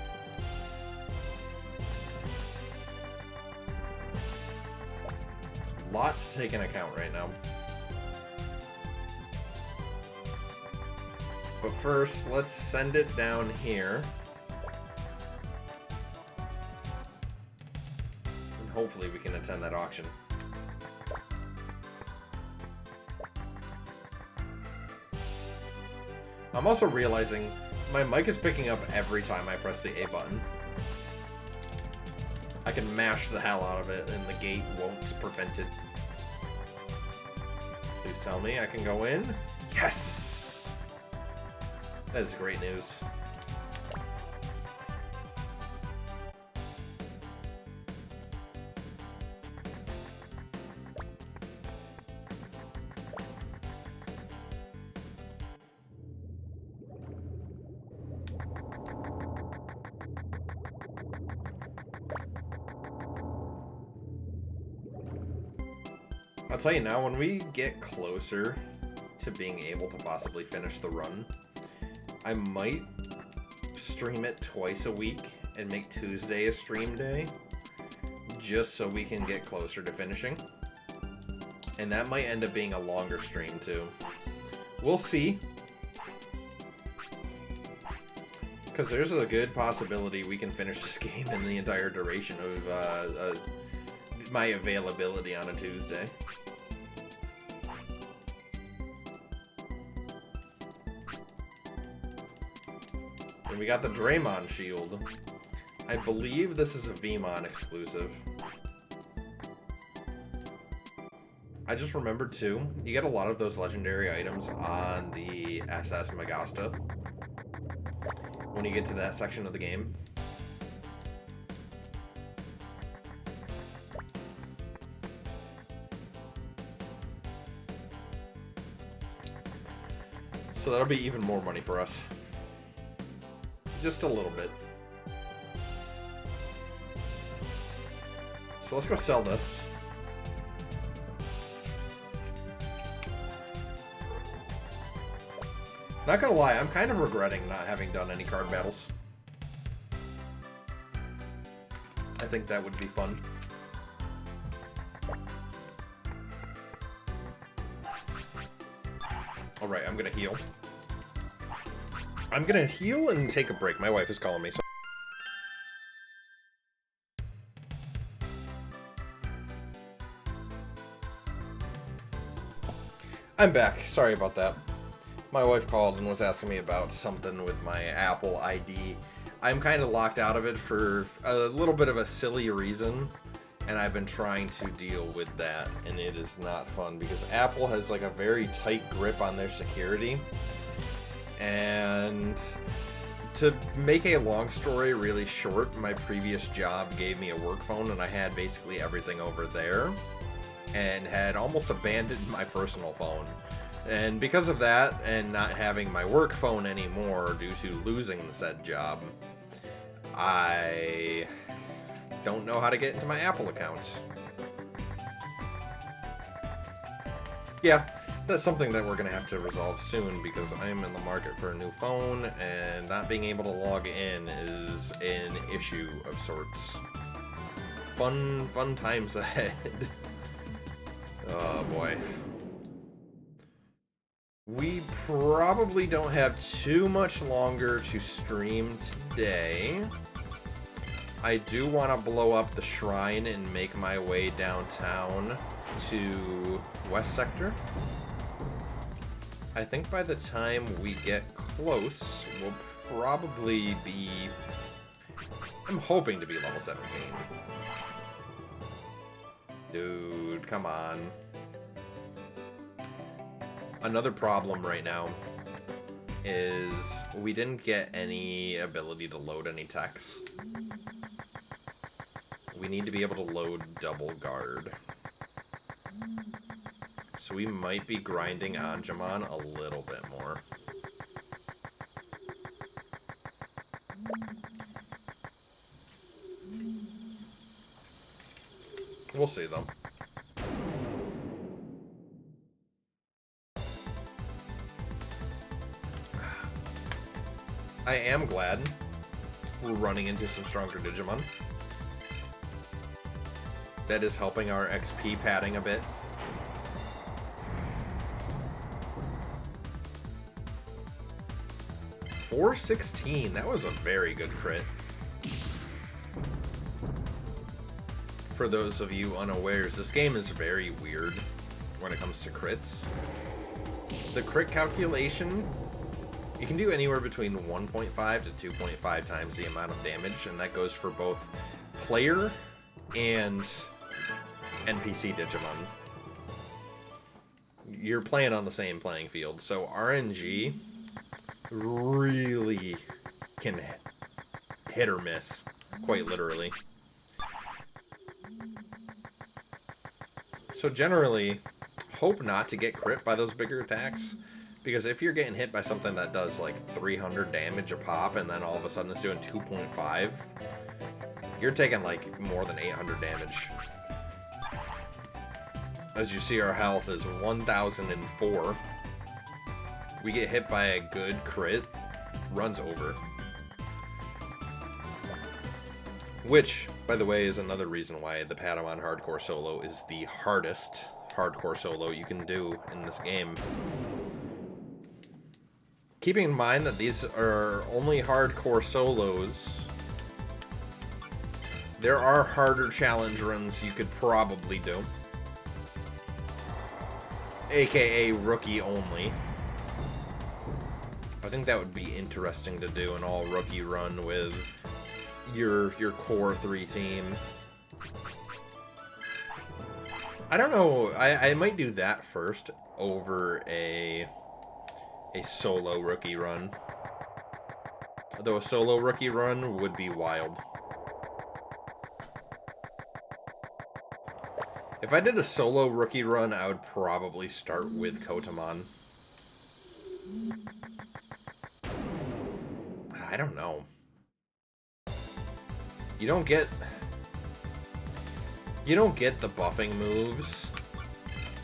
Lot to take into account right now. But first, let's send it down here. And hopefully we can attend that auction. I'm also realizing my mic is picking up every time I press the A button. I can mash the hell out of it and the gate won't prevent it. Please tell me I can go in. Yes! That is great news. I'll tell you now, when we get closer to being able to possibly finish the run, I might stream it twice a week and make Tuesday a stream day, just so we can get closer to finishing. And that might end up being a longer stream too. We'll see. Because there's a good possibility we can finish this game in the entire duration of my availability on a Tuesday. And we got the Draymond shield. I believe this is a VMon exclusive. I just remembered too, you get a lot of those legendary items on the SS Megasta when you get to that section of the game. So that'll be even more money for us. Just a little bit. So let's go sell this. Not gonna lie, I'm kind of regretting not having done any card battles. I think that would be fun. Alright, I'm gonna heal. I'm gonna heal and take a break. My wife is calling me. So I'm back. Sorry about that. My wife called and was asking me about something with my Apple ID. I'm kind of locked out of it for a little bit of a silly reason, and I've been trying to deal with that, and it is not fun because Apple has like a very tight grip on their security. And to make a long story really short, my previous job gave me a work phone, and I had basically everything over there and had almost abandoned my personal phone. And because of that, and not having my work phone anymore due to losing said job, I don't know how to get into my Apple account. Yeah, that's something that we're going to have to resolve soon because I'm in the market for a new phone, and not being able to log in is an issue of sorts. Fun times ahead. Oh boy. We probably don't have too much longer to stream today. I do want to blow up the shrine and make my way downtown to West Sector. I think by the time we get close, we'll probably be... I'm hoping to be level 17. Dude, come on. Another problem right now is we didn't get any ability to load any techs. We need to be able to load double guard. So we might be grinding Anjumon a little bit more. We'll see, though. I am glad we're running into some stronger Digimon. That is helping our XP padding a bit. $416, that was a very good crit. For those of you unawares, this game is very weird when it comes to crits. The crit calculation, you can do anywhere between 1.5 to 2.5 times the amount of damage, and that goes for both player and NPC Digimon. You're playing on the same playing field, so RNG really can hit or miss, quite literally. So generally, hope not to get crit by those bigger attacks, because if you're getting hit by something that does like 300 damage a pop and then all of a sudden it's doing 2.5, you're taking like more than 800 damage. As you see, our health is 1004. We get hit by a good crit, runs over. Which, by the way, is another reason why the Patamon Hardcore Solo is the hardest Hardcore Solo you can do in this game. Keeping in mind that these are only Hardcore Solos, there are harder challenge runs you could probably do. AKA rookie only. I think that would be interesting to do an all rookie run with your core 3 team. I don't know, I might do that first over a solo rookie run. Though a solo rookie run would be wild. If I did a solo rookie run, I would probably start with Kotamon. I don't know. You don't get the buffing moves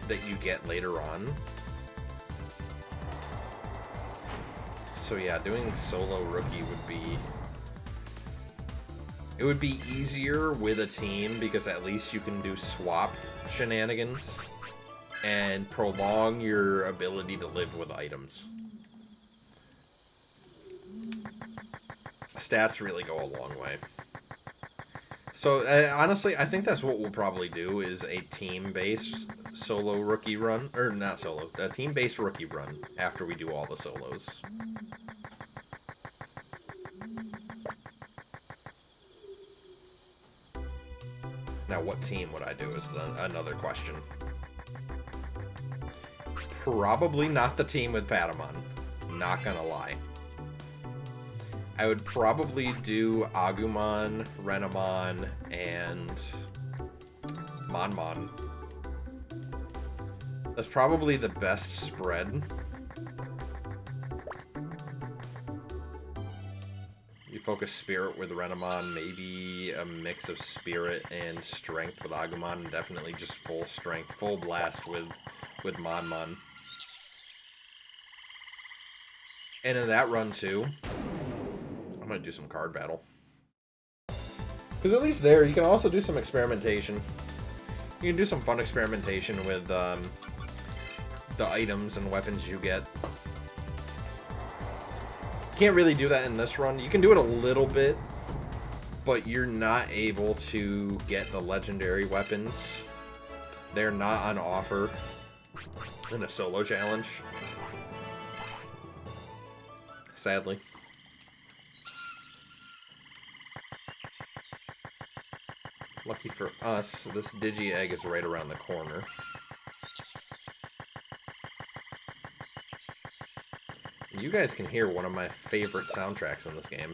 that you get later on. So yeah, doing solo rookie would be easier with a team, because at least you can do swap shenanigans and prolong your ability to live with items. Stats really go a long way. So, honestly, I think that's what we'll probably do, is a team-based solo rookie run. Or, not solo, a team-based rookie run after we do all the solos. Now, what team would I do is another question. Probably not the team with Patamon. Not gonna lie. I would probably do Agumon, Renamon, and Monmon. That's probably the best spread. You focus Spirit with Renamon, maybe a mix of Spirit and Strength with Agumon, and definitely just full Strength, full Blast with Monmon. And in that run too, I'm going to do some card battle. Because at least there, you can also do some experimentation. You can do some fun experimentation with the items and weapons you get. Can't really do that in this run. You can do it a little bit but you're not able to get the legendary weapons. They're not on offer in a solo challenge. Sadly. Lucky for us, this Digi Egg is right around the corner. You guys can hear one of my favorite soundtracks in this game.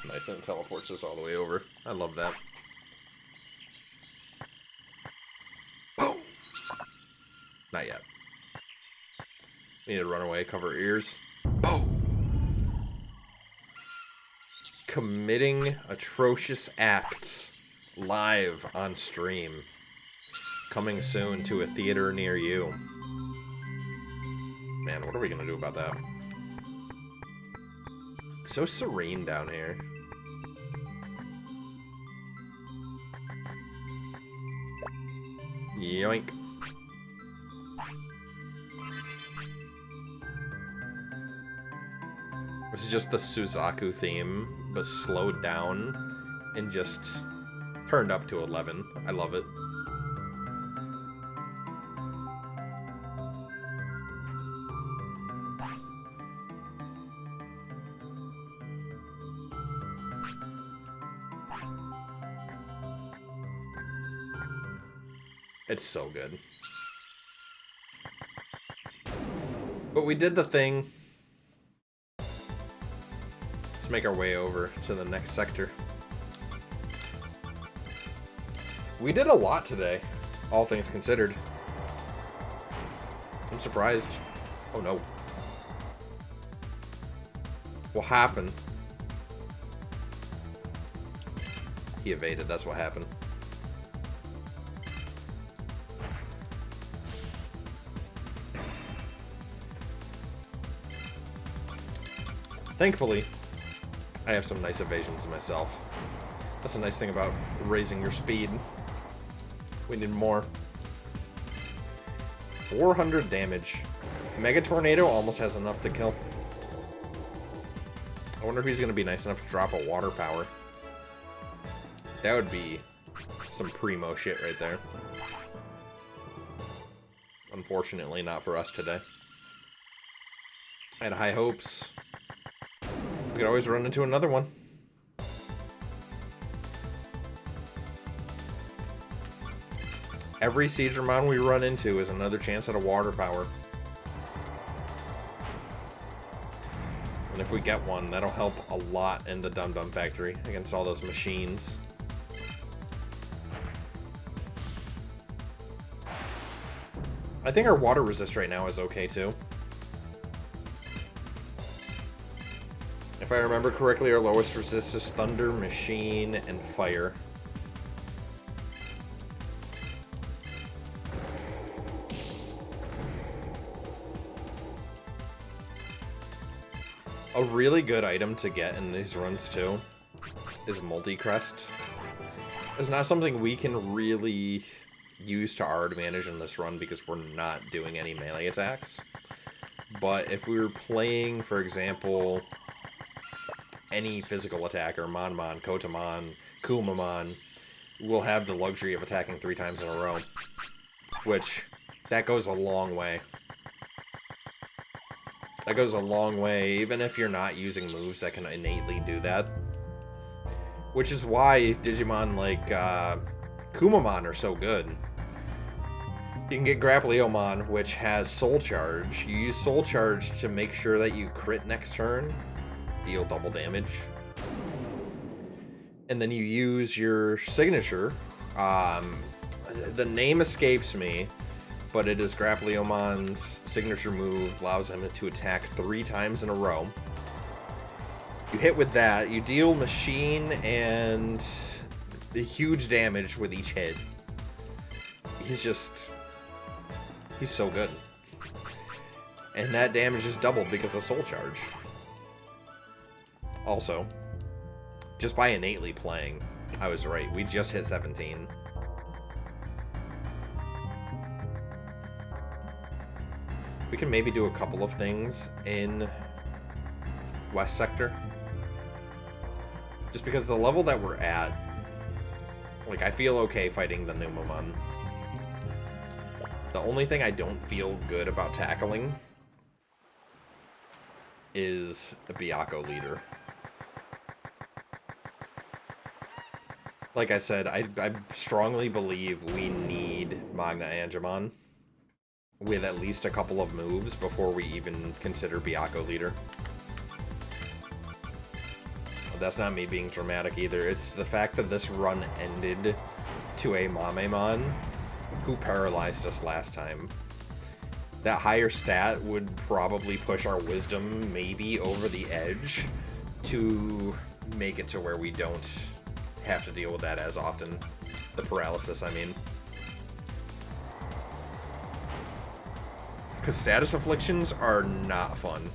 Nice, and it teleports us all the way over. I love that. Boom! Not yet. We need to run away, cover our ears. Boom! Committing atrocious acts live on stream. Coming soon to a theater near you. Man, what are we gonna do about that? It's so serene down here. Yoink. This is just the Suzaku theme, but slowed down and just turned up to 11. I love it. It's so good. But we did the thing. Let's make our way over to the next sector. We did a lot today, all things considered. I'm surprised. Oh no. What happened? He evaded, that's what happened. Thankfully, I have some nice evasions myself. That's a nice thing about raising your speed. We need more. 400 damage. Mega Tornado almost has enough to kill. I wonder if he's going to be nice enough to drop a water power. That would be some primo shit right there. Unfortunately, not for us today. I had high hopes. We could always run into another one. Every Siegramon we run into is another chance at a water power. And if we get one, that'll help a lot in the Dum Dum Factory against all those machines. I think our water resist right now is okay too. If I remember correctly, our lowest resist is Thunder, Machine, and Fire. A really good item to get in these runs too is multi-crest. It's not something we can really use to our advantage in this run because we're not doing any melee attacks. But if we were playing, for example, any physical attacker, Monmon, Kotamon, Kumamon, will have the luxury of attacking 3 times in a row. Which, that goes a long way. That goes a long way, even if you're not using moves that can innately do that. Which is why Digimon like Kumamon are so good. You can get Grappleomon, which has Soul Charge. You use Soul Charge to make sure that you crit next turn, deal double damage. And then you use your signature. The name escapes me, but it is Grappleomon's signature move, allows him to attack 3 times in a row. You hit with that, you deal machine and huge damage with each hit. He's so good. And that damage is doubled because of Soul Charge. Also, just by innately playing, I was right. We just hit 17. We can maybe do a couple of things in West Sector. Just because the level that we're at, like, I feel okay fighting the Numamon. The only thing I don't feel good about tackling is the Byakko leader. Like I said, I strongly believe we need Magna Angemon with at least a couple of moves before we even consider Byakko leader. But that's not me being dramatic either. It's the fact that this run ended to a Mamemon who paralyzed us last time. That higher stat would probably push our wisdom maybe over the edge to make it to where we don't have to deal with that as often. The paralysis, I mean. Because status afflictions are not fun.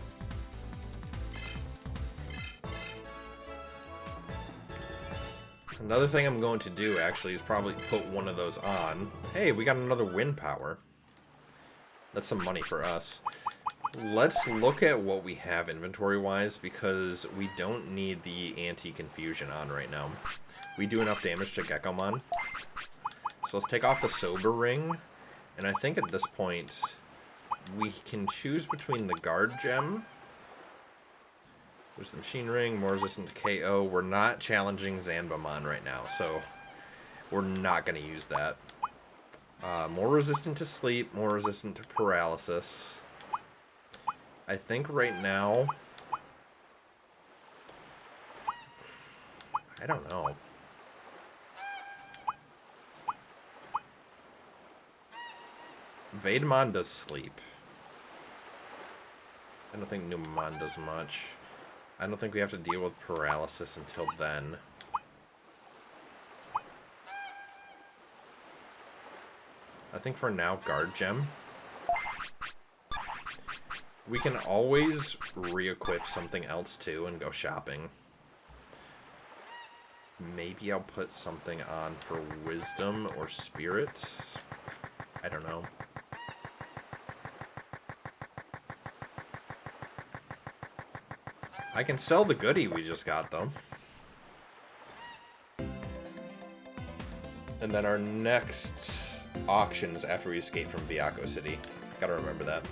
Another thing I'm going to do, actually, is probably put one of those on. Hey, we got another wind power. That's some money for us. Let's look at what we have inventory-wise, because we don't need the anti-confusion on right now. We do enough damage to Gekkomon. So let's take off the Sober Ring, and I think at this point, we can choose between the Guard Gem. There's the Machine Ring, more resistant to KO. We're not challenging Zanbamon right now, so we're not going to use that. More resistant to sleep, more resistant to paralysis. I think right now, I don't know. Vademon does sleep. I don't think Numamon does much. I don't think we have to deal with paralysis until then. I think for now, Guard Gem. We can always re-equip something else too and go shopping. Maybe I'll put something on for Wisdom or Spirit. I don't know. I can sell the goodie we just got, though. And then our next auction is after we escape from Byakko City. Gotta remember that.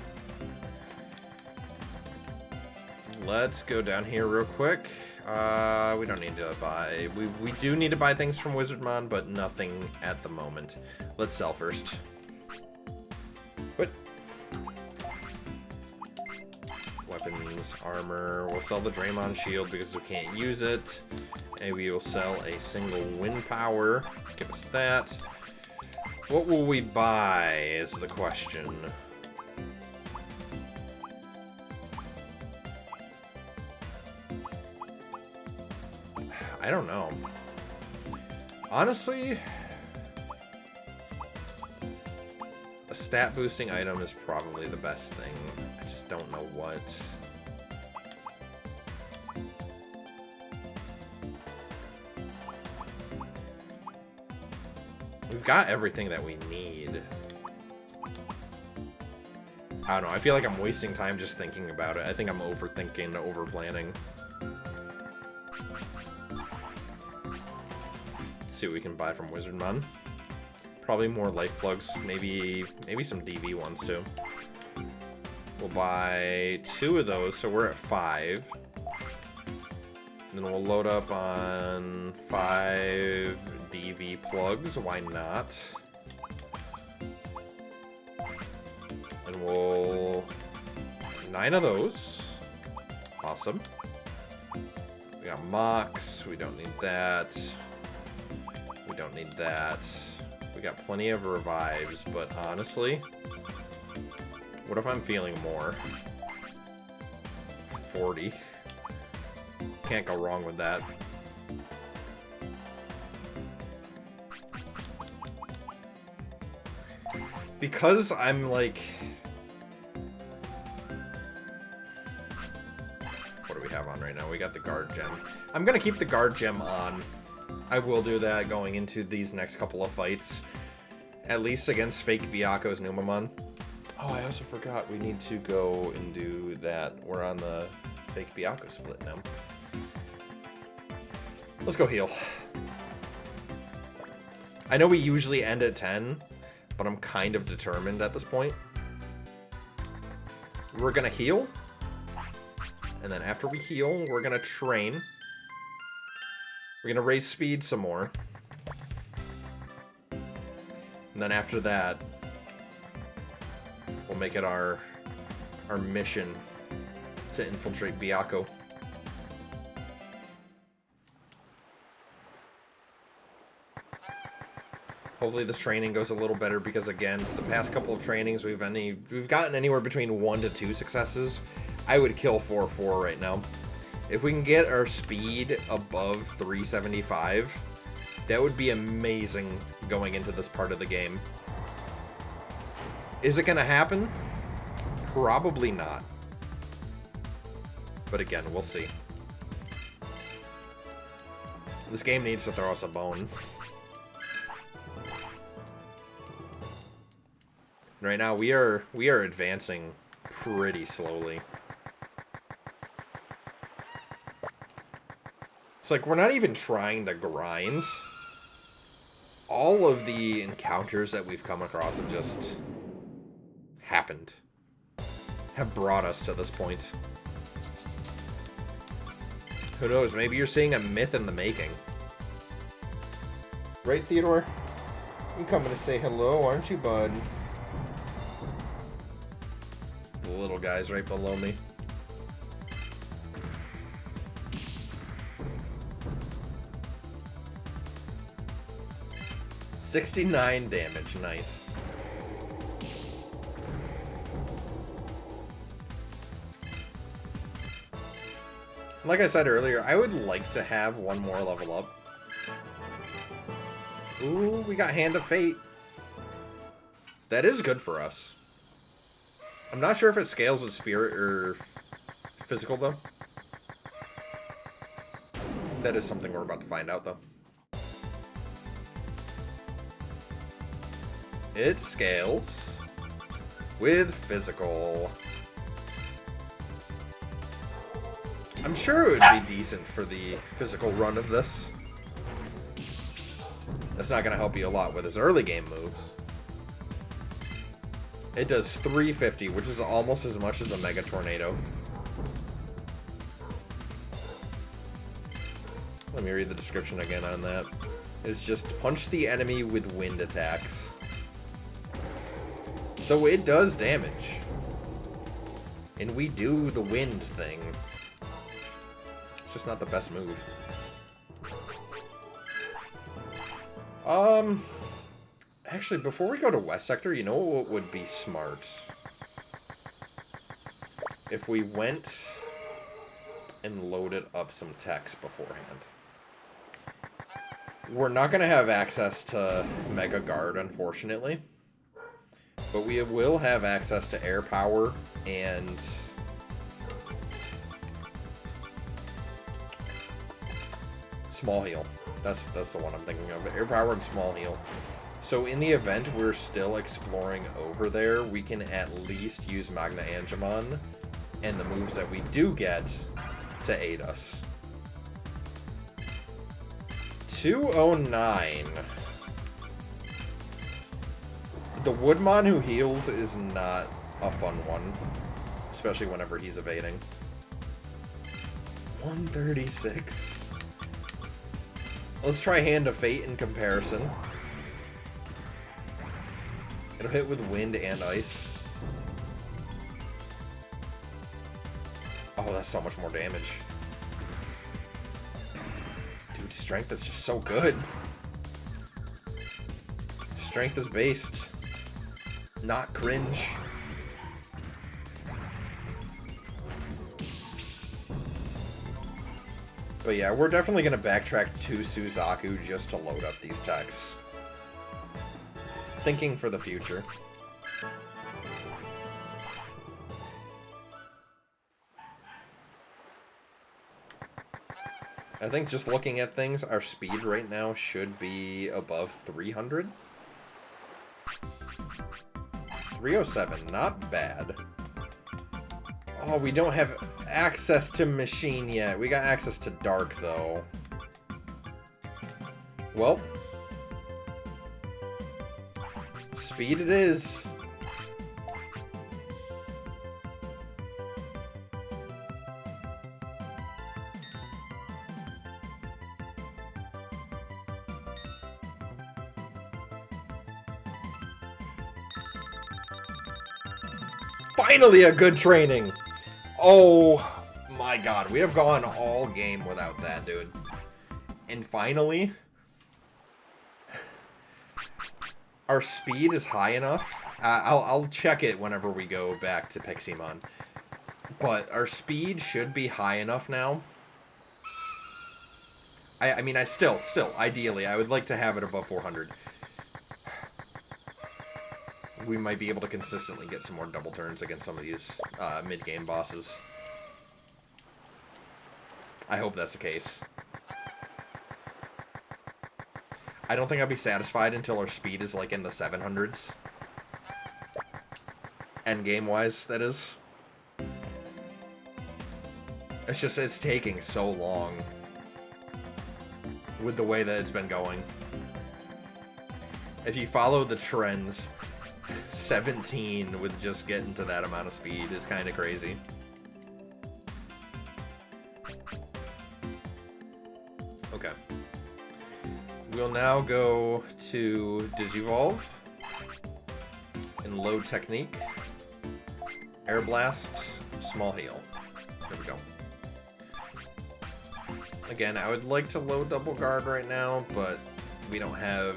Let's go down here real quick. We don't need to buy... We do need to buy things from Wizardmon, but nothing at the moment. Let's sell first. What? Weapons, armor. We'll sell the Draymond shield because we can't use it. And we will sell a single wind power. Give us that. What will we buy is the question. I don't know. Honestly, a stat boosting item is probably the best thing. I just don't know what. We've got everything that we need. I don't know. I feel like I'm wasting time just thinking about it. I think I'm overthinking, over-planning. See what we can buy from Wizardmon. Probably more life plugs, maybe some DV ones too. We'll buy 2 of those, so we're at 5. And then we'll load up on 5 DV plugs. Why not? And we'll 9 of those. Awesome. We got Mox. We don't need that. We don't need that. We got plenty of revives, but honestly, what if I'm feeling more? 40. Can't go wrong with that. Because I'm like... What do we have on right now? We got the Guard Gem. I'm gonna keep the Guard Gem on. I will do that going into these next couple of fights. At least against fake Byakko's Numamon. Oh, I also forgot we need to go and do that. We're on the fake Byakuya split now. Let's go heal. I know we usually end at 10, but I'm kind of determined at this point. We're gonna heal. And then after we heal, we're gonna train. We're gonna raise speed some more. And then after that, we'll make it our mission to infiltrate Byakuya. Hopefully this training goes a little better because, again, for the past couple of trainings, we've gotten anywhere between 1 to 2 successes. I would kill 4-4 right now. If we can get our speed above 375, that would be amazing going into this part of the game. Is it going to happen? Probably not. But again, we'll see. This game needs to throw us a bone. Right now, we are advancing pretty slowly. It's like we're not even trying to grind. All of the encounters that we've come across have just happened. Have brought us to this point. Who knows, maybe you're seeing a myth in the making. Right, Theodore? You coming to say hello, aren't you, bud? The little guy's right below me. $69 damage, nice. Like I said earlier, I would like to have one more level up. Ooh, we got Hand of Fate. That is good for us. I'm not sure if it scales with spirit or physical, though. That is something we're about to find out, though. It scales with physical. I'm sure it would be decent for the physical run of this. That's not going to help you a lot with his early game moves. It does 350, which is almost as much as a Mega Tornado. Let me read the description again on that. It's just punch the enemy with wind attacks. So it does damage. And we do the wind thing. It's just not the best move. Actually, before we go to West Sector, you know what would be smart? If we went and loaded up some techs beforehand. We're not going to have access to Mega Guard, unfortunately. But we will have access to Air Power and Small Heal. That's the one I'm thinking of. Air Power and Small Heal. So in the event we're still exploring over there, we can at least use Magna Angemon and the moves that we do get to aid us. 209. The Woodmon who heals is not a fun one, especially whenever he's evading. 136. Let's try Hand of Fate in comparison. It'll hit with wind and ice. Oh, that's so much more damage. Dude, strength is just so good. Strength is based, not cringe. But yeah, we're definitely going to backtrack to Suzaku just to load up these techs. Thinking for the future. I think just looking at things, our speed right now should be above 300. 307, not bad. Oh, we don't have access to machine yet. We got access to dark, though. Well. Speed it is. Finally a good training! Oh my god, we have gone all game without that, dude. And finally, our speed is high enough. I'll check it whenever we go back to Piximon. But our speed should be high enough now. I mean, still, ideally, I would like to have it above 400. We might be able to consistently get some more double turns against some of these mid-game bosses. I hope that's the case. I don't think I'll be satisfied until our speed is like in the 700s. Endgame-wise, that is. It's just, it's taking so long with the way that it's been going. If you follow the trends, 17 with just getting to that amount of speed is kind of crazy. Okay. We'll now go to Digivolve and load technique. Air Blast, small heal. There we go. Again, I would like to load double guard right now, but we don't have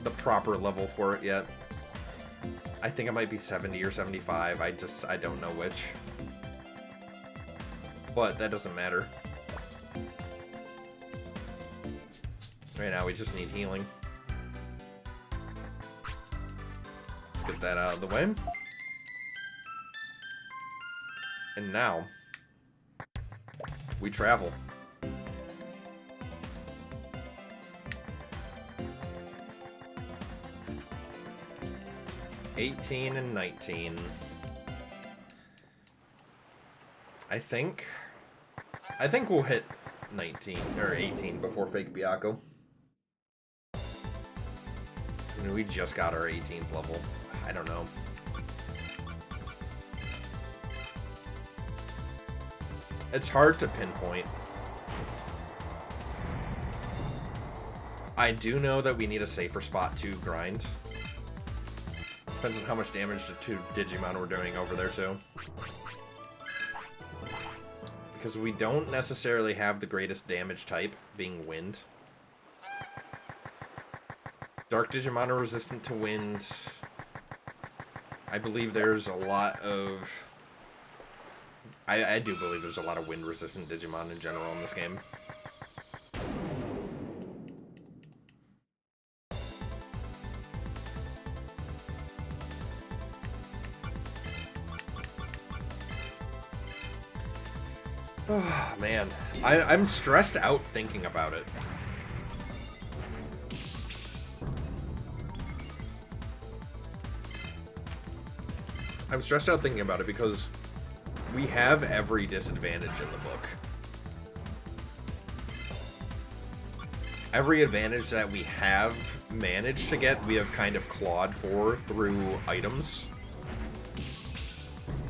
the proper level for it yet. I think it might be 70 or 75. I don't know which. But that doesn't matter. Right now we just need healing. Let's get that out of the way. And now we travel. $18 and $19. I think we'll hit 19 or 18 before Fake Byakko. I mean, we just got our 18th level. I don't know. It's hard to pinpoint. I do know that we need a safer spot to grind. Depends on how much damage to Digimon we're doing over there, too. Because we don't necessarily have the greatest damage type, being wind. Dark Digimon are resistant to wind. I believe there's a lot of... I do believe there's a lot of wind-resistant Digimon in general in this game. Oh, man. I'm stressed out thinking about it. I'm stressed out thinking about it because we have every disadvantage in the book. Every advantage that we have managed to get, we have kind of clawed for through items.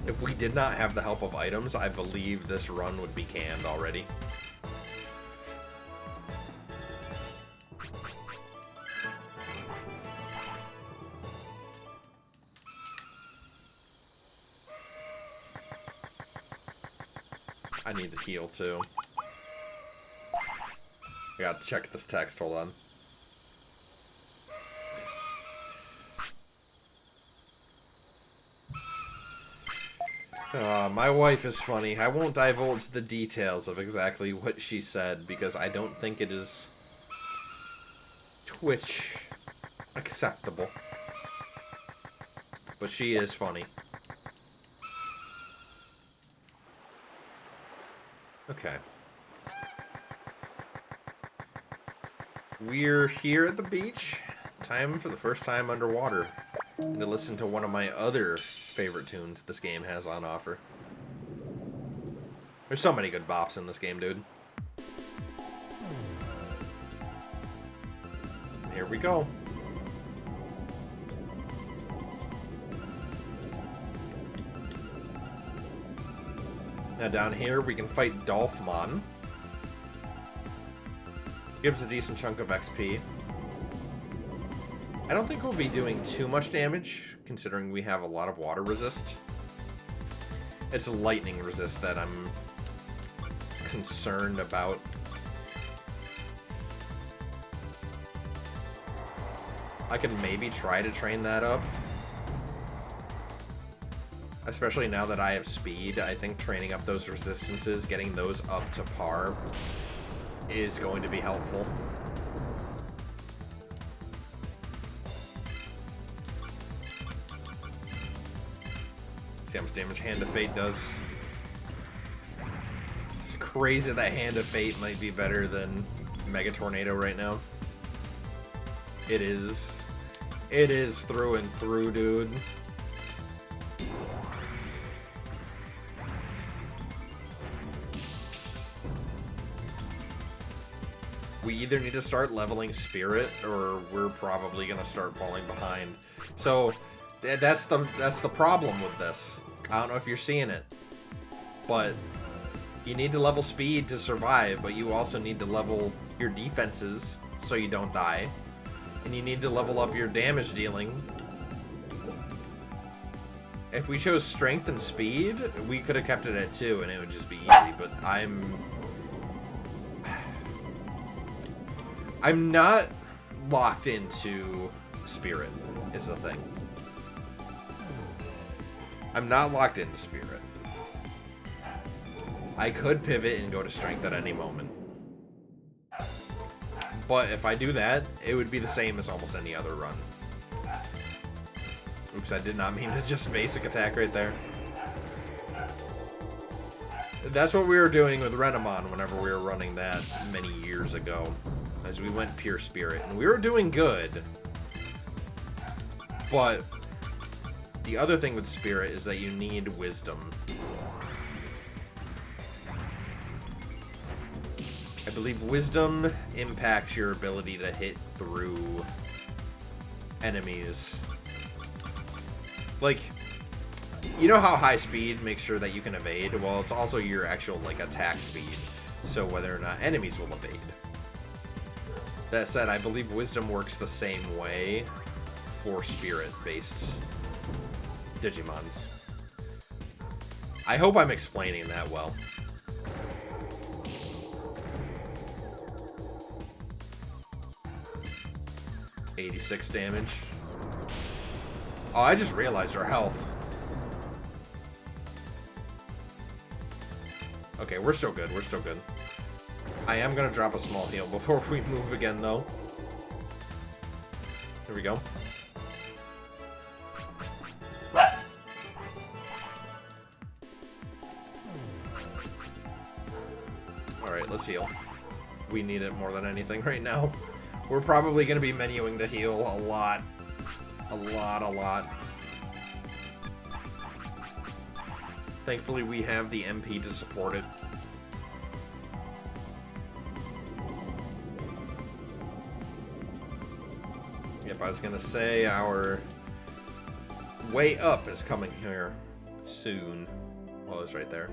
If we did not have the help of items, I believe this run would be canned already. I need to heal too. I gotta check this text, hold on. My wife is funny. I won't divulge the details of exactly what she said because I don't think it is Twitch acceptable. But she is funny. Okay. We're here at the beach. Time for the first time underwater. and to listen to one of my other favorite tunes this game has on offer. There's so many good bops in this game, dude. Here we go. Now down here we can fight Dolphmon. Gives a decent chunk of XP. I don't think we'll be doing too much damage, considering we have a lot of water resist. It's lightning resist that I'm concerned about. I could maybe try to train that up. Especially now that I have speed, I think training up those resistances, getting those up to par, is going to be helpful. See how much damage Hand of Fate does. It's crazy that Hand of Fate might be better than Mega Tornado right now. It is. It is through and through, dude. We either need to start leveling Spirit, or we're probably gonna start falling behind. So that's the problem with this. I don't know if you're seeing it, but you need to level speed to survive, but you also need to level your defenses so you don't die, and you need to level up your damage dealing. If we chose strength and speed, we could have kept it at 2 and it would just be easy, but I'm not locked into Spirit, is the thing. I'm not locked into Spirit. I could pivot and go to Strength at any moment. But if I do that, it would be the same as almost any other run. Oops, I did not mean to just basic attack right there. That's what we were doing with Renamon whenever we were running that many years ago. As we went pure Spirit. And we were doing good. But the other thing with Spirit is that you need Wisdom. I believe Wisdom impacts your ability to hit through enemies. Like, you know how high speed makes sure that you can evade? Well, it's also your actual, like, attack speed. So whether or not enemies will evade. That said, I believe Wisdom works the same way for Spirit-based Digimons. I hope I'm explaining that well. $86 damage. Oh, I just realized our health. Okay, we're still good. We're still good. I am going to drop a small heal before we move again, though. There we go. Alright, let's heal. We need it more than anything right now. We're probably going to be menuing to heal a lot. A lot. Thankfully, we have the MP to support it. Yep, I was gonna say our way up is coming here soon. Well, it's right there.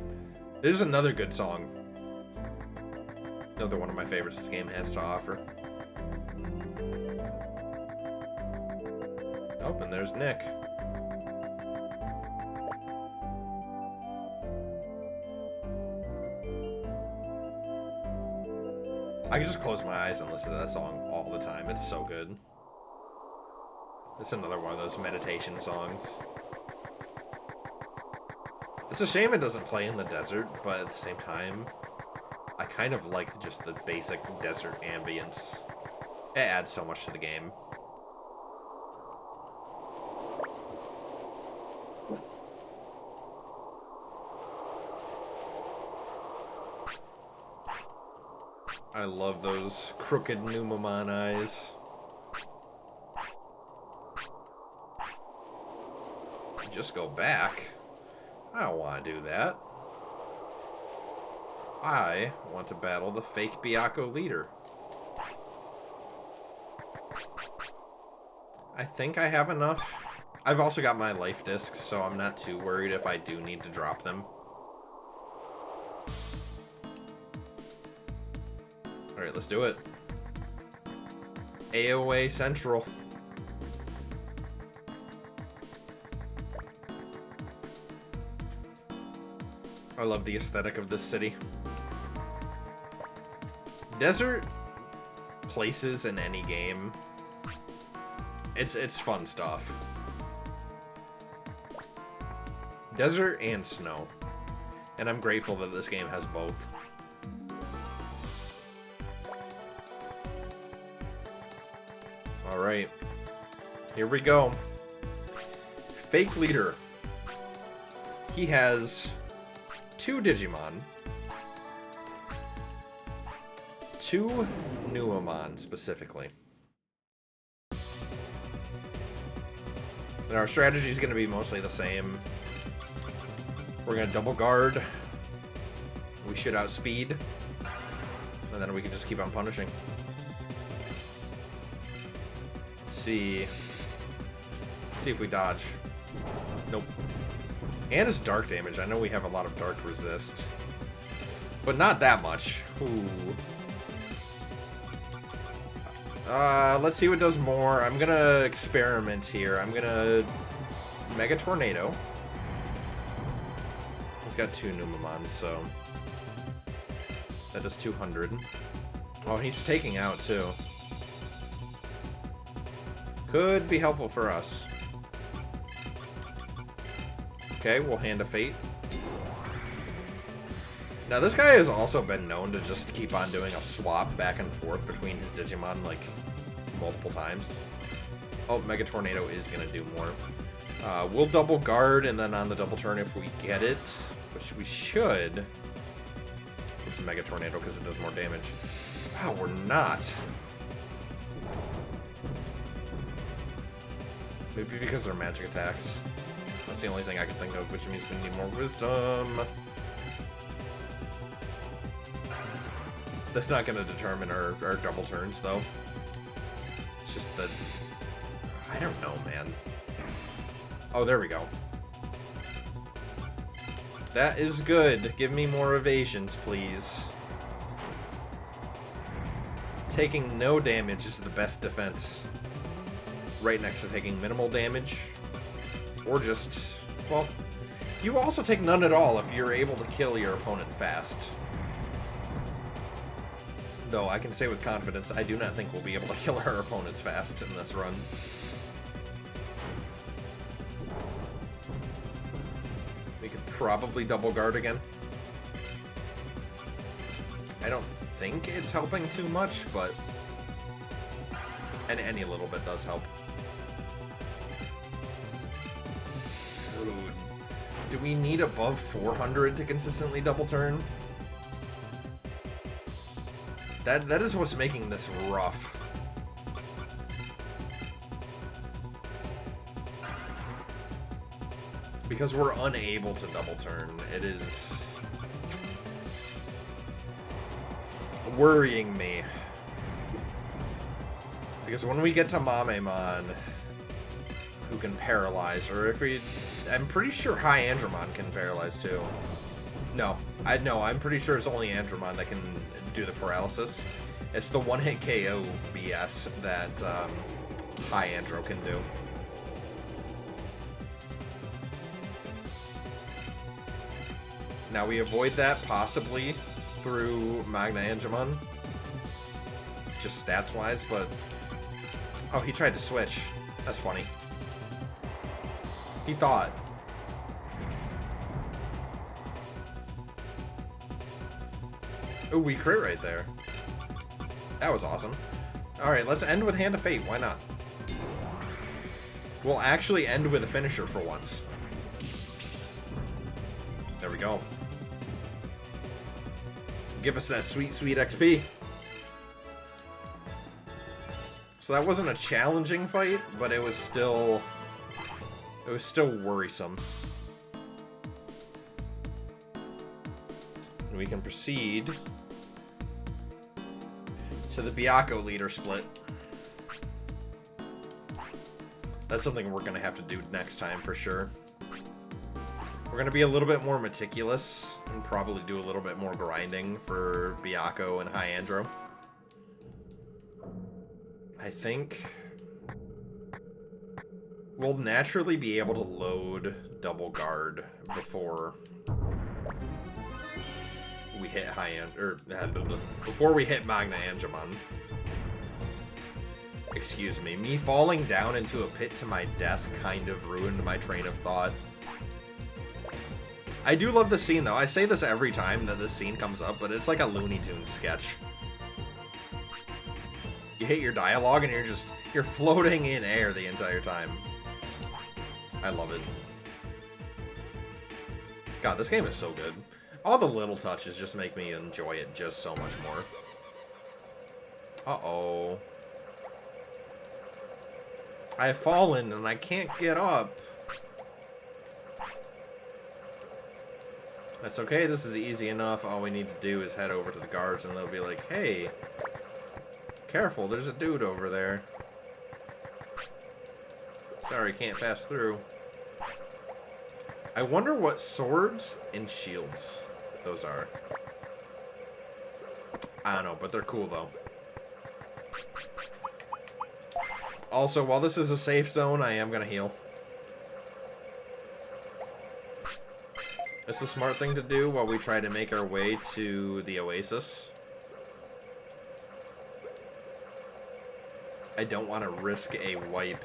This is another good song. Another one of my favorites this game has to offer. Oh, and there's Nick. I can just close my eyes and listen to that song all the time. It's so good. It's another one of those meditation songs. It's a shame it doesn't play in the desert, but at the same time, I kind of like just the basic desert ambience. It adds so much to the game. I love those crooked Numamon eyes. just go back. I don't want to do that. I want to battle the fake Byakko leader. I think I have enough. I've also got my life discs, so I'm not too worried if I do need to drop them. Alright, let's do it. AOA Central. I love the aesthetic of this city. Desert places in any game. It's fun stuff. Desert and snow. And I'm grateful that this game has both. Alright. Here we go. Fake leader. He has 2 Digimon. 2 Nuamon, specifically. And our strategy is going to be mostly the same. We're going to double guard. We should outspeed. And then we can just keep on punishing. Let's see. Let's see if we dodge. Nope. And his dark damage. I know we have a lot of dark resist. But not that much. Ooh. Let's see what does more. I'm gonna experiment here. I'm gonna Mega Tornado. He's got 2 Numamon, so that does 200. Oh, he's taking out too. Could be helpful for us. Okay, we'll Hand of Fate. Now, this guy has also been known to just keep on doing a swap back and forth between his Digimon, like, multiple times. Oh, Mega Tornado is going to do more. We'll double guard, and then on the double turn, if we get it, which we should, it's a Mega Tornado because it does more damage. Wow, we're not. Maybe because they're magic attacks. That's the only thing I can think of, which means we need more wisdom. That's not going to determine our double turns, though. It's just that... I don't know, man. Oh, there we go. That is good. Give me more evasions, please. Taking no damage is the best defense. Right next to taking minimal damage. Or just... well, you also take none at all if you're able to kill your opponent fast. Though I can say with confidence, I do not think we'll be able to kill our opponents fast in this run. We could probably double guard again. I don't think it's helping too much, but... and any little bit does help. Dude. Do we need above 400 to consistently double turn? That is what's making this rough. Because we're unable to double turn. It is worrying me. Because when we get to Mamemon, who can paralyze, or if we... I'm pretty sure High Andromon can paralyze too. No, I'm pretty sure it's only Andromon that can do the paralysis. It's the one-hit KO BS that High Andro can do. Now we avoid that possibly through Magna Angemon, just stats-wise, but... oh, he tried to switch. That's funny. He thought. Ooh, we crit right there. That was awesome. Alright, let's end with Hand of Fate. Why not? We'll actually end with a finisher for once. There we go. Give us that sweet, sweet XP. So that wasn't a challenging fight, but it was still It was still worrisome. And we can proceed to the Byakko leader split. That's something we're going to have to do next time for sure. We're going to be a little bit more meticulous and probably do a little bit more grinding for Byakko and Hyandro. I think we'll naturally be able to load double guard before we hit before we hit Magna Angemon. Excuse me. Me falling down into a pit to my death kind of ruined my train of thought. I do love the scene, though. I say this every time that this scene comes up, but it's like a Looney Tunes sketch. You hit your dialogue and you're floating in air the entire time. I love it. God, this game is so good. All the little touches just make me enjoy it just so much more. Uh-oh. I have fallen and I can't get up. That's okay, this is easy enough. All we need to do is head over to the guards and they'll be like, hey, careful, there's a dude over there. Sorry, can't pass through. I wonder what swords and shields those are. I don't know, but they're cool though. Also, while this is a safe zone, I am gonna heal. It's the smart thing to do while we try to make our way to the Oasis. I don't want to risk a wipe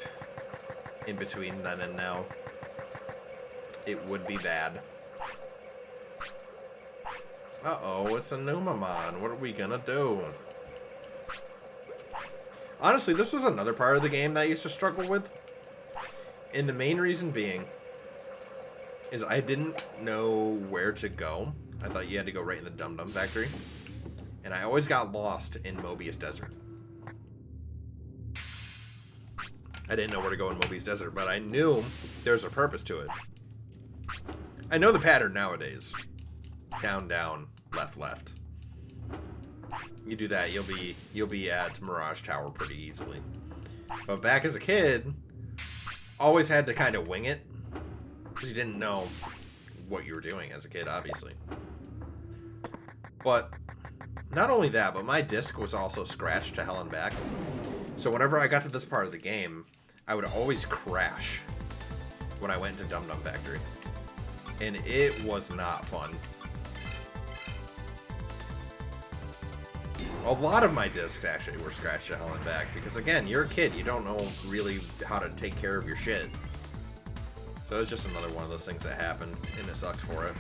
in between then and now. It would be bad. Uh-oh, it's a Numamon. What are we gonna do? Honestly, this was another part of the game that I used to struggle with. And the main reason being is I didn't know where to go. I thought you had to go right in the Dum Dum Factory. And I always got lost in Mobius Desert. I didn't know where to go in Mobius Desert, but I knew there's a purpose to it. I know the pattern nowadays. Down, down, left, left. You do that, you'll be at Mirage Tower pretty easily. But back as a kid, always had to kind of wing it. Because you didn't know what you were doing as a kid, obviously. But not only that, but my disc was also scratched to hell and back. So whenever I got to this part of the game, I would always crash when I went to Dum Dum Factory. And it was not fun. A lot of my discs actually were scratched to hell and back. Because again, you're a kid, you don't know really how to take care of your shit. So it was just another one of those things that happened, and it sucked for it.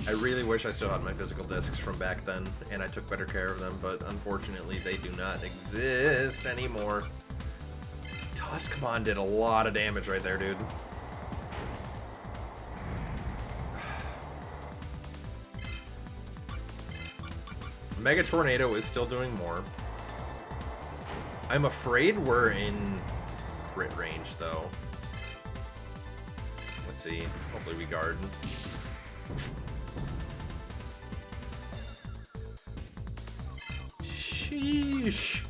I really wish I still had my physical discs from back then, and I took better care of them, but unfortunately they do not exist anymore. Tuskmon did a lot of damage right there, dude. Mega Tornado is still doing more. I'm afraid we're in crit range, though. Let's see. Hopefully we guard. Sheesh.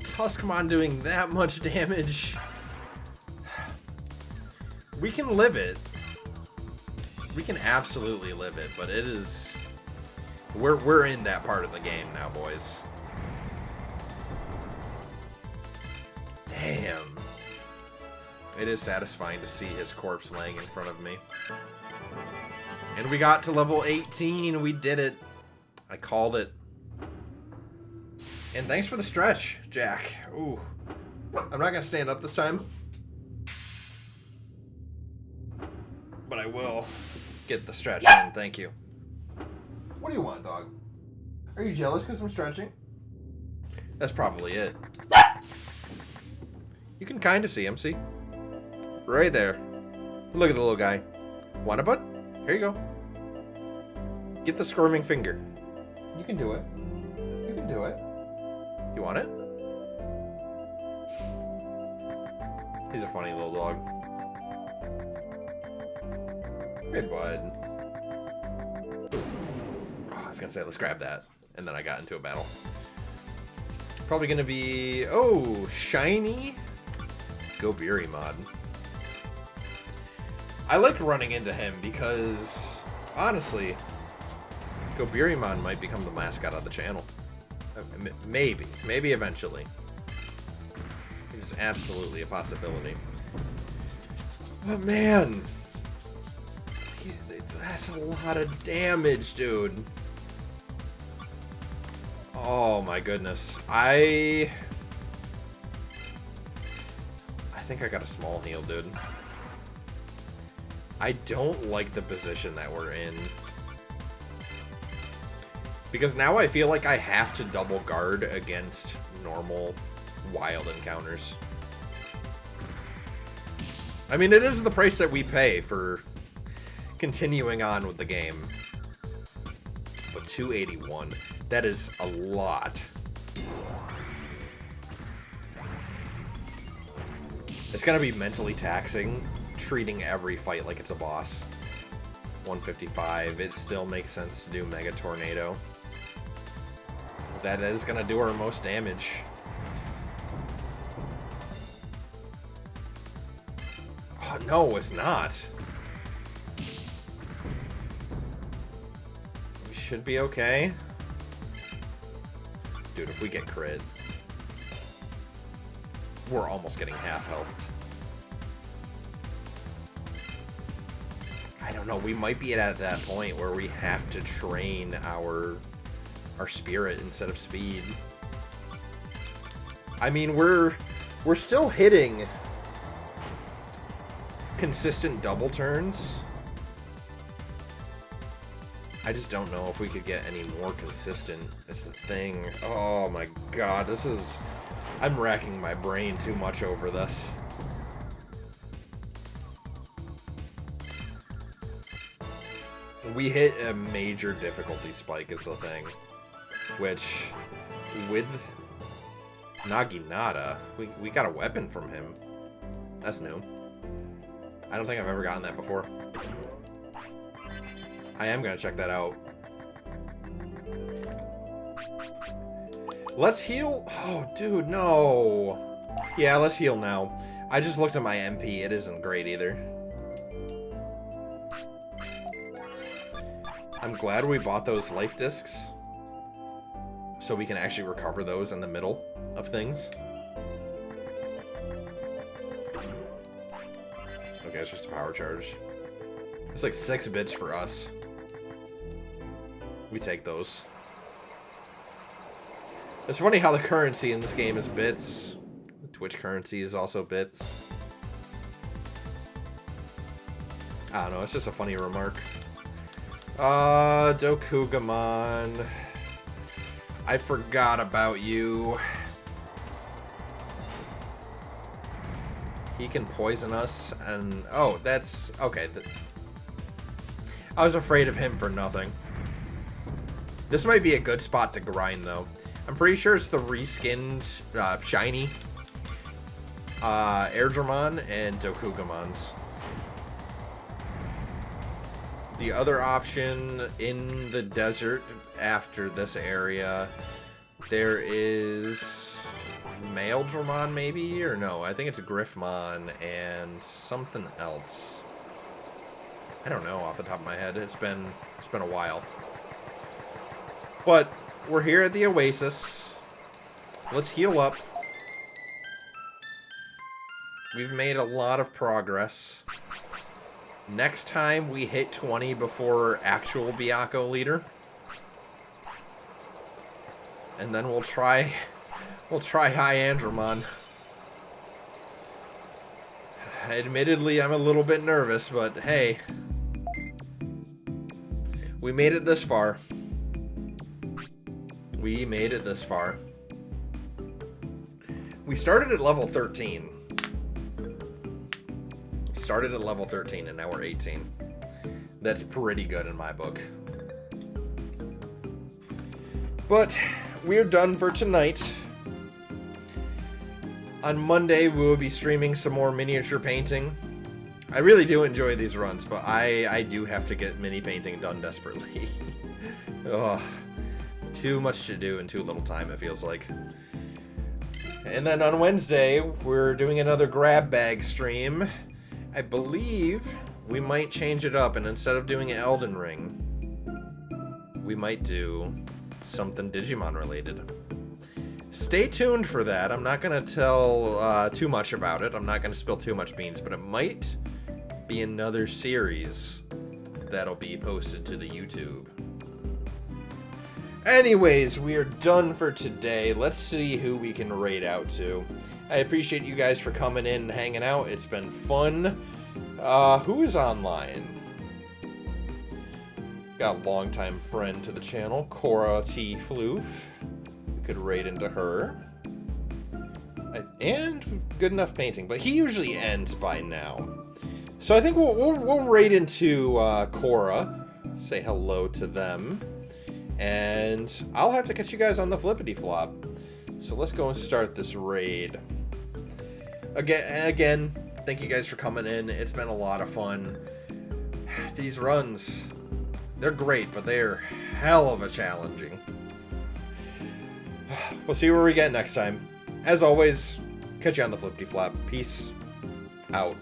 Tuskmon doing that much damage. We can live it. We can absolutely live it, but it is... We're in that part of the game now, boys. Damn. It is satisfying to see his corpse laying in front of me. And we got to level 18. We did it. I called it. And thanks for the stretch, Jack. Ooh. I'm not going to stand up this time. But I will get the stretch in. Thank you. What do you want, dog? Are you jealous because I'm stretching? That's probably it. You can kind of see him, see? Right there. Look at the little guy. Want a bud? Here you go. Get the squirming finger. You can do it. You can do it. You want it? He's a funny little dog. Hey, bud. Oh, I was gonna say, let's grab that. And then I got into a battle. Probably gonna be... Oh, shiny Digimon. I like running into him because, honestly, Digimon might become the mascot of the channel. Maybe. Maybe eventually. It's absolutely a possibility. But man, that's a lot of damage, dude. Oh my goodness. I think I got a small heal, dude. I don't like the position that we're in. Because now I feel like I have to double guard against normal wild encounters. I mean, it is the price that we pay for continuing on with the game. But 281, that is a lot. It's gonna be mentally taxing, treating every fight like it's a boss. 155, it still makes sense to do Mega Tornado. That is gonna do our most damage. Oh, no, it's not. We should be okay. Dude, if we get crit, we're almost getting half health. I don't know, we might be at that point where we have to train our spirit instead of speed. I mean, we're still hitting consistent double turns. I just don't know if we could get any more consistent. It's the thing. Oh my god, this is... I'm racking my brain too much over this. We hit a major difficulty spike is the thing. Which, with Naginata, we got a weapon from him. That's new. I don't think I've ever gotten that before. I am gonna check that out. Let's heal. Oh, dude, no. Yeah, let's heal now. I just looked at my MP. It isn't great either. I'm glad we bought those life discs, so we can actually recover those in the middle of things. Okay, it's just a power charge. It's like 6 bits for us. We take those. It's funny how the currency in this game is bits. The Twitch currency is also bits. I don't know, it's just a funny remark. Dokugamon. I forgot about you. He can poison us, and... Oh, that's... Okay. I was afraid of him for nothing. This might be a good spot to grind, though. I'm pretty sure it's the reskinned shiny Airdramon and Dokugamons. The other option in the desert after this area, there is Maildramon maybe, or no, I think it's a Griffmon and something else. I don't know off the top of my head. It's been a while. But we're here at the Oasis. Let's heal up. We've made a lot of progress. Next time we hit 20 before actual Byakko leader. And then we'll try High Andromon. Admittedly, I'm a little bit nervous, but hey. We made it this far. We made it this far. We started at level 13. Started at level 13 and now we're 18. That's pretty good in my book. But we're done for tonight. On Monday, we will be streaming some more miniature painting. I really do enjoy these runs, but I do have to get mini painting done desperately. Ugh. Too much to do in too little time, it feels like. And then on Wednesday, we're doing another grab bag stream. I believe we might change it up, and instead of doing Elden Ring, we might do something Digimon related. Stay tuned for that. I'm not going to tell too much about it. I'm not going to spill too much beans, but it might be another series that'll be posted to the YouTube. Anyways, we are done for today. Let's see who we can raid out to. I appreciate you guys for coming in and hanging out. It's been fun. Who is online? Got a longtime friend to the channel, Cora T. Floof. We could raid into her. And good enough painting, but he usually ends by now. So I think we'll raid into Cora. Say hello to them. And I'll have to catch you guys on the flippity flop. So let's go and start this raid. Again, thank you guys for coming in. It's been a lot of fun. These runs, they're great, but they're hell of a challenging. We'll see where we get next time. As always, catch you on the flippity flop. Peace out.